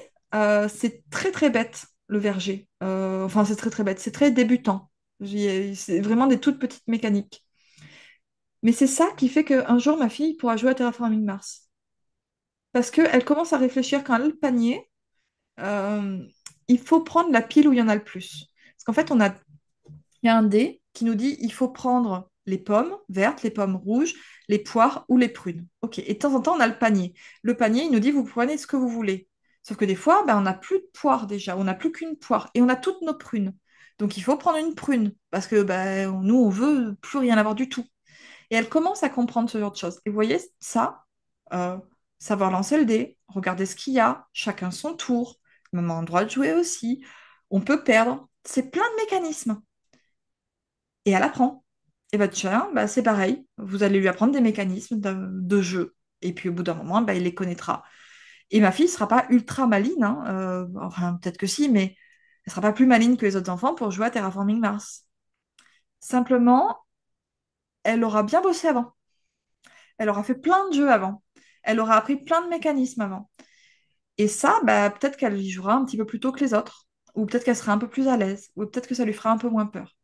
c'est très, très bête, le verger. Enfin, c'est très, très bête. C'est très débutant. C'est vraiment des toutes petites mécaniques. Mais c'est ça qui fait qu'un jour, ma fille pourra jouer à Terraforming Mars. Parce qu'elle commence à réfléchir quand elle a le panier, euh, il faut prendre la pile où il y en a le plus. Parce qu'en fait, il y a un dé qui nous dit il faut prendre les pommes vertes, les pommes rouges, les poires ou les prunes. Ok. Et de temps en temps, on a le panier. Le panier, il nous dit vous prenez ce que vous voulez. Sauf que des fois, ben, on n'a plus de poire déjà, on n'a plus qu'une poire et on a toutes nos prunes. Donc il faut prendre une prune parce que ben, nous, on veut plus rien avoir du tout. Et elle commence à comprendre ce genre de choses. Et vous voyez, ça, euh, savoir lancer le dé, regarder ce qu'il y a, chacun son tour, même endroit de jouer aussi, on peut perdre. C'est plein de mécanismes. Et elle apprend. Et votre chien, bah, c'est pareil. Vous allez lui apprendre des mécanismes de jeu. Et puis au bout d'un moment, bah, il les connaîtra. Et ma fille ne sera pas ultra maligne, hein, enfin, peut-être que si, mais elle ne sera pas plus maligne que les autres enfants pour jouer à Terraforming Mars. Simplement, elle aura bien bossé avant. Elle aura fait plein de jeux avant. Elle aura appris plein de mécanismes avant. Et ça, bah, peut-être qu'elle y jouera un petit peu plus tôt que les autres. Ou peut-être qu'elle sera un peu plus à l'aise. Ou peut-être que ça lui fera un peu moins peur.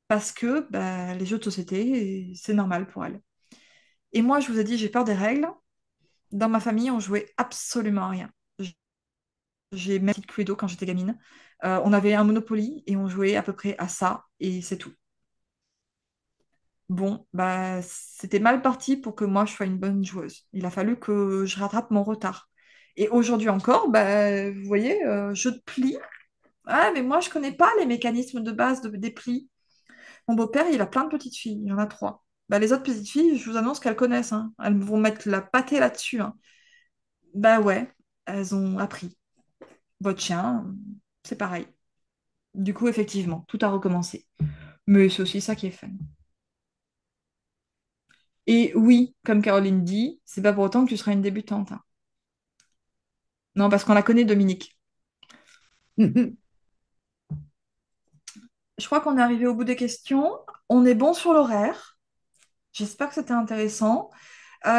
Parce que bah, les jeux de société, c'est normal pour elle. Et moi, je vous ai dit, j'ai peur des règles. Dans ma famille, on jouait absolument à rien. J'ai même petite Cluedo quand j'étais gamine. On avait un Monopoly et on jouait à peu près à ça. Et c'est tout. Bon, bah, c'était mal parti pour que moi je sois une bonne joueuse. Il a fallu que je rattrape mon retard. Et aujourd'hui encore, bah, vous voyez, jeu de pli. Ah, mais moi je connais pas les mécanismes de base des plis. Mon beau-père, il a plein de petites filles, il y en a 3. Bah, les autres petites filles, je vous annonce qu'elles connaissent, hein. Elles vont mettre la pâtée là-dessus, hein. Bah ouais, elles ont appris. Votre chien, c'est pareil. Du coup, effectivement, tout a recommencé. Mais c'est aussi ça qui est fun. Et oui, comme Caroline dit, c'est pas pour autant que tu seras une débutante, hein. Non, parce qu'on la connaît, Dominique. Je crois qu'on est arrivé au bout des questions. On est bon sur l'horaire. J'espère que c'était intéressant.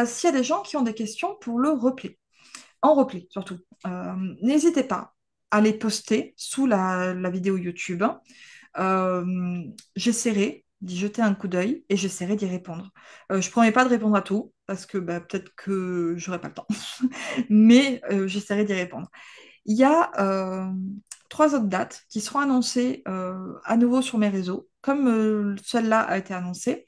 S'il y a des gens qui ont des questions pour le replay, en replay surtout, n'hésitez pas à les poster sous la vidéo YouTube. Euh, J'essaierai d'y jeter un coup d'œil et j'essaierai d'y répondre. Je ne promets pas de répondre à tout parce que bah, peut-être que j'aurai pas le temps, mais j'essaierai d'y répondre. Il y a 3 autres dates qui seront annoncées à nouveau sur mes réseaux, comme celle-là a été annoncée,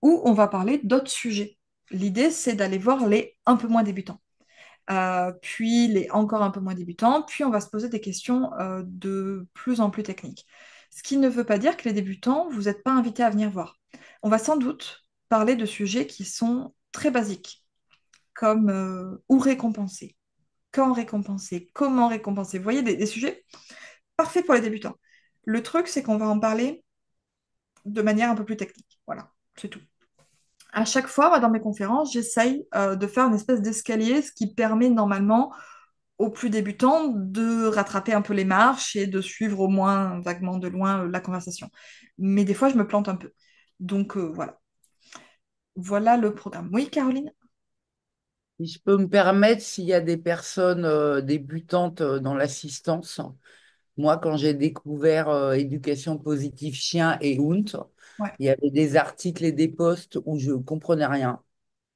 où on va parler d'autres sujets. L'idée, c'est d'aller voir les un peu moins débutants, puis les encore un peu moins débutants, puis on va se poser des questions de plus en plus techniques. Ce qui ne veut pas dire que les débutants, vous n'êtes pas invités à venir voir. On va sans doute parler de sujets qui sont très basiques, comme où récompenser, quand récompenser, comment récompenser. Vous voyez, des sujets parfaits pour les débutants. Le truc, c'est qu'on va en parler de manière un peu plus technique. Voilà, c'est tout. À chaque fois, moi, dans mes conférences, j'essaye de faire une espèce d'escalier, ce qui permet normalement aux plus débutants de rattraper un peu les marches et de suivre au moins vaguement de loin la conversation. Mais des fois, je me plante un peu. Donc voilà. Voilà le programme. Oui, Caroline? Si je peux me permettre, s'il y a des personnes débutantes dans l'assistance, moi, quand j'ai découvert éducation positive chien et Hund, Ouais. il y avait des articles et des posts où je comprenais rien.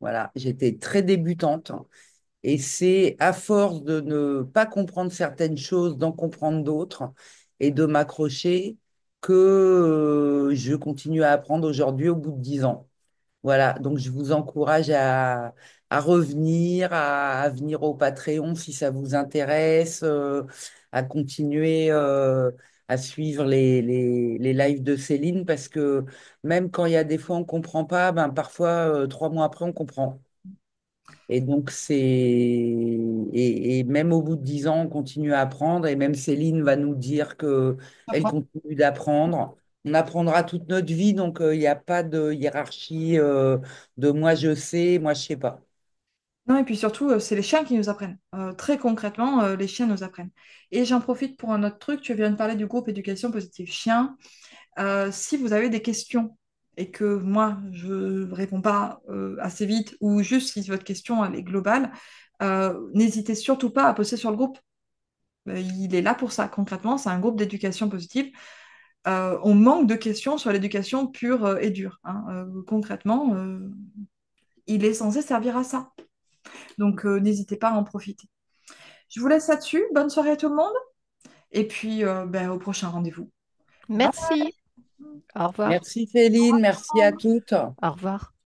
Voilà, j'étais très débutante. Et c'est à force de ne pas comprendre certaines choses, d'en comprendre d'autres et de m'accrocher que je continue à apprendre aujourd'hui au bout de 10 ans. Voilà, donc je vous encourage à revenir, à venir au Patreon si ça vous intéresse, à continuer à suivre les lives de Céline parce que même quand il y a des fois on ne comprend pas, ben parfois 3 mois après on comprend. Et donc, et même au bout de 10 ans, on continue à apprendre. Et même Céline va nous dire que elle J'apprends. continue d'apprendre. On apprendra toute notre vie, donc il n'y a pas de hiérarchie de moi je sais, moi je sais pas. Non, et puis surtout, c'est les chiens qui nous apprennent. Très concrètement, les chiens nous apprennent. Et j'en profite pour un autre truc. Tu viens de parler du groupe éducation positive chien. Si vous avez des questions et que moi, je ne réponds pas assez vite ou juste si votre question elle est globale, n'hésitez surtout pas à poster sur le groupe. Il est là pour ça. Concrètement, c'est un groupe d'éducation positive. On manque de questions sur l'éducation pure et dure, hein. Concrètement, il est censé servir à ça. Donc, n'hésitez pas à en profiter. Je vous laisse là-dessus. Bonne soirée à tout le monde. Et puis, ben, au prochain rendez-vous. Bye. Merci. Au revoir. Merci Céline, merci à toutes. Au revoir.